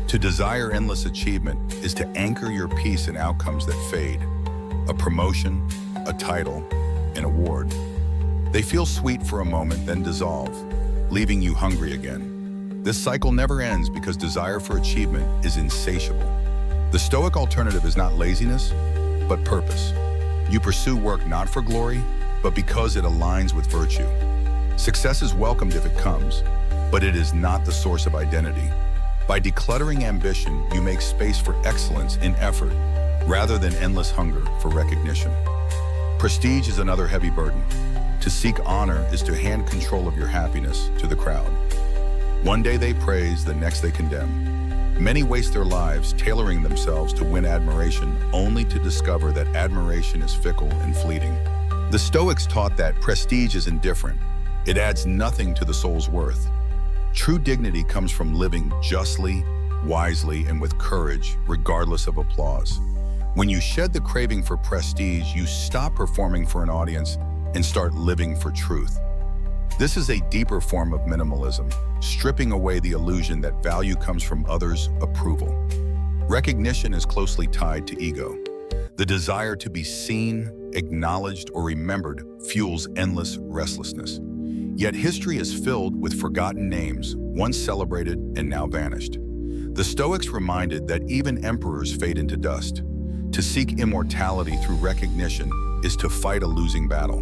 To desire endless achievement is to anchor your peace in outcomes that fade. A promotion, a title, an award. They feel sweet for a moment, then dissolve, leaving you hungry again. This cycle never ends because desire for achievement is insatiable. The Stoic alternative is not laziness, but purpose. You pursue work not for glory, but because it aligns with virtue. Success is welcomed if it comes, but it is not the source of identity. By decluttering ambition, you make space for excellence in effort, rather than endless hunger for recognition. Prestige is another heavy burden. To seek honor is to hand control of your happiness to the crowd. One day they praise, the next they condemn. Many waste their lives tailoring themselves to win admiration, only to discover that admiration is fickle and fleeting. The Stoics taught that prestige is indifferent. It adds nothing to the soul's worth. True dignity comes from living justly, wisely, and with courage, regardless of applause. When you shed the craving for prestige, you stop performing for an audience and start living for truth. This is a deeper form of minimalism, stripping away the illusion that value comes from others' approval. Recognition is closely tied to ego. The desire to be seen, acknowledged, or remembered fuels endless restlessness. Yet history is filled with forgotten names, once celebrated and now vanished. The Stoics reminded that even emperors fade into dust. To seek immortality through recognition is to fight a losing battle.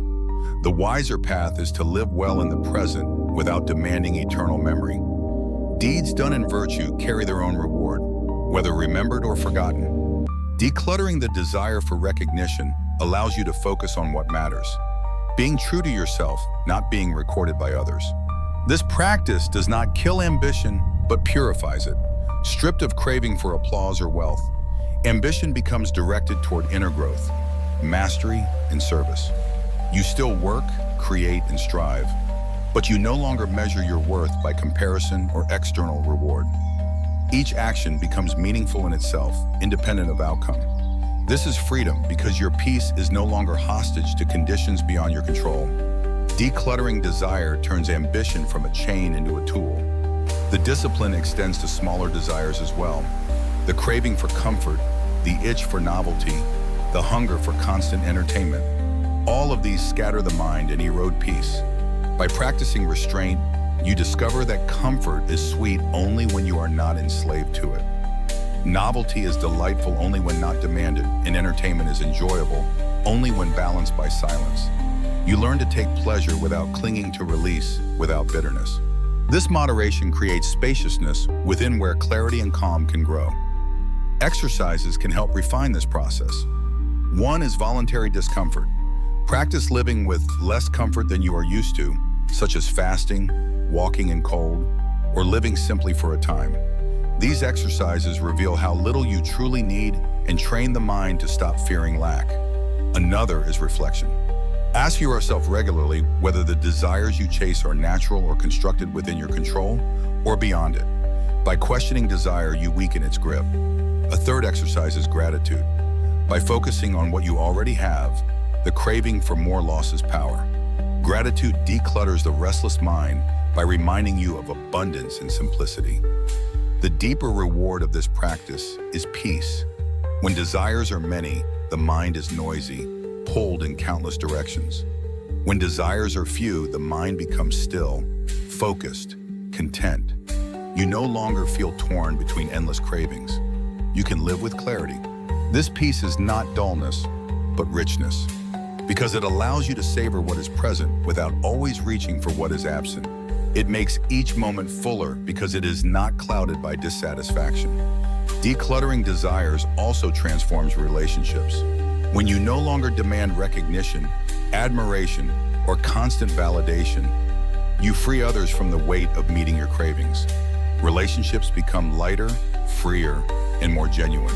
The wiser path is to live well in the present without demanding eternal memory. Deeds done in virtue carry their own reward, whether remembered or forgotten. Decluttering the desire for recognition allows you to focus on what matters. Being true to yourself, not being recorded by others. This practice does not kill ambition, but purifies it. Stripped of craving for applause or wealth, ambition becomes directed toward inner growth, mastery, and service. You still work, create, and strive, but you no longer measure your worth by comparison or external reward. Each action becomes meaningful in itself, independent of outcome. This is freedom because your peace is no longer hostage to conditions beyond your control. Decluttering desire turns ambition from a chain into a tool. The discipline extends to smaller desires as well. The craving for comfort, the itch for novelty, the hunger for constant entertainment. All of these scatter the mind and erode peace. By practicing restraint, you discover that comfort is sweet only when you are not enslaved to it. Novelty is delightful only when not demanded, and entertainment is enjoyable only when balanced by silence. You learn to take pleasure without clinging to release, without bitterness. This moderation creates spaciousness within where clarity and calm can grow. Exercises can help refine this process. One is voluntary discomfort. Practice living with less comfort than you are used to, such as fasting, walking in cold, or living simply for a time. These exercises reveal how little you truly need and train the mind to stop fearing lack. Another is reflection. Ask yourself regularly whether the desires you chase are natural or constructed within your control or beyond it. By questioning desire, you weaken its grip. A third exercise is gratitude. By focusing on what you already have, the craving for more loses power. Gratitude declutters the restless mind by reminding you of abundance and simplicity. The deeper reward of this practice is peace. When desires are many, the mind is noisy, pulled in countless directions. When desires are few, the mind becomes still, focused, content. You no longer feel torn between endless cravings. You can live with clarity. This peace is not dullness, but richness, because it allows you to savor what is present without always reaching for what is absent. It makes each moment fuller because it is not clouded by dissatisfaction. Decluttering desires also transforms relationships. When you no longer demand recognition, admiration, or constant validation, you free others from the weight of meeting your cravings. Relationships become lighter, freer, and more genuine.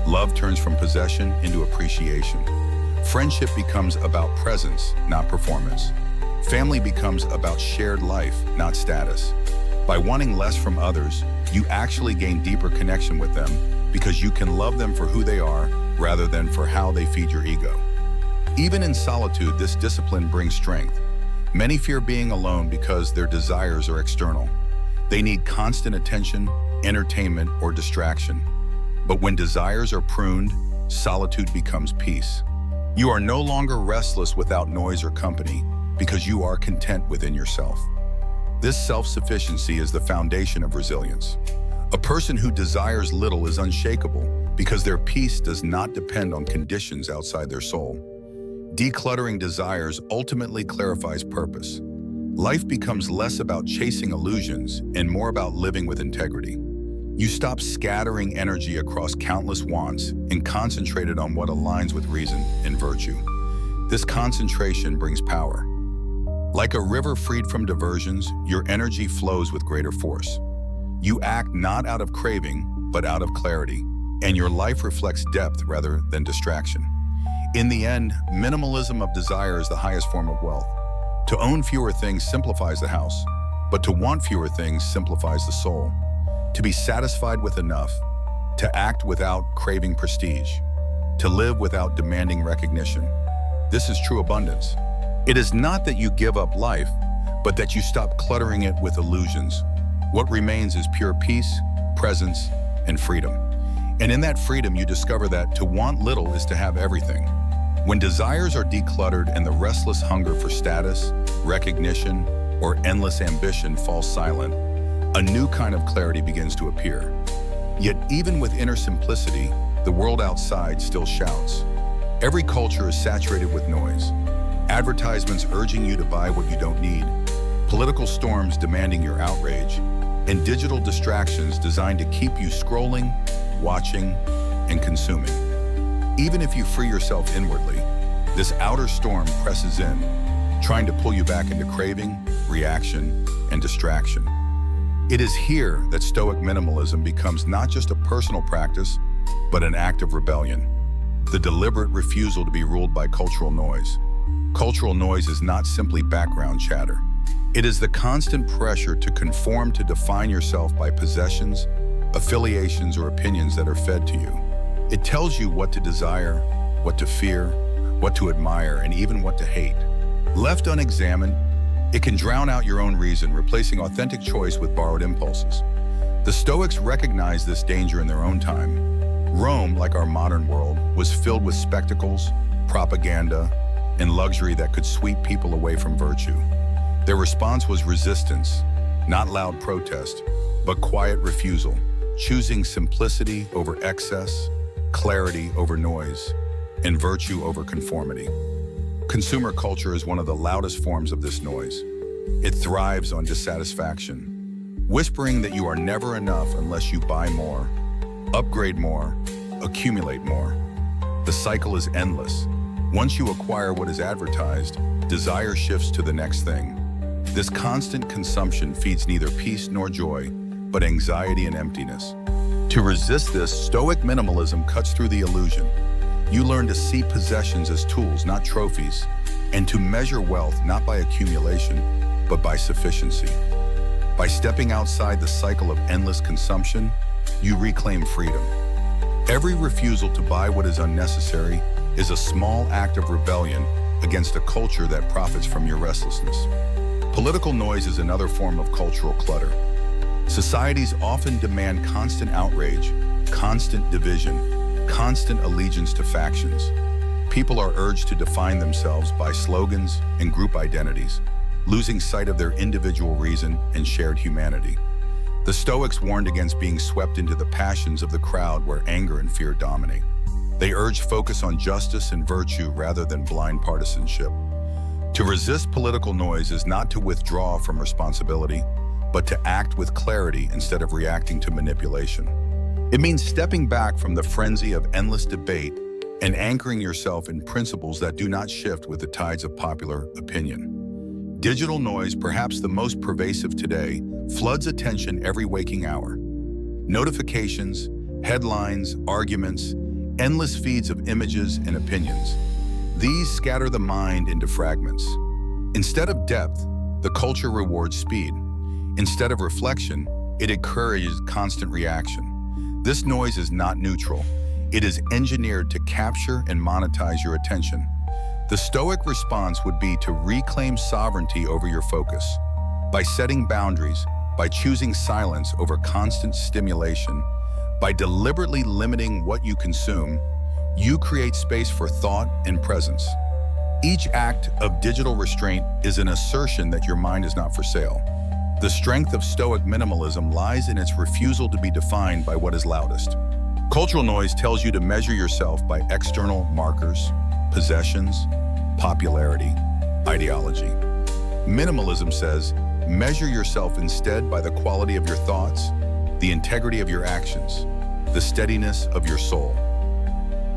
Love turns from possession into appreciation. Friendship becomes about presence, not performance. Family becomes about shared life, not status. By wanting less from others, you actually gain deeper connection with them because you can love them for who they are rather than for how they feed your ego. Even in solitude, this discipline brings strength. Many fear being alone because their desires are external. They need constant attention, entertainment, or distraction. But when desires are pruned, solitude becomes peace. You are no longer restless without noise or company because you are content within yourself. This self-sufficiency is the foundation of resilience. A person who desires little is unshakable because their peace does not depend on conditions outside their soul. Decluttering desires ultimately clarifies purpose. Life becomes less about chasing illusions and more about living with integrity. You stop scattering energy across countless wants and concentrate it on what aligns with reason and virtue. This concentration brings power. Like a river freed from diversions, your energy flows with greater force. You act not out of craving, but out of clarity, and your life reflects depth rather than distraction. In the end, minimalism of desire is the highest form of wealth. To own fewer things simplifies the house, but to want fewer things simplifies the soul. To be satisfied with enough, to act without craving prestige, to live without demanding recognition. This is true abundance. It is not that you give up life, but that you stop cluttering it with illusions. What remains is pure peace, presence, and freedom. And in that freedom, you discover that to want little is to have everything. When desires are decluttered and the restless hunger for status, recognition, or endless ambition falls silent, a new kind of clarity begins to appear. Yet even with inner simplicity, the world outside still shouts. Every culture is saturated with noise. Advertisements urging you to buy what you don't need, political storms demanding your outrage, and digital distractions designed to keep you scrolling, watching, and consuming. Even if you free yourself inwardly, this outer storm presses in, trying to pull you back into craving, reaction, and distraction. It is here that Stoic minimalism becomes not just a personal practice, but an act of rebellion. The deliberate refusal to be ruled by cultural noise. Cultural noise is not simply background chatter. It is the constant pressure to conform to define yourself by possessions, affiliations, or opinions that are fed to you. It tells you what to desire, what to fear, what to admire, and even what to hate. Left unexamined, it can drown out your own reason, replacing authentic choice with borrowed impulses. The Stoics recognized this danger in their own time. Rome, like our modern world, was filled with spectacles, propaganda, and luxury that could sweep people away from virtue. Their response was resistance, not loud protest, but quiet refusal, choosing simplicity over excess, clarity over noise, and virtue over conformity. Consumer culture is one of the loudest forms of this noise. It thrives on dissatisfaction, whispering that you are never enough unless you buy more, upgrade more, accumulate more. The cycle is endless. Once you acquire what is advertised, desire shifts to the next thing. This constant consumption feeds neither peace nor joy, but anxiety and emptiness. To resist this, Stoic minimalism cuts through the illusion. You learn to see possessions as tools, not trophies, and to measure wealth not by accumulation, but by sufficiency. By stepping outside the cycle of endless consumption, you reclaim freedom. Every refusal to buy what is unnecessary is a small act of rebellion against a culture that profits from your restlessness. Political noise is another form of cultural clutter. Societies often demand constant outrage, constant division, constant allegiance to factions. People are urged to define themselves by slogans and group identities, losing sight of their individual reason and shared humanity. The Stoics warned against being swept into the passions of the crowd where anger and fear dominate. They urged focus on justice and virtue rather than blind partisanship. To resist political noise is not to withdraw from responsibility, but to act with clarity instead of reacting to manipulation. It means stepping back from the frenzy of endless debate and anchoring yourself in principles that do not shift with the tides of popular opinion. Digital noise, perhaps the most pervasive today, floods attention every waking hour. Notifications, headlines, arguments, endless feeds of images and opinions. These scatter the mind into fragments. Instead of depth, the culture rewards speed. Instead of reflection, it encourages constant reaction. This noise is not neutral. It is engineered to capture and monetize your attention. The Stoic response would be to reclaim sovereignty over your focus. By setting boundaries, by choosing silence over constant stimulation, by deliberately limiting what you consume, you create space for thought and presence. Each act of digital restraint is an assertion that your mind is not for sale. The strength of Stoic minimalism lies in its refusal to be defined by what is loudest. Cultural noise tells you to measure yourself by external markers, possessions, popularity, ideology. Minimalism says, measure yourself instead by the quality of your thoughts, the integrity of your actions, the steadiness of your soul.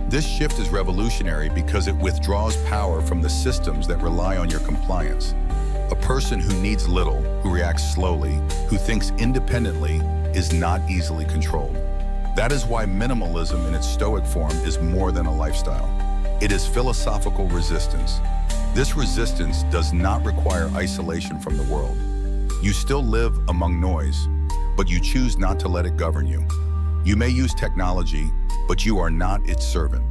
This shift is revolutionary because it withdraws power from the systems that rely on your compliance. A person who needs little, who reacts slowly, who thinks independently, is not easily controlled. That is why minimalism in its Stoic form is more than a lifestyle. It is philosophical resistance. This resistance does not require isolation from the world. You still live among noise, but you choose not to let it govern you. You may use technology, but you are not its servant.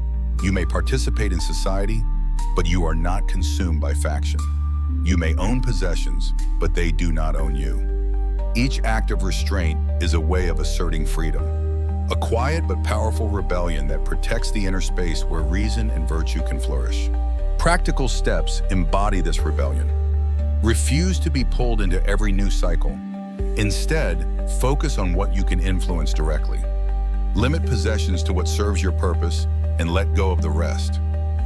You may participate in society, but you are not consumed by faction. You may own possessions, but they do not own you. Each act of restraint is a way of asserting freedom, a quiet but powerful rebellion that protects the inner space where reason and virtue can flourish. Practical steps embody this rebellion. Refuse to be pulled into every new cycle. Instead, focus on what you can influence directly. Limit possessions to what serves your purpose and let go of the rest.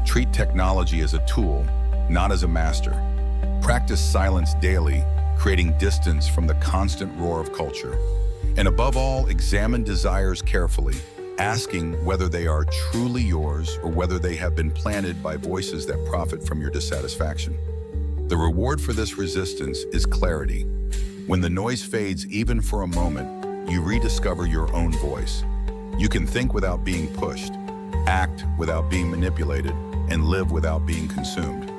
Treat technology as a tool, not as a master. Practice silence daily, creating distance from the constant roar of culture. And above all, examine desires carefully, asking whether they are truly yours or whether they have been planted by voices that profit from your dissatisfaction. The reward for this resistance is clarity. When the noise fades even for a moment, you rediscover your own voice. You can think without being pushed, act without being manipulated, and live without being consumed.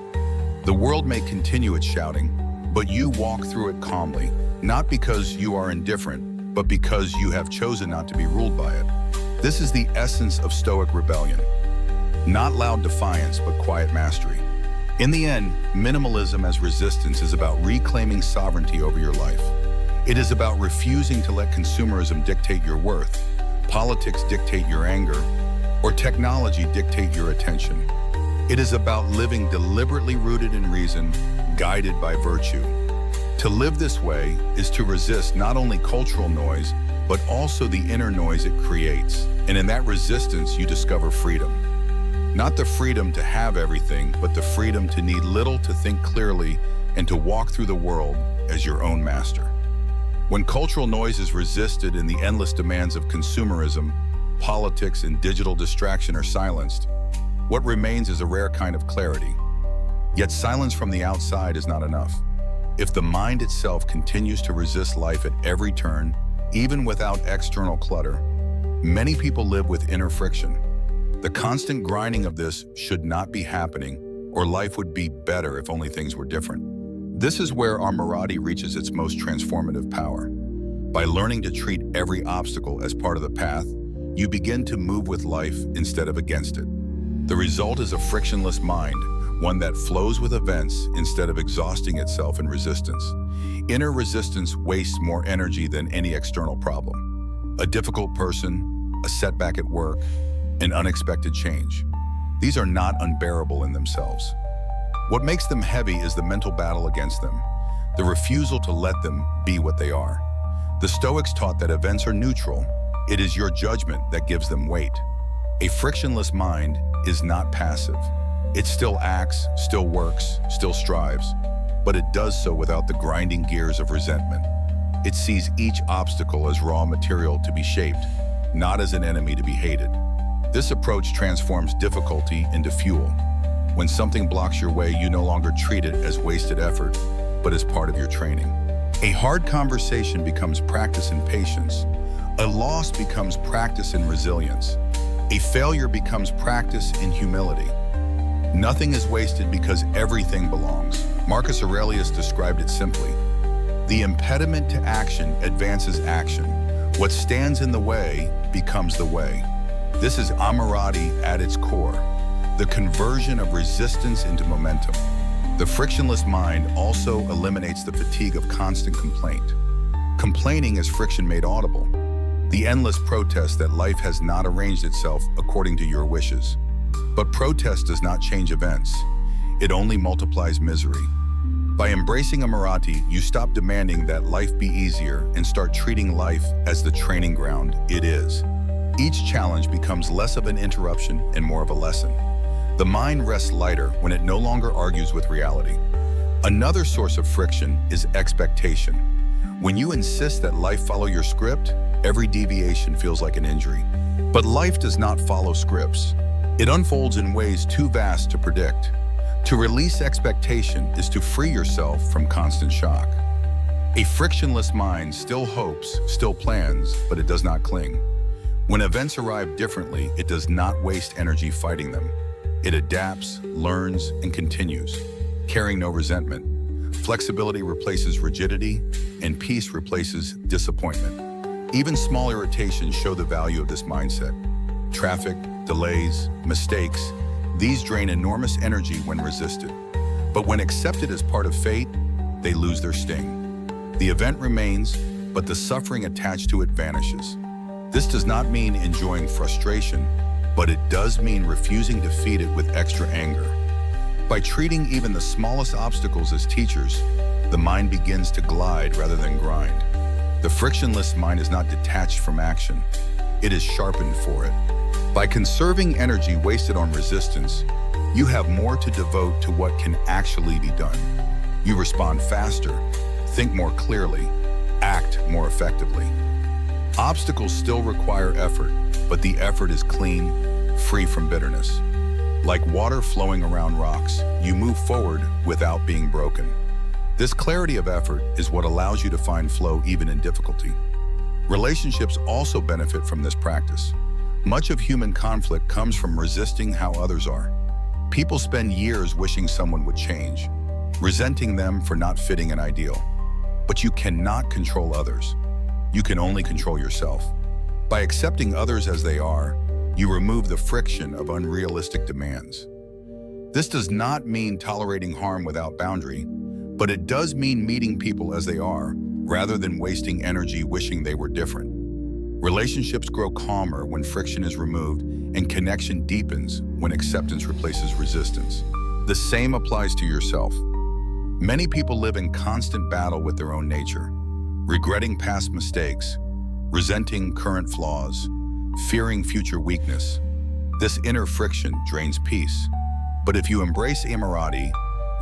The world may continue its shouting, but you walk through it calmly, not because you are indifferent, but because you have chosen not to be ruled by it. This is the essence of Stoic rebellion. Not loud defiance, but quiet mastery. In the end, minimalism as resistance is about reclaiming sovereignty over your life. It is about refusing to let consumerism dictate your worth, politics dictate your anger, or technology dictate your attention. It is about living deliberately rooted in reason, guided by virtue. To live this way is to resist not only cultural noise, but also the inner noise it creates. And in that resistance, you discover freedom. Not the freedom to have everything, but the freedom to need little, to think clearly, and to walk through the world as your own master. When cultural noise is resisted and the endless demands of consumerism, politics, and digital distraction are silenced, what remains is a rare kind of clarity. Yet silence from the outside is not enough. If the mind itself continues to resist life at every turn, even without external clutter, many people live with inner friction. The constant grinding of this should not be happening, or life would be better if only things were different. This is where our morality reaches its most transformative power. By learning to treat every obstacle as part of the path, you begin to move with life instead of against it. The result is a frictionless mind, one that flows with events instead of exhausting itself in resistance. Inner resistance wastes more energy than any external problem. A difficult person, a setback at work, an unexpected change. These are not unbearable in themselves. What makes them heavy is the mental battle against them, the refusal to let them be what they are. The Stoics taught that events are neutral. It is your judgment that gives them weight. A frictionless mind is not passive. It still acts, still works, still strives, but it does so without the grinding gears of resentment. It sees each obstacle as raw material to be shaped, not as an enemy to be hated. This approach transforms difficulty into fuel. When something blocks your way, you no longer treat it as wasted effort, but as part of your training. A hard conversation becomes practice in patience. A loss becomes practice in resilience. A failure becomes practice in humility. Nothing is wasted because everything belongs. Marcus Aurelius described it simply. The impediment to action advances action. What stands in the way becomes the way. This is amorati at its core. the conversion of resistance into momentum. The frictionless mind also eliminates the fatigue of constant complaint. Complaining is friction made audible, the endless protest that life has not arranged itself according to your wishes. But protest does not change events. It only multiplies misery. By embracing Amarati, you stop demanding that life be easier and start treating life as the training ground it is. Each challenge becomes less of an interruption and more of a lesson. The mind rests lighter when it no longer argues with reality. Another source of friction is expectation. When you insist that life follow your script, every deviation feels like an injury. But life does not follow scripts. It unfolds in ways too vast to predict. To release expectation is to free yourself from constant shock. A frictionless mind still hopes, still plans, but it does not cling. When events arrive differently, it does not waste energy fighting them. It adapts, learns, and continues, carrying no resentment. Flexibility replaces rigidity, and peace replaces disappointment. Even small irritations show the value of this mindset. Traffic, delays, mistakes, these drain enormous energy when resisted. But when accepted as part of fate, they lose their sting. The event remains, but the suffering attached to it vanishes. This does not mean enjoying frustration, but it does mean refusing to feed it with extra anger. By treating even the smallest obstacles as teachers, the mind begins to glide rather than grind. The frictionless mind is not detached from action. It is sharpened for it. By conserving energy wasted on resistance, you have more to devote to what can actually be done. You respond faster, think more clearly, act more effectively. Obstacles still require effort, but the effort is clean, free from bitterness. Like water flowing around rocks, you move forward without being broken. This clarity of effort is what allows you to find flow even in difficulty. Relationships also benefit from this practice. Much of human conflict comes from resisting how others are. People spend years wishing someone would change, resenting them for not fitting an ideal. But you cannot control others. You can only control yourself. By accepting others as they are, you remove the friction of unrealistic demands. This does not mean tolerating harm without boundary, but it does mean meeting people as they are, rather than wasting energy wishing they were different. Relationships grow calmer when friction is removed, and connection deepens when acceptance replaces resistance. The same applies to yourself. Many people live in constant battle with their own nature, regretting past mistakes, resenting current flaws, fearing future weakness. This inner friction drains peace. But if you embrace Amarati,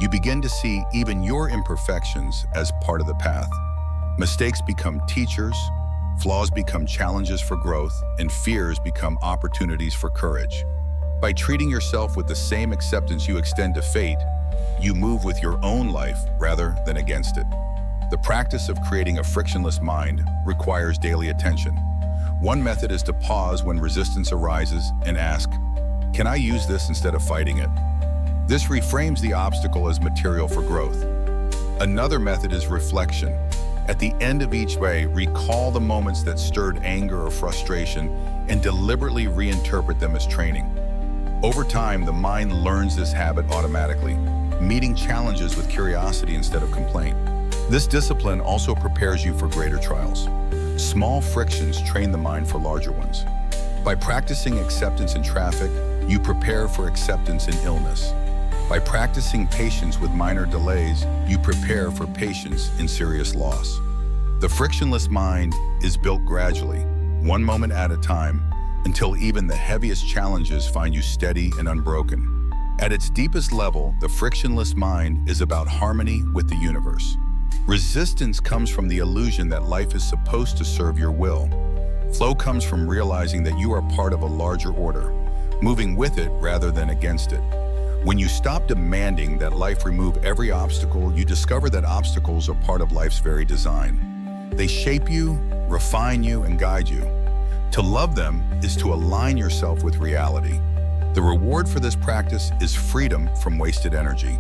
you begin to see even your imperfections as part of the path. Mistakes become teachers, flaws become challenges for growth, and fears become opportunities for courage. By treating yourself with the same acceptance you extend to fate, you move with your own life rather than against it. The practice of creating a frictionless mind requires daily attention. One method is to pause when resistance arises and ask, "Can I use this instead of fighting it?" This reframes the obstacle as material for growth. Another method is reflection. At the end of each way, recall the moments that stirred anger or frustration and deliberately reinterpret them as training. Over time, the mind learns this habit automatically, meeting challenges with curiosity instead of complaint. This discipline also prepares you for greater trials. Small frictions train the mind for larger ones. By practicing acceptance in traffic, you prepare for acceptance in illness. By practicing patience with minor delays, you prepare for patience in serious loss. The frictionless mind is built gradually, one moment at a time, until even the heaviest challenges find you steady and unbroken. At its deepest level, the frictionless mind is about harmony with the universe. Resistance comes from the illusion that life is supposed to serve your will. Flow comes from realizing that you are part of a larger order, moving with it rather than against it. When you stop demanding that life remove every obstacle, you discover that obstacles are part of life's very design. They shape you, refine you, and guide you. To love them is to align yourself with reality. The reward for this practice is freedom from wasted energy.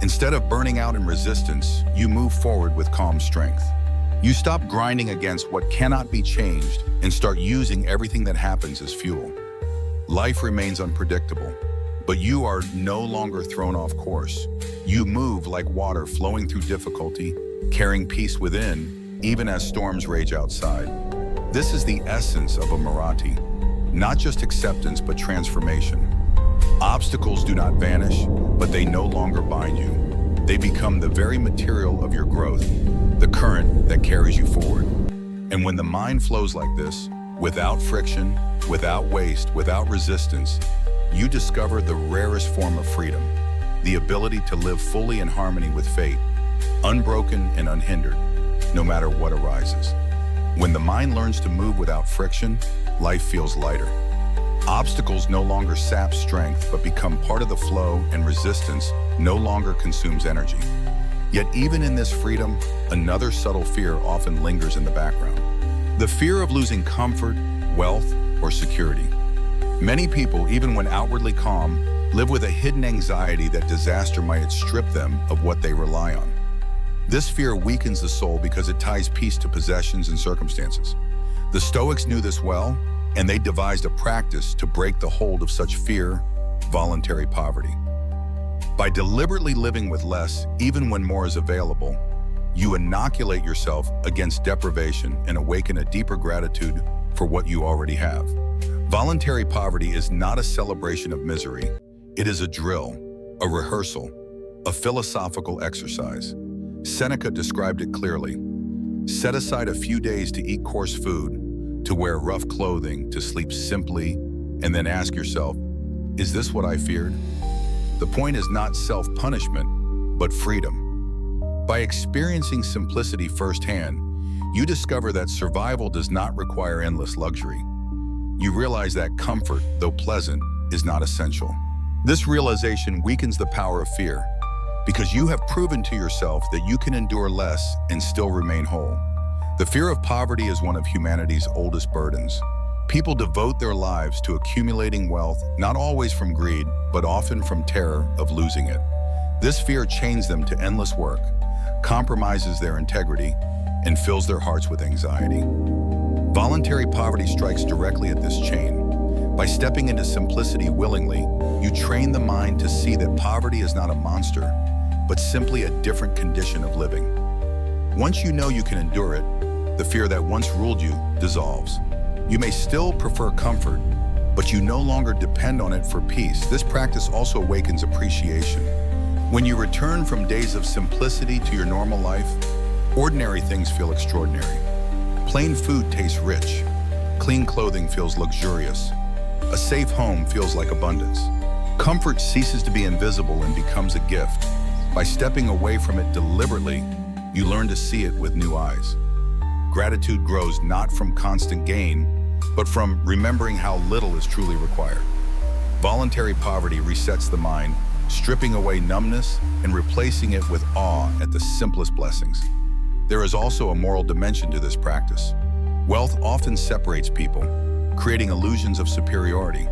Instead of burning out in resistance, you move forward with calm strength. You stop grinding against what cannot be changed and start using everything that happens as fuel. Life remains unpredictable. But you are no longer thrown off course. You move like water flowing through difficulty, carrying peace within, even as storms rage outside. This is the essence of a Marathi. Not just acceptance, but transformation. Obstacles do not vanish, but they no longer bind you. They become the very material of your growth, the current that carries you forward. And when the mind flows like this, without friction, without waste, without resistance, you discover the rarest form of freedom, the ability to live fully in harmony with fate, unbroken and unhindered, no matter what arises. When the mind learns to move without friction, life feels lighter. Obstacles no longer sap strength, but become part of the flow, and resistance no longer consumes energy. Yet even in this freedom, another subtle fear often lingers in the background. The fear of losing comfort, wealth, or security. Many people, even when outwardly calm, live with a hidden anxiety that disaster might strip them of what they rely on. This fear weakens the soul because it ties peace to possessions and circumstances. The Stoics knew this well, and they devised a practice to break the hold of such fear: voluntary poverty. By deliberately living with less, even when more is available, you inoculate yourself against deprivation and awaken a deeper gratitude for what you already have. Voluntary poverty is not a celebration of misery. It is a drill, a rehearsal, a philosophical exercise. Seneca described it clearly. Set aside a few days to eat coarse food, to wear rough clothing, to sleep simply, and then ask yourself, is this what I feared? The point is not self-punishment, but freedom. By experiencing simplicity firsthand, you discover that survival does not require endless luxury. You realize that comfort, though pleasant, is not essential. This realization weakens the power of fear, because you have proven to yourself that you can endure less and still remain whole. The fear of poverty is one of humanity's oldest burdens. People devote their lives to accumulating wealth, not always from greed, but often from terror of losing it. This fear chains them to endless work, compromises their integrity, and fills their hearts with anxiety. Voluntary poverty strikes directly at this chain. By stepping into simplicity willingly, you train the mind to see that poverty is not a monster, but simply a different condition of living. Once you know you can endure it, the fear that once ruled you dissolves. You may still prefer comfort, but you no longer depend on it for peace. This practice also awakens appreciation. When you return from days of simplicity to your normal life, ordinary things feel extraordinary. Plain food tastes rich. Clean clothing feels luxurious. A safe home feels like abundance. Comfort ceases to be invisible and becomes a gift. By stepping away from it deliberately, you learn to see it with new eyes. Gratitude grows not from constant gain, but from remembering how little is truly required. Voluntary poverty resets the mind, stripping away numbness and replacing it with awe at the simplest blessings. There is also a moral dimension to this practice. Wealth often separates people, creating illusions of superiority.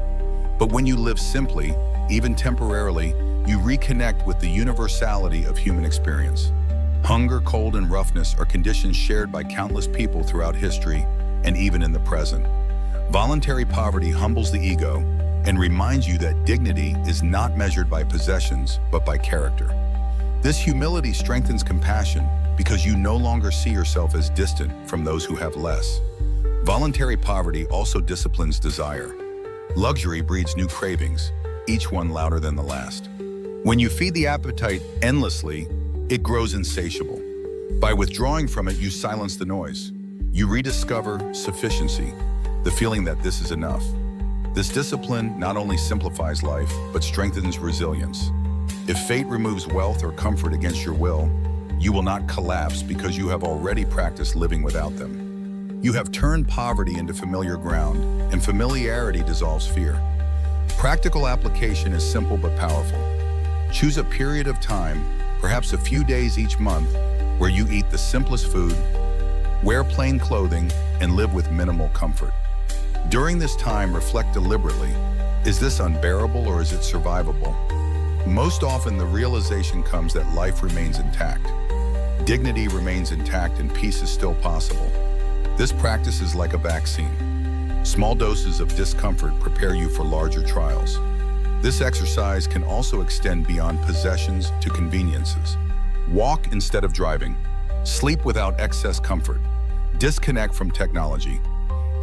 But when you live simply, even temporarily, you reconnect with the universality of human experience. Hunger, cold, and roughness are conditions shared by countless people throughout history and even in the present. Voluntary poverty humbles the ego and reminds you that dignity is not measured by possessions, but by character. This humility strengthens compassion because you no longer see yourself as distant from those who have less. Voluntary poverty also disciplines desire. Luxury breeds new cravings, each one louder than the last. When you feed the appetite endlessly, it grows insatiable. By withdrawing from it, you silence the noise. You rediscover sufficiency, the feeling that this is enough. This discipline not only simplifies life, but strengthens resilience. If fate removes wealth or comfort against your will, you will not collapse because you have already practiced living without them. You have turned poverty into familiar ground, and familiarity dissolves fear. Practical application is simple but powerful. Choose a period of time, perhaps a few days each month, where you eat the simplest food, wear plain clothing, and live with minimal comfort. During this time, reflect deliberately. Is this unbearable or is it survivable? Most often, the realization comes that life remains intact. Dignity remains intact and peace is still possible. This practice is like a vaccine. Small doses of discomfort prepare you for larger trials. This exercise can also extend beyond possessions to conveniences. Walk instead of driving. Sleep without excess comfort. Disconnect from technology.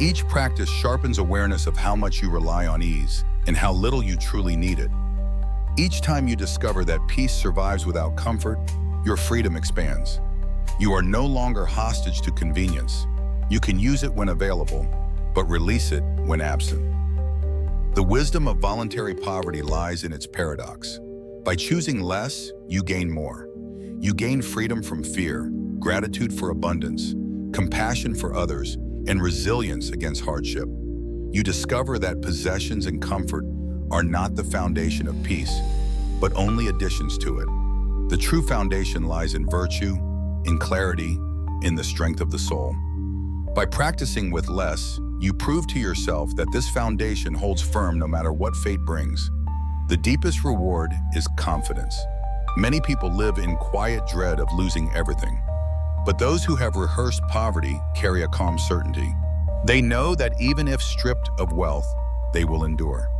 Each practice sharpens awareness of how much you rely on ease and how little you truly need it. Each time you discover that peace survives without comfort, your freedom expands. You are no longer hostage to convenience. You can use it when available, but release it when absent. The wisdom of voluntary poverty lies in its paradox. By choosing less, you gain more. You gain freedom from fear, gratitude for abundance, compassion for others, and resilience against hardship. You discover that possessions and comfort are not the foundation of peace, but only additions to it. The true foundation lies in virtue, in clarity, in the strength of the soul. By practicing with less, you prove to yourself that this foundation holds firm no matter what fate brings. The deepest reward is confidence. Many people live in quiet dread of losing everything. But those who have rehearsed poverty carry a calm certainty. They know that even if stripped of wealth, they will endure.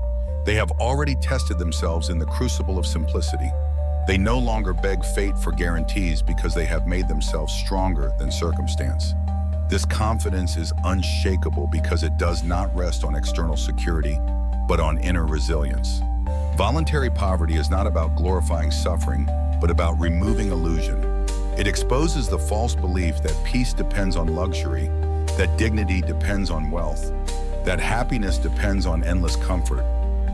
They have already tested themselves in the crucible of simplicity. They no longer beg fate for guarantees because they have made themselves stronger than circumstance. This confidence is unshakable because it does not rest on external security, but on inner resilience. Voluntary poverty is not about glorifying suffering, but about removing illusion. It exposes the false belief that peace depends on luxury, that dignity depends on wealth, that happiness depends on endless comfort.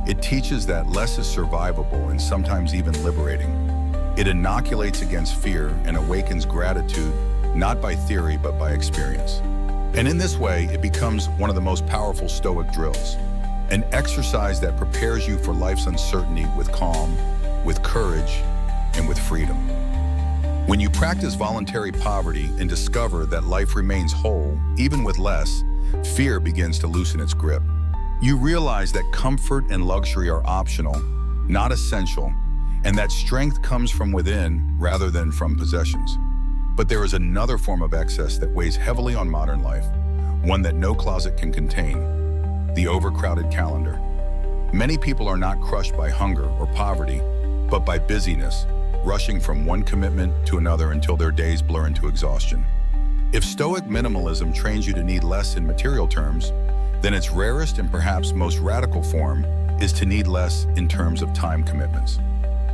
It teaches that less is survivable and sometimes even liberating. It inoculates against fear and awakens gratitude, not by theory, but by experience. And in this way, it becomes one of the most powerful Stoic drills, an exercise that prepares you for life's uncertainty with calm, with courage, and with freedom. When you practice voluntary poverty and discover that life remains whole, even with less, fear begins to loosen its grip. You realize that comfort and luxury are optional, not essential, and that strength comes from within rather than from possessions. But there is another form of excess that weighs heavily on modern life, one that no closet can contain: the overcrowded calendar. Many people are not crushed by hunger or poverty, but by busyness, rushing from one commitment to another until their days blur into exhaustion. If Stoic minimalism trains you to need less in material terms, then its rarest and perhaps most radical form is to need less in terms of time commitments.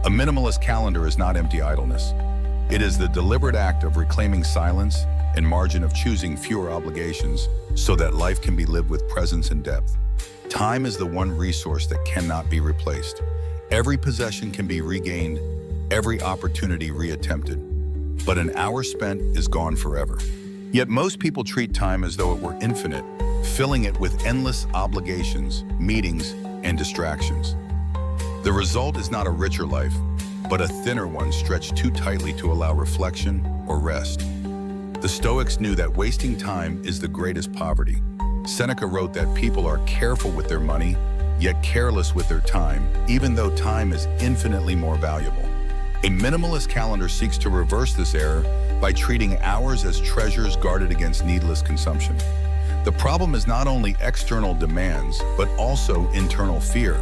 A minimalist calendar is not empty idleness. It is the deliberate act of reclaiming silence and margin of choosing fewer obligations so that life can be lived with presence and depth. Time is the one resource that cannot be replaced. Every possession can be regained, every opportunity reattempted, but an hour spent is gone forever. Yet most people treat time as though it were infinite, filling it with endless obligations, meetings, and distractions. The result is not a richer life, but a thinner one stretched too tightly to allow reflection or rest. The Stoics knew that wasting time is the greatest poverty. Seneca wrote that people are careful with their money, yet careless with their time, even though time is infinitely more valuable. A minimalist calendar seeks to reverse this error by treating hours as treasures guarded against needless consumption. The problem is not only external demands, but also internal fear.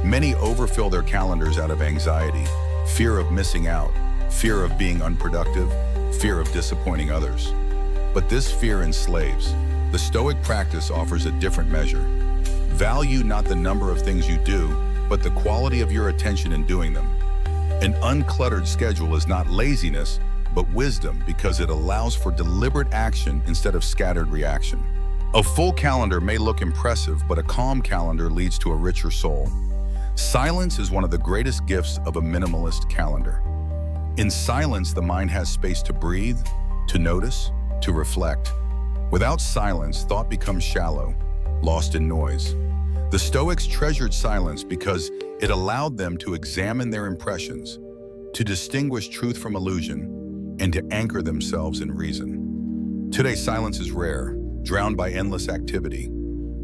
Many overfill their calendars out of anxiety, fear of missing out, fear of being unproductive, fear of disappointing others. But this fear enslaves. The Stoic practice offers a different measure. Value not the number of things you do, but the quality of your attention in doing them. An uncluttered schedule is not laziness, but wisdom, because it allows for deliberate action instead of scattered reaction. A full calendar may look impressive, but a calm calendar leads to a richer soul. Silence is one of the greatest gifts of a minimalist calendar. In silence, the mind has space to breathe, to notice, to reflect. Without silence, thought becomes shallow, lost in noise. The Stoics treasured silence because it allowed them to examine their impressions, to distinguish truth from illusion, and to anchor themselves in reason. Today, silence is rare, drowned by endless activity.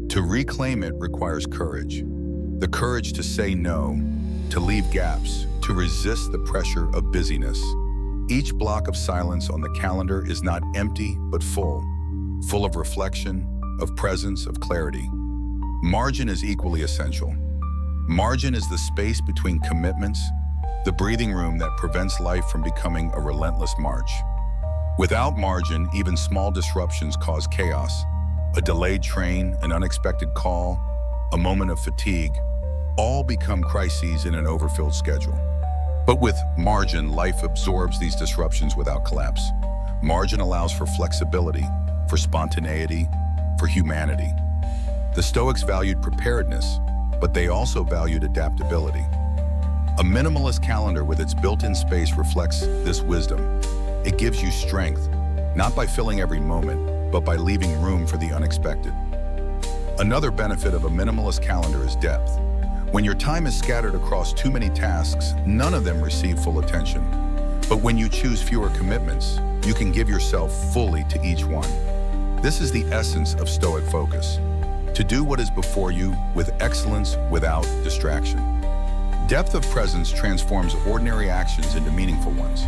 To reclaim it requires courage. The courage to say no, to leave gaps, to resist the pressure of busyness. Each block of silence on the calendar is not empty, but full of reflection, of presence, of clarity. Margin is equally essential. Margin is the space between commitments, the breathing room that prevents life from becoming a relentless march. Without margin, even small disruptions cause chaos. A delayed train, an unexpected call, a moment of fatigue, all become crises in an overfilled schedule. But with margin, life absorbs these disruptions without collapse. Margin allows for flexibility, for spontaneity, for humanity. The Stoics valued preparedness, but they also valued adaptability. A minimalist calendar with its built-in space reflects this wisdom. It gives you strength, not by filling every moment, but by leaving room for the unexpected. Another benefit of a minimalist calendar is depth. When your time is scattered across too many tasks, none of them receive full attention. But when you choose fewer commitments, you can give yourself fully to each one. This is the essence of Stoic focus: to do what is before you with excellence without distraction. Depth of presence transforms ordinary actions into meaningful ones.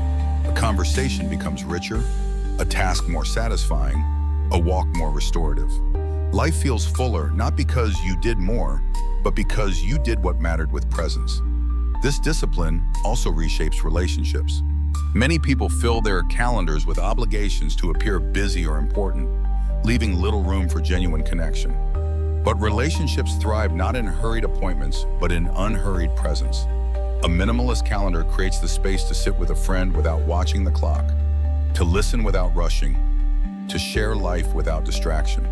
A conversation becomes richer, a task more satisfying, a walk more restorative. Life feels fuller not because you did more, but because you did what mattered with presence. This discipline also reshapes relationships. Many people fill their calendars with obligations to appear busy or important, leaving little room for genuine connection. But relationships thrive not in hurried appointments, but in unhurried presence. A minimalist calendar creates the space to sit with a friend without watching the clock, to listen without rushing, to share life without distraction.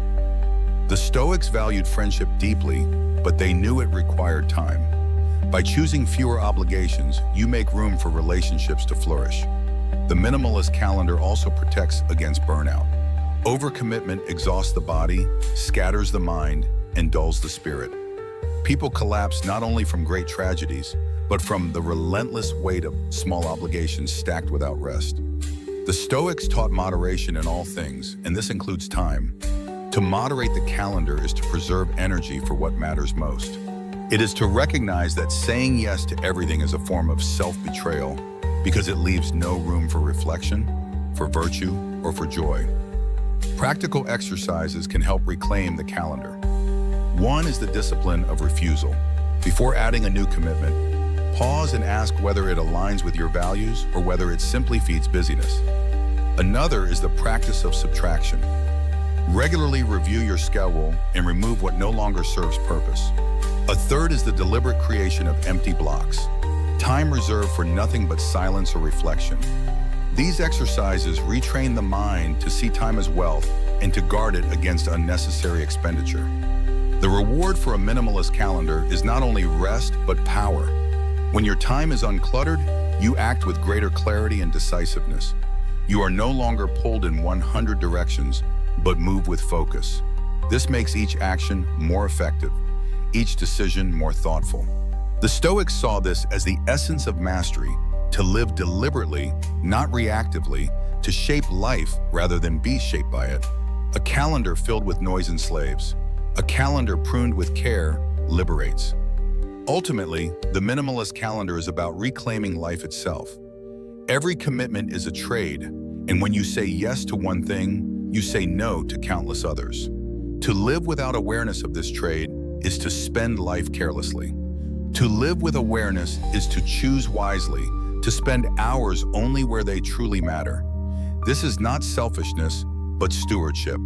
The Stoics valued friendship deeply, but they knew it required time. By choosing fewer obligations, you make room for relationships to flourish. The minimalist calendar also protects against burnout. Overcommitment exhausts the body, scatters the mind, and dulls the spirit. People collapse not only from great tragedies, but from the relentless weight of small obligations stacked without rest. The Stoics taught moderation in all things, and this includes time. To moderate the calendar is to preserve energy for what matters most. It is to recognize that saying yes to everything is a form of self-betrayal because it leaves no room for reflection, for virtue, or for joy. Practical exercises can help reclaim the calendar. One is the discipline of refusal. Before adding a new commitment, pause and ask whether it aligns with your values or whether it simply feeds busyness. Another is the practice of subtraction. Regularly review your schedule and remove what no longer serves purpose. A third is the deliberate creation of empty blocks, time reserved for nothing but silence or reflection. These exercises retrain the mind to see time as wealth and to guard it against unnecessary expenditure. The reward for a minimalist calendar is not only rest, but power. When your time is uncluttered, you act with greater clarity and decisiveness. You are no longer pulled in 100 directions, but move with focus. This makes each action more effective, each decision more thoughtful. The Stoics saw this as the essence of mastery: to live deliberately, not reactively, to shape life rather than be shaped by it. A calendar filled with noise enslaves. A calendar pruned with care liberates. Ultimately, the minimalist calendar is about reclaiming life itself. Every commitment is a trade, and when you say yes to one thing, you say no to countless others. To live without awareness of this trade is to spend life carelessly. To live with awareness is to choose wisely, to spend hours only where they truly matter. This is not selfishness, but stewardship.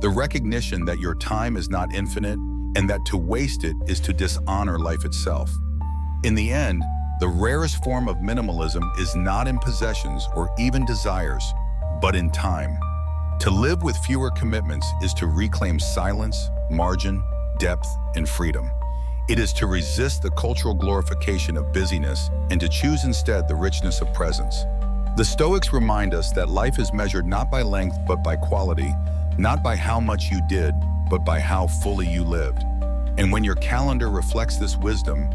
The recognition that your time is not infinite and that to waste it is to dishonor life itself. In the end, the rarest form of minimalism is not in possessions or even desires, but in time. To live with fewer commitments is to reclaim silence, margin, depth, and freedom. It is to resist the cultural glorification of busyness and to choose instead the richness of presence. The Stoics remind us that life is measured not by length but by quality, not by how much you did, but by how fully you lived. And when your calendar reflects this wisdom,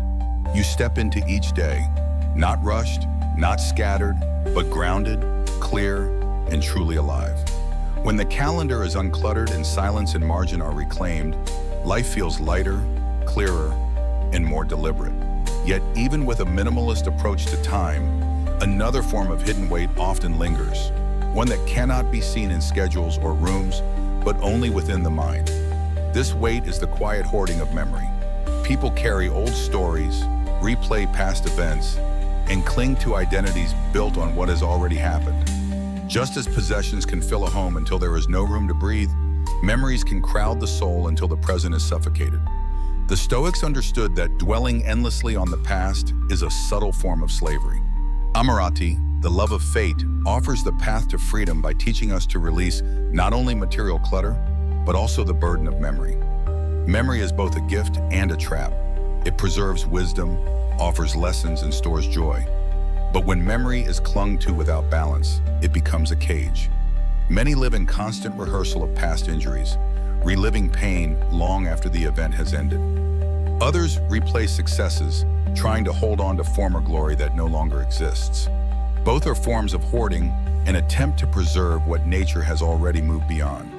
you step into each day, not rushed, not scattered, but grounded, clear, and truly alive. When the calendar is uncluttered and silence and margin are reclaimed, life feels lighter, clearer, and more deliberate. Yet even with a minimalist approach to time, another form of hidden weight often lingers, one that cannot be seen in schedules or rooms, but only within the mind. This weight is the quiet hoarding of memory. People carry old stories, replay past events, and cling to identities built on what has already happened. Just as possessions can fill a home until there is no room to breathe, memories can crowd the soul until the present is suffocated. The Stoics understood that dwelling endlessly on the past is a subtle form of slavery. Amarati, the love of fate, offers the path to freedom by teaching us to release not only material clutter, but also the burden of memory. Memory is both a gift and a trap. It preserves wisdom, offers lessons, and stores joy. But when memory is clung to without balance, it becomes a cage. Many live in constant rehearsal of past injuries, reliving pain long after the event has ended. Others replay successes, trying to hold on to former glory that no longer exists. Both are forms of hoarding, an attempt to preserve what nature has already moved beyond.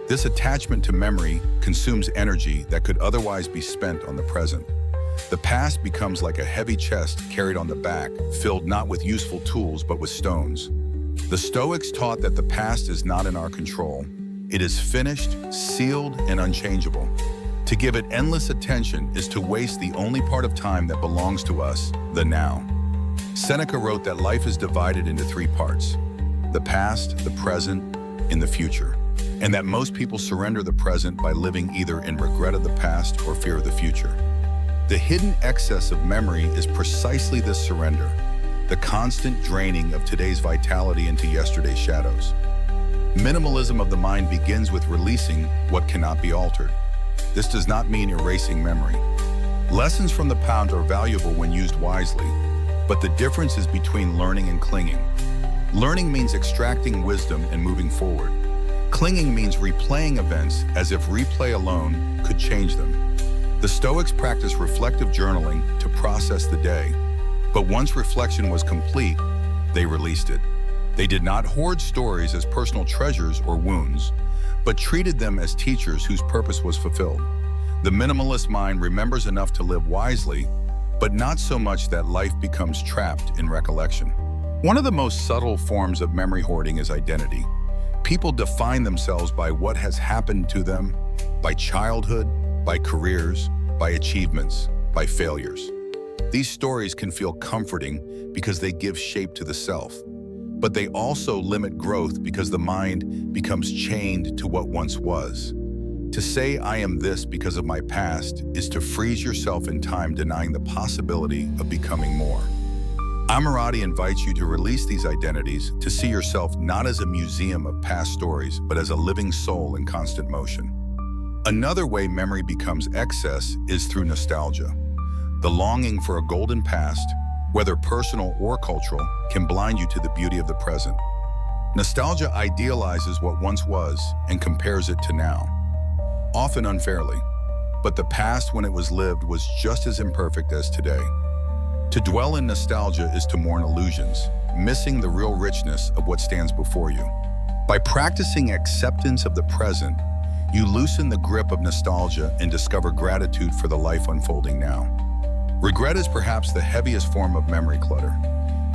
This attachment to memory consumes energy that could otherwise be spent on the present. The past becomes like a heavy chest carried on the back, filled not with useful tools but with stones. The Stoics taught that the past is not in our control. It is finished, sealed, and unchangeable. To give it endless attention is to waste the only part of time that belongs to us, the now. Seneca wrote that life is divided into three parts: the past, the present, and the future, and that most people surrender the present by living either in regret of the past or fear of the future. The hidden excess of memory is precisely this surrender, the constant draining of today's vitality into yesterday's shadows. Minimalism of the mind begins with releasing what cannot be altered. This does not mean erasing memory. Lessons from the past are valuable when used wisely, but the difference is between learning and clinging. Learning means extracting wisdom and moving forward. Clinging means replaying events as if replay alone could change them. The Stoics practiced reflective journaling to process the day, but once reflection was complete, they released it. They did not hoard stories as personal treasures or wounds, but treated them as teachers whose purpose was fulfilled. The minimalist mind remembers enough to live wisely, but not so much that life becomes trapped in recollection. One of the most subtle forms of memory hoarding is identity. People define themselves by what has happened to them, by childhood, by careers, by achievements, by failures. These stories can feel comforting because they give shape to the self, but they also limit growth because the mind becomes chained to what once was. To say I am this because of my past is to freeze yourself in time, denying the possibility of becoming more. Amarati invites you to release these identities, to see yourself not as a museum of past stories, but as a living soul in constant motion. Another way memory becomes excess is through nostalgia. The longing for a golden past, whether personal or cultural, can blind you to the beauty of the present. Nostalgia idealizes what once was and compares it to now, often unfairly. But the past when it was lived was just as imperfect as today. To dwell in nostalgia is to mourn illusions, missing the real richness of what stands before you. By practicing acceptance of the present, you loosen the grip of nostalgia and discover gratitude for the life unfolding now. Regret is perhaps the heaviest form of memory clutter.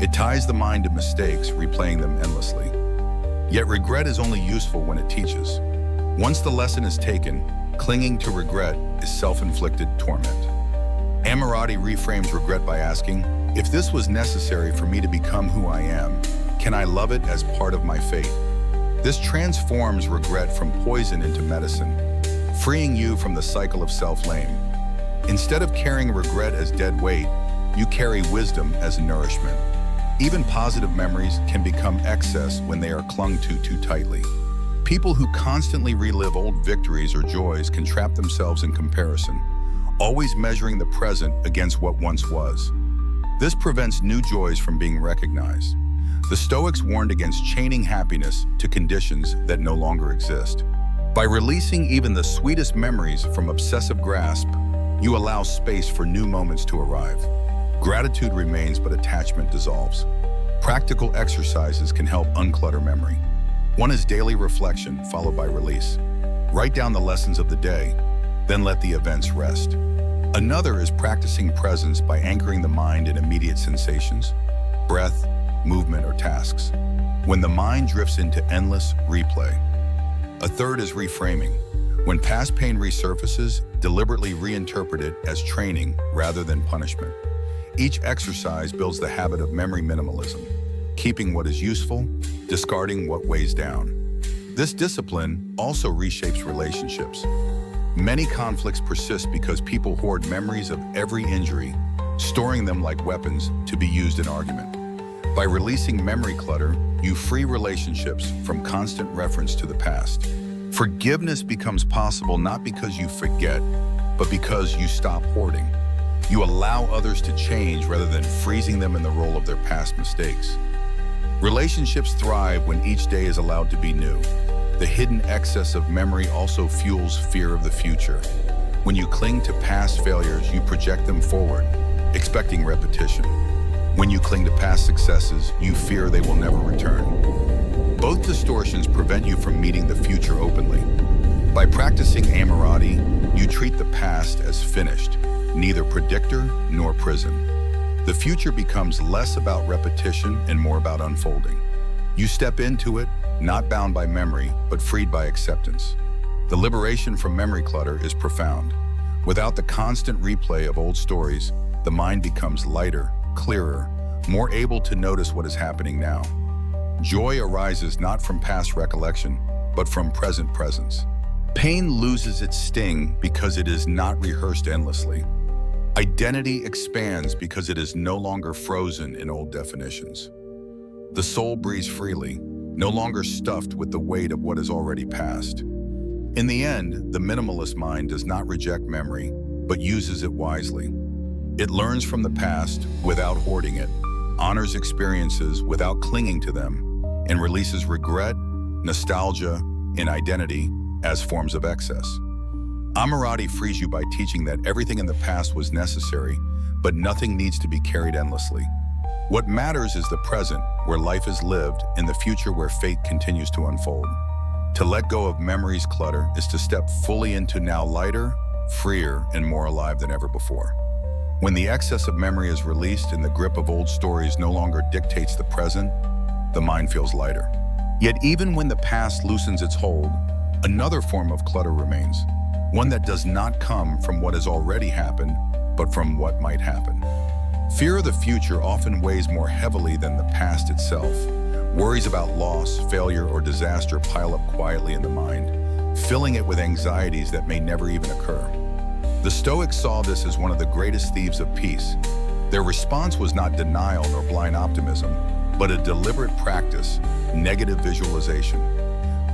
It ties the mind to mistakes, replaying them endlessly. Yet regret is only useful when it teaches. Once the lesson is taken, clinging to regret is self-inflicted torment. Amarati reframes regret by asking, if this was necessary for me to become who I am, can I love it as part of my fate? This transforms regret from poison into medicine, freeing you from the cycle of self-blame. Instead of carrying regret as dead weight, you carry wisdom as nourishment. Even positive memories can become excess when they are clung to too tightly. People who constantly relive old victories or joys can trap themselves in comparison, always measuring the present against what once was. This prevents new joys from being recognized. The Stoics warned against chaining happiness to conditions that no longer exist. By releasing even the sweetest memories from obsessive grasp, you allow space for new moments to arrive. Gratitude remains, but attachment dissolves. Practical exercises can help unclutter memory. One is daily reflection, followed by release. Write down the lessons of the day, then let the events rest. Another is practicing presence by anchoring the mind in immediate sensations, breath, movement, or tasks. When the mind drifts into endless replay, A third is reframing. When past pain resurfaces, deliberately reinterpret it as training rather than punishment. Each exercise builds the habit of memory minimalism, keeping what is useful, discarding what weighs down. This discipline also reshapes relationships. Many conflicts persist because people hoard memories of every injury, storing them like weapons to be used in argument. By releasing memory clutter, you free relationships from constant reference to the past. Forgiveness becomes possible not because you forget, but because you stop hoarding. You allow others to change rather than freezing them in the role of their past mistakes. Relationships thrive when each day is allowed to be new. The hidden excess of memory also fuels fear of the future. When you cling to past failures, you project them forward, expecting repetition. When you cling to past successes, you fear they will never return. Both distortions prevent you from meeting the future openly. By practicing amorati, you treat the past as finished, neither predictor nor prison. The future becomes less about repetition and more about unfolding. You step into it, not bound by memory, but freed by acceptance. The liberation from memory clutter is profound. Without the constant replay of old stories, the mind becomes lighter, clearer, more able to notice what is happening now. Joy arises not from past recollection, but from present presence. Pain loses its sting because it is not rehearsed endlessly. Identity expands because it is no longer frozen in old definitions. The soul breathes freely, no longer stuffed with the weight of what is already past. In the end, the minimalist mind does not reject memory, but uses it wisely. It learns from the past without hoarding it, honors experiences without clinging to them, and releases regret, nostalgia, and identity as forms of excess. Amorati frees you by teaching that everything in the past was necessary, but nothing needs to be carried endlessly. What matters is the present, where life is lived, and the future where fate continues to unfold. To let go of memory's clutter is to step fully into now lighter, freer, and more alive than ever before. When the excess of memory is released and the grip of old stories no longer dictates the present, the mind feels lighter. Yet even when the past loosens its hold, another form of clutter remains, one that does not come from what has already happened, but from what might happen. Fear of the future often weighs more heavily than the past itself. Worries about loss, failure, or disaster pile up quietly in the mind, filling it with anxieties that may never even occur. The Stoics saw this as one of the greatest thieves of peace. Their response was not denial nor blind optimism, but a deliberate practice, negative visualization.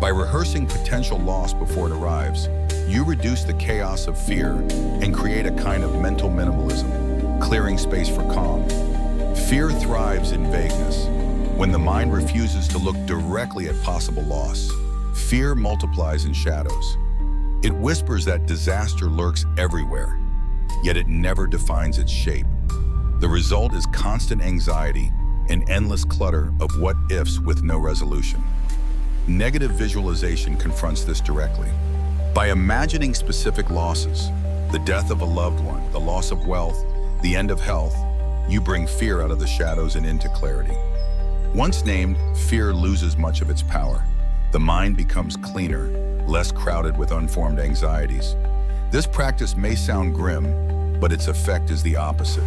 By rehearsing potential loss before it arrives, you reduce the chaos of fear and create a kind of mental minimalism, clearing space for calm. Fear thrives in vagueness. When the mind refuses to look directly at possible loss, fear multiplies in shadows. It whispers that disaster lurks everywhere, yet it never defines its shape. The result is constant anxiety and endless clutter of what-ifs with no resolution. Negative visualization confronts this directly. By imagining specific losses, the death of a loved one, the loss of wealth, the end of health, you bring fear out of the shadows and into clarity. Once named, fear loses much of its power. The mind becomes cleaner, less crowded with unformed anxieties. This practice may sound grim, but its effect is the opposite.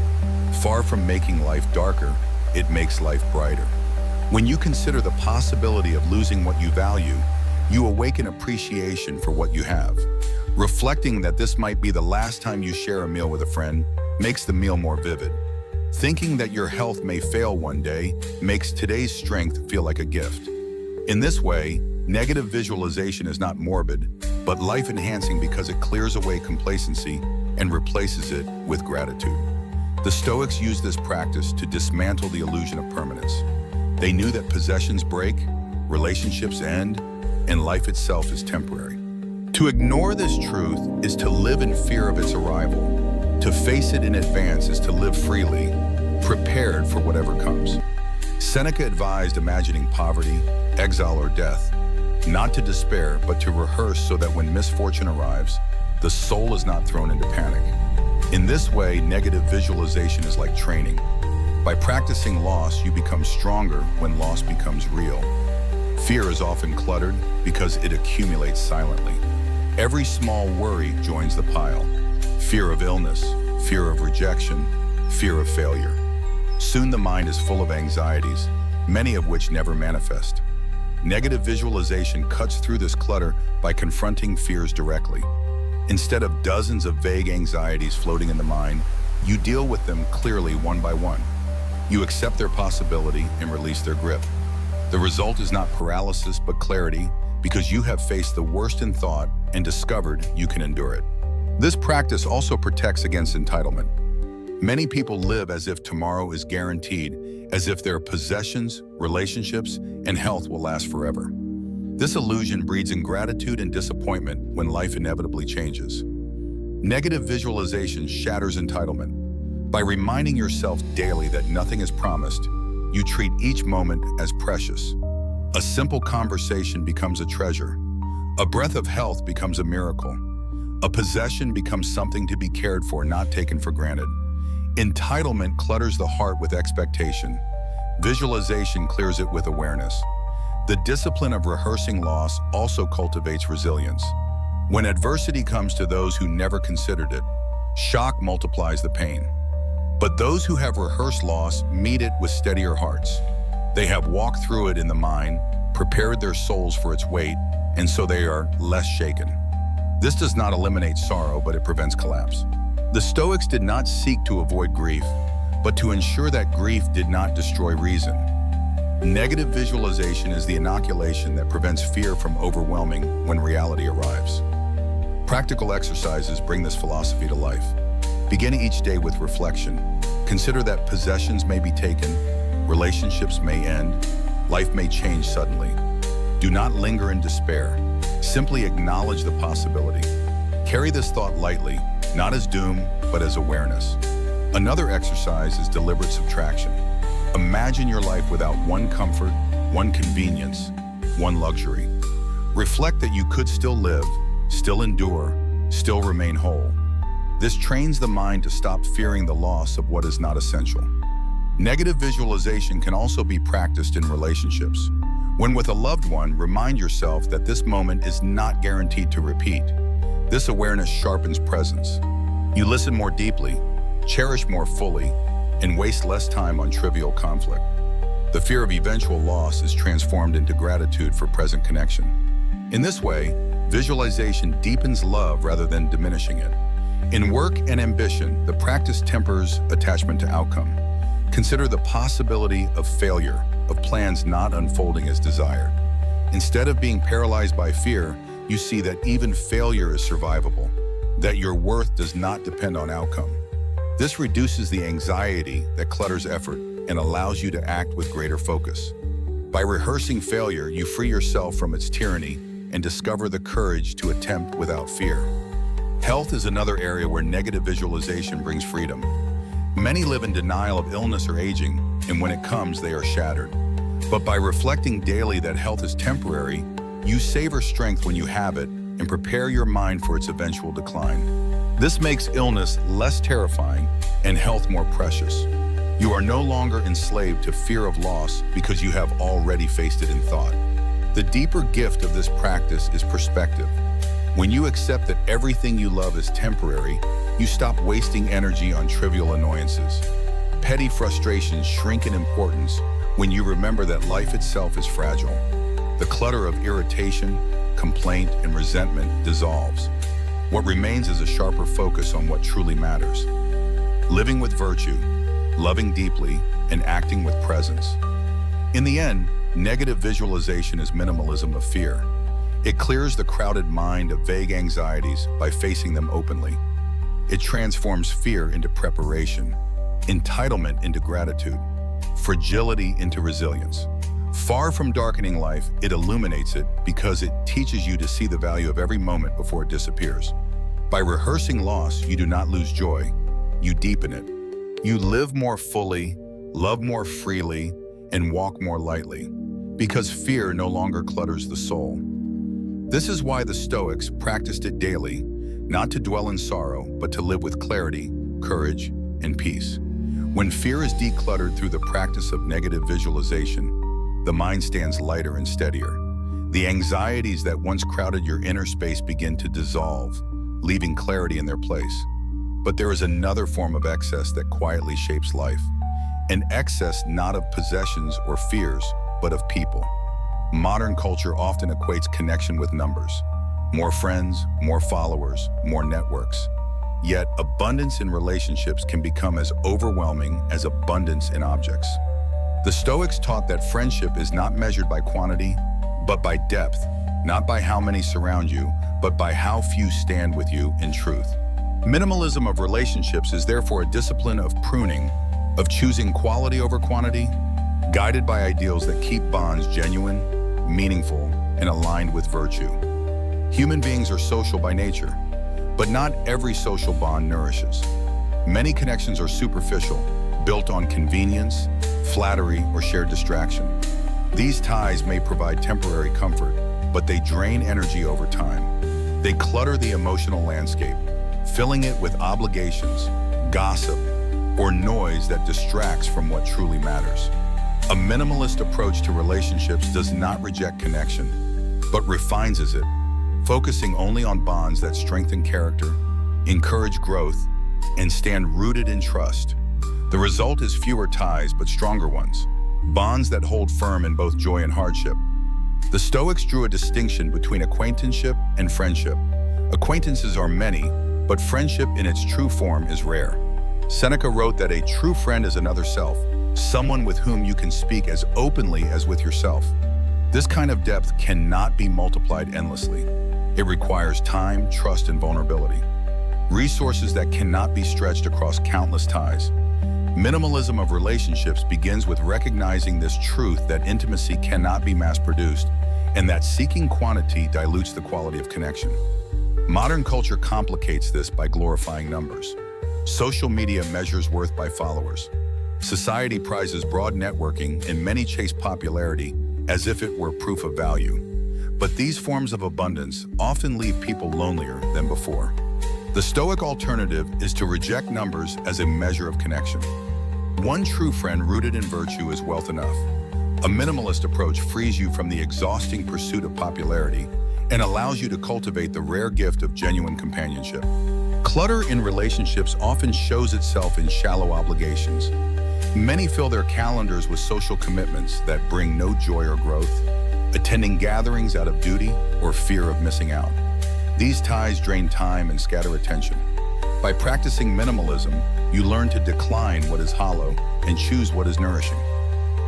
Far from making life darker, it makes life brighter. When you consider the possibility of losing what you value, you awaken appreciation for what you have. Reflecting that this might be the last time you share a meal with a friend makes the meal more vivid. Thinking that your health may fail one day makes today's strength feel like a gift. In this way, negative visualization is not morbid, but life-enhancing because it clears away complacency and replaces it with gratitude. The Stoics used this practice to dismantle the illusion of permanence. They knew that possessions break, relationships end, and life itself is temporary. To ignore this truth is to live in fear of its arrival. To face it in advance is to live freely, prepared for whatever comes. Seneca advised imagining poverty, exile, or death, not to despair, but to rehearse so that when misfortune arrives, the soul is not thrown into panic. In this way, negative visualization is like training. By practicing loss, you become stronger when loss becomes real. Fear is often cluttered because it accumulates silently. Every small worry joins the pile. Fear of illness, fear of rejection, fear of failure. Soon the mind is full of anxieties, many of which never manifest. Negative visualization cuts through this clutter by confronting fears directly. Instead of dozens of vague anxieties floating in the mind, you deal with them clearly one by one. You accept their possibility and release their grip. The result is not paralysis but clarity, because you have faced the worst in thought and discovered you can endure it. This practice also protects against entitlement. Many people live as if tomorrow is guaranteed, as if their possessions, relationships, and health will last forever. This illusion breeds ingratitude and disappointment when life inevitably changes. Negative visualization shatters entitlement. By reminding yourself daily that nothing is promised, you treat each moment as precious. A simple conversation becomes a treasure. A breath of health becomes a miracle. A possession becomes something to be cared for, not taken for granted. Entitlement clutters the heart with expectation. Visualization clears it with awareness. The discipline of rehearsing loss also cultivates resilience. When adversity comes to those who never considered it, shock multiplies the pain. But those who have rehearsed loss meet it with steadier hearts. They have walked through it in the mind, prepared their souls for its weight, and so they are less shaken. This does not eliminate sorrow, but it prevents collapse. The Stoics did not seek to avoid grief, but to ensure that grief did not destroy reason. Negative visualization is the inoculation that prevents fear from overwhelming when reality arrives. Practical exercises bring this philosophy to life. Begin each day with reflection. Consider that possessions may be taken, relationships may end, life may change suddenly. Do not linger in despair. Simply acknowledge the possibility. Carry this thought lightly, not as doom, but as awareness. Another exercise is deliberate subtraction. Imagine your life without one comfort, one convenience, one luxury. Reflect that you could still live, still endure, still remain whole. This trains the mind to stop fearing the loss of what is not essential. Negative visualization can also be practiced in relationships. When with a loved one, remind yourself that this moment is not guaranteed to repeat. This awareness sharpens presence. You listen more deeply, cherish more fully, and waste less time on trivial conflict. The fear of eventual loss is transformed into gratitude for present connection. In this way, visualization deepens love rather than diminishing it. In work and ambition, the practice tempers attachment to outcome. Consider the possibility of failure, of plans not unfolding as desired. Instead of being paralyzed by fear, you see that even failure is survivable, that your worth does not depend on outcome. This reduces the anxiety that clutters effort and allows you to act with greater focus. By rehearsing failure, you free yourself from its tyranny and discover the courage to attempt without fear. Health is another area where negative visualization brings freedom. Many live in denial of illness or aging, and when it comes, they are shattered. But by reflecting daily that health is temporary, you savor strength when you have it and prepare your mind for its eventual decline. This makes illness less terrifying and health more precious. You are no longer enslaved to fear of loss because you have already faced it in thought. The deeper gift of this practice is perspective. When you accept that everything you love is temporary, you stop wasting energy on trivial annoyances. Petty frustrations shrink in importance when you remember that life itself is fragile. The clutter of irritation, complaint, and resentment dissolves. What remains is a sharper focus on what truly matters. Living with virtue, loving deeply, and acting with presence. In the end, negative visualization is minimalism of fear. It clears the crowded mind of vague anxieties by facing them openly. It transforms fear into preparation, entitlement into gratitude, fragility into resilience. Far from darkening life, it illuminates it because it teaches you to see the value of every moment before it disappears. By rehearsing loss, you do not lose joy, you deepen it. You live more fully, love more freely, and walk more lightly, because fear no longer clutters the soul. This is why the Stoics practiced it daily, not to dwell in sorrow, but to live with clarity, courage, and peace. When fear is decluttered through the practice of negative visualization, the mind stands lighter and steadier. The anxieties that once crowded your inner space begin to dissolve, leaving clarity in their place. But there is another form of excess that quietly shapes life. An excess not of possessions or fears, but of people. Modern culture often equates connection with numbers. More friends, more followers, more networks. Yet, abundance in relationships can become as overwhelming as abundance in objects. The Stoics taught that friendship is not measured by quantity, but by depth, not by how many surround you, but by how few stand with you in truth. Minimalism of relationships is therefore a discipline of pruning, of choosing quality over quantity, guided by ideals that keep bonds genuine, meaningful, and aligned with virtue. Human beings are social by nature, but not every social bond nourishes. Many connections are superficial, built on convenience, flattery, or shared distraction. These ties may provide temporary comfort, but they drain energy over time. They clutter the emotional landscape, filling it with obligations, gossip, or noise that distracts from what truly matters. A minimalist approach to relationships does not reject connection, but refines it, focusing only on bonds that strengthen character, encourage growth, and stand rooted in trust. The result is fewer ties, but stronger ones, bonds that hold firm in both joy and hardship. The Stoics drew a distinction between acquaintanceship and friendship. Acquaintances are many, but friendship in its true form is rare. Seneca wrote that a true friend is another self, someone with whom you can speak as openly as with yourself. This kind of depth cannot be multiplied endlessly. It requires time, trust, and vulnerability, resources that cannot be stretched across countless ties. Minimalism of relationships begins with recognizing this truth that intimacy cannot be mass-produced and that seeking quantity dilutes the quality of connection. Modern culture complicates this by glorifying numbers. Social media measures worth by followers. Society prizes broad networking and many chase popularity as if it were proof of value. But these forms of abundance often leave people lonelier than before. The Stoic alternative is to reject numbers as a measure of connection. One true friend rooted in virtue is wealth enough. A minimalist approach frees you from the exhausting pursuit of popularity and allows you to cultivate the rare gift of genuine companionship. Clutter in relationships often shows itself in shallow obligations. Many fill their calendars with social commitments that bring no joy or growth, attending gatherings out of duty or fear of missing out. These ties drain time and scatter attention. By practicing minimalism, you learn to decline what is hollow and choose what is nourishing.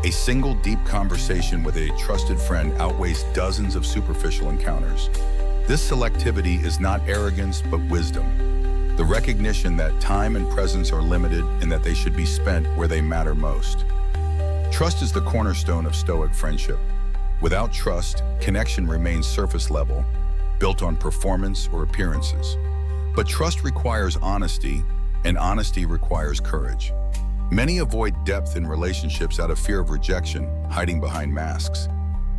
A single deep conversation with a trusted friend outweighs dozens of superficial encounters. This selectivity is not arrogance, but wisdom. The recognition that time and presence are limited and that they should be spent where they matter most. Trust is the cornerstone of Stoic friendship. Without trust, connection remains surface level, built on performance or appearances. But trust requires honesty, and honesty requires courage. Many avoid depth in relationships out of fear of rejection, hiding behind masks.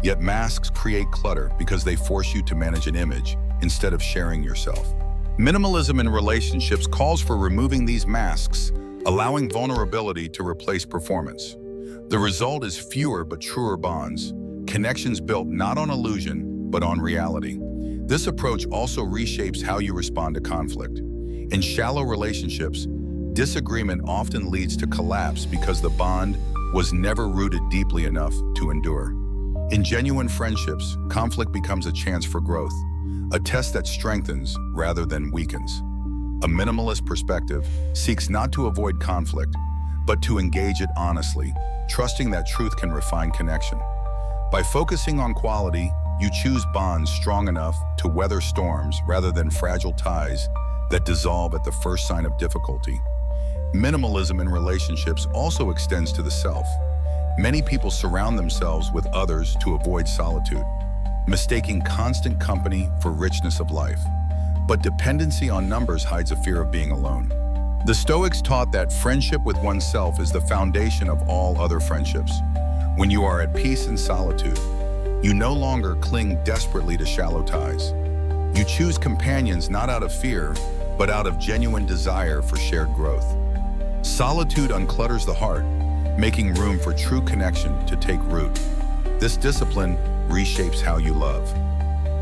Yet masks create clutter because they force you to manage an image instead of sharing yourself. Minimalism in relationships calls for removing these masks, allowing vulnerability to replace performance. The result is fewer but truer bonds, connections built not on illusion, but on reality. This approach also reshapes how you respond to conflict. In shallow relationships, disagreement often leads to collapse because the bond was never rooted deeply enough to endure. In genuine friendships, conflict becomes a chance for growth, a test that strengthens rather than weakens. A minimalist perspective seeks not to avoid conflict, but to engage it honestly, trusting that truth can refine connection. By focusing on quality, you choose bonds strong enough to weather storms rather than fragile ties that dissolve at the first sign of difficulty. Minimalism in relationships also extends to the self. Many people surround themselves with others to avoid solitude, mistaking constant company for richness of life. But dependency on numbers hides a fear of being alone. The Stoics taught that friendship with oneself is the foundation of all other friendships. When you are at peace in solitude, you no longer cling desperately to shallow ties. You choose companions not out of fear, but out of genuine desire for shared growth. Solitude unclutters the heart, making room for true connection to take root. This discipline reshapes how you love.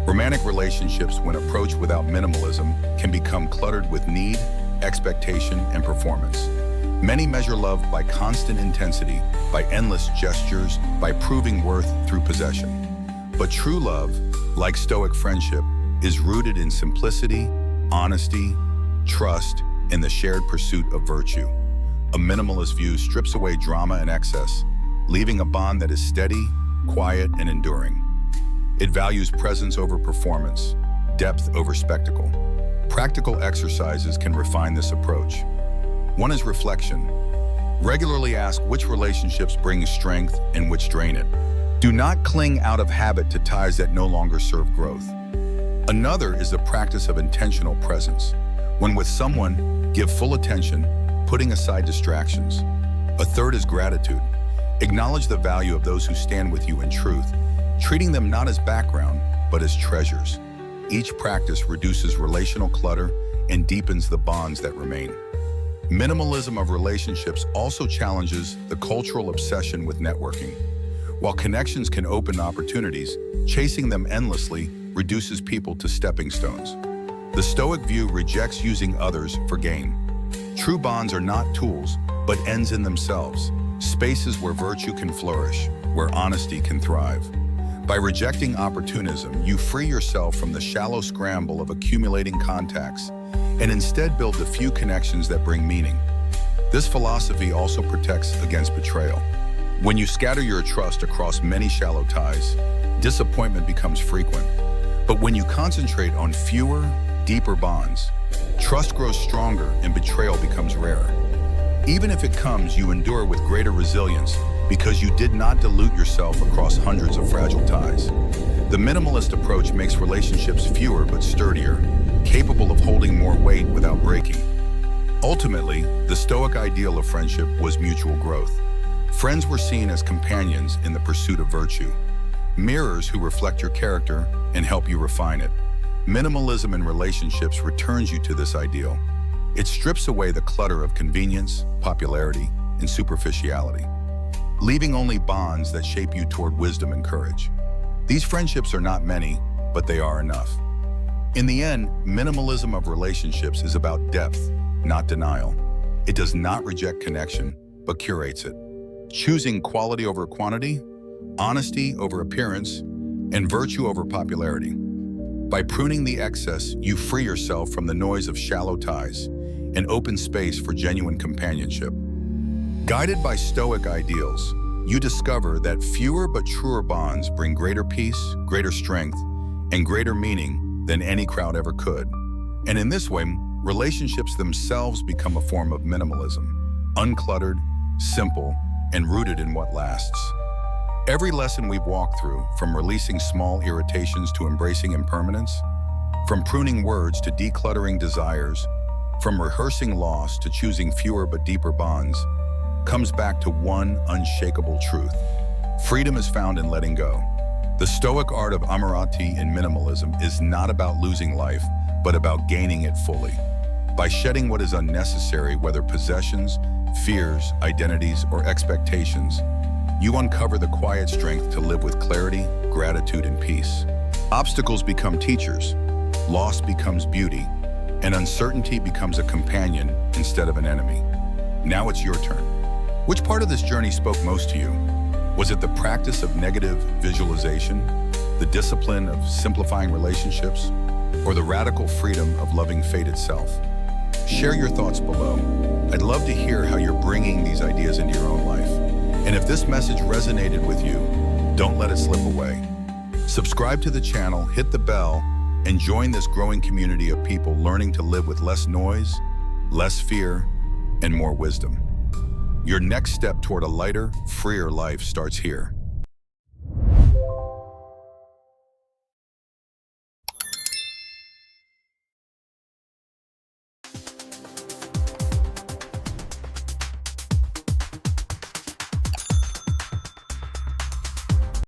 Romantic relationships, when approached without minimalism, can become cluttered with need, expectation, and performance. Many measure love by constant intensity, by endless gestures, by proving worth through possession. But true love, like Stoic friendship, is rooted in simplicity, honesty, trust, and the shared pursuit of virtue. A minimalist view strips away drama and excess, leaving a bond that is steady, quiet, and enduring. It values presence over performance, depth over spectacle. Practical exercises can refine this approach. One is reflection. Regularly ask which relationships bring strength and which drain it. Do not cling out of habit to ties that no longer serve growth. Another is the practice of intentional presence. When with someone, give full attention, putting aside distractions. A third is gratitude. Acknowledge the value of those who stand with you in truth, treating them not as background, but as treasures. Each practice reduces relational clutter and deepens the bonds that remain. Minimalism of relationships also challenges the cultural obsession with networking. While connections can open opportunities, chasing them endlessly reduces people to stepping stones. The Stoic view rejects using others for gain. True bonds are not tools, but ends in themselves, spaces where virtue can flourish, where honesty can thrive. By rejecting opportunism, you free yourself from the shallow scramble of accumulating contacts and instead build the few connections that bring meaning. This philosophy also protects against betrayal. When you scatter your trust across many shallow ties, disappointment becomes frequent. But when you concentrate on fewer, deeper bonds, trust grows stronger and betrayal becomes rarer. Even if it comes, you endure with greater resilience because you did not dilute yourself across hundreds of fragile ties. The minimalist approach makes relationships fewer but sturdier, capable of holding more weight without breaking. Ultimately, the Stoic ideal of friendship was mutual growth. Friends were seen as companions in the pursuit of virtue, mirrors who reflect your character and help you refine it. Minimalism in relationships returns you to this ideal. It strips away the clutter of convenience, popularity, and superficiality, leaving only bonds that shape you toward wisdom and courage. These friendships are not many, but they are enough. In the end, minimalism of relationships is about depth, not denial. It does not reject connection, but curates it, choosing quality over quantity, honesty over appearance, and virtue over popularity. By pruning the excess, you free yourself from the noise of shallow ties and open space for genuine companionship. Guided by Stoic ideals, you discover that fewer but truer bonds bring greater peace, greater strength, and greater meaning than any crowd ever could. And in this way, relationships themselves become a form of minimalism, uncluttered, simple, and rooted in what lasts. Every lesson we've walked through, from releasing small irritations to embracing impermanence, from pruning words to decluttering desires, from rehearsing loss to choosing fewer but deeper bonds, comes back to one unshakable truth. Freedom is found in letting go. The Stoic art of amarati in minimalism is not about losing life, but about gaining it fully. By shedding what is unnecessary, whether possessions, fears, identities, or expectations, you uncover the quiet strength to live with clarity, gratitude, and peace. Obstacles become teachers, loss becomes beauty, and uncertainty becomes a companion instead of an enemy. Now it's your turn. Which part of this journey spoke most to you? Was it the practice of negative visualization, the discipline of simplifying relationships, or the radical freedom of loving fate itself? Share your thoughts below. I'd love to hear how you're bringing these ideas into your own life. And if this message resonated with you, don't let it slip away. Subscribe to the channel, hit the bell, and join this growing community of people learning to live with less noise, less fear, and more wisdom. Your next step toward a lighter, freer life starts here.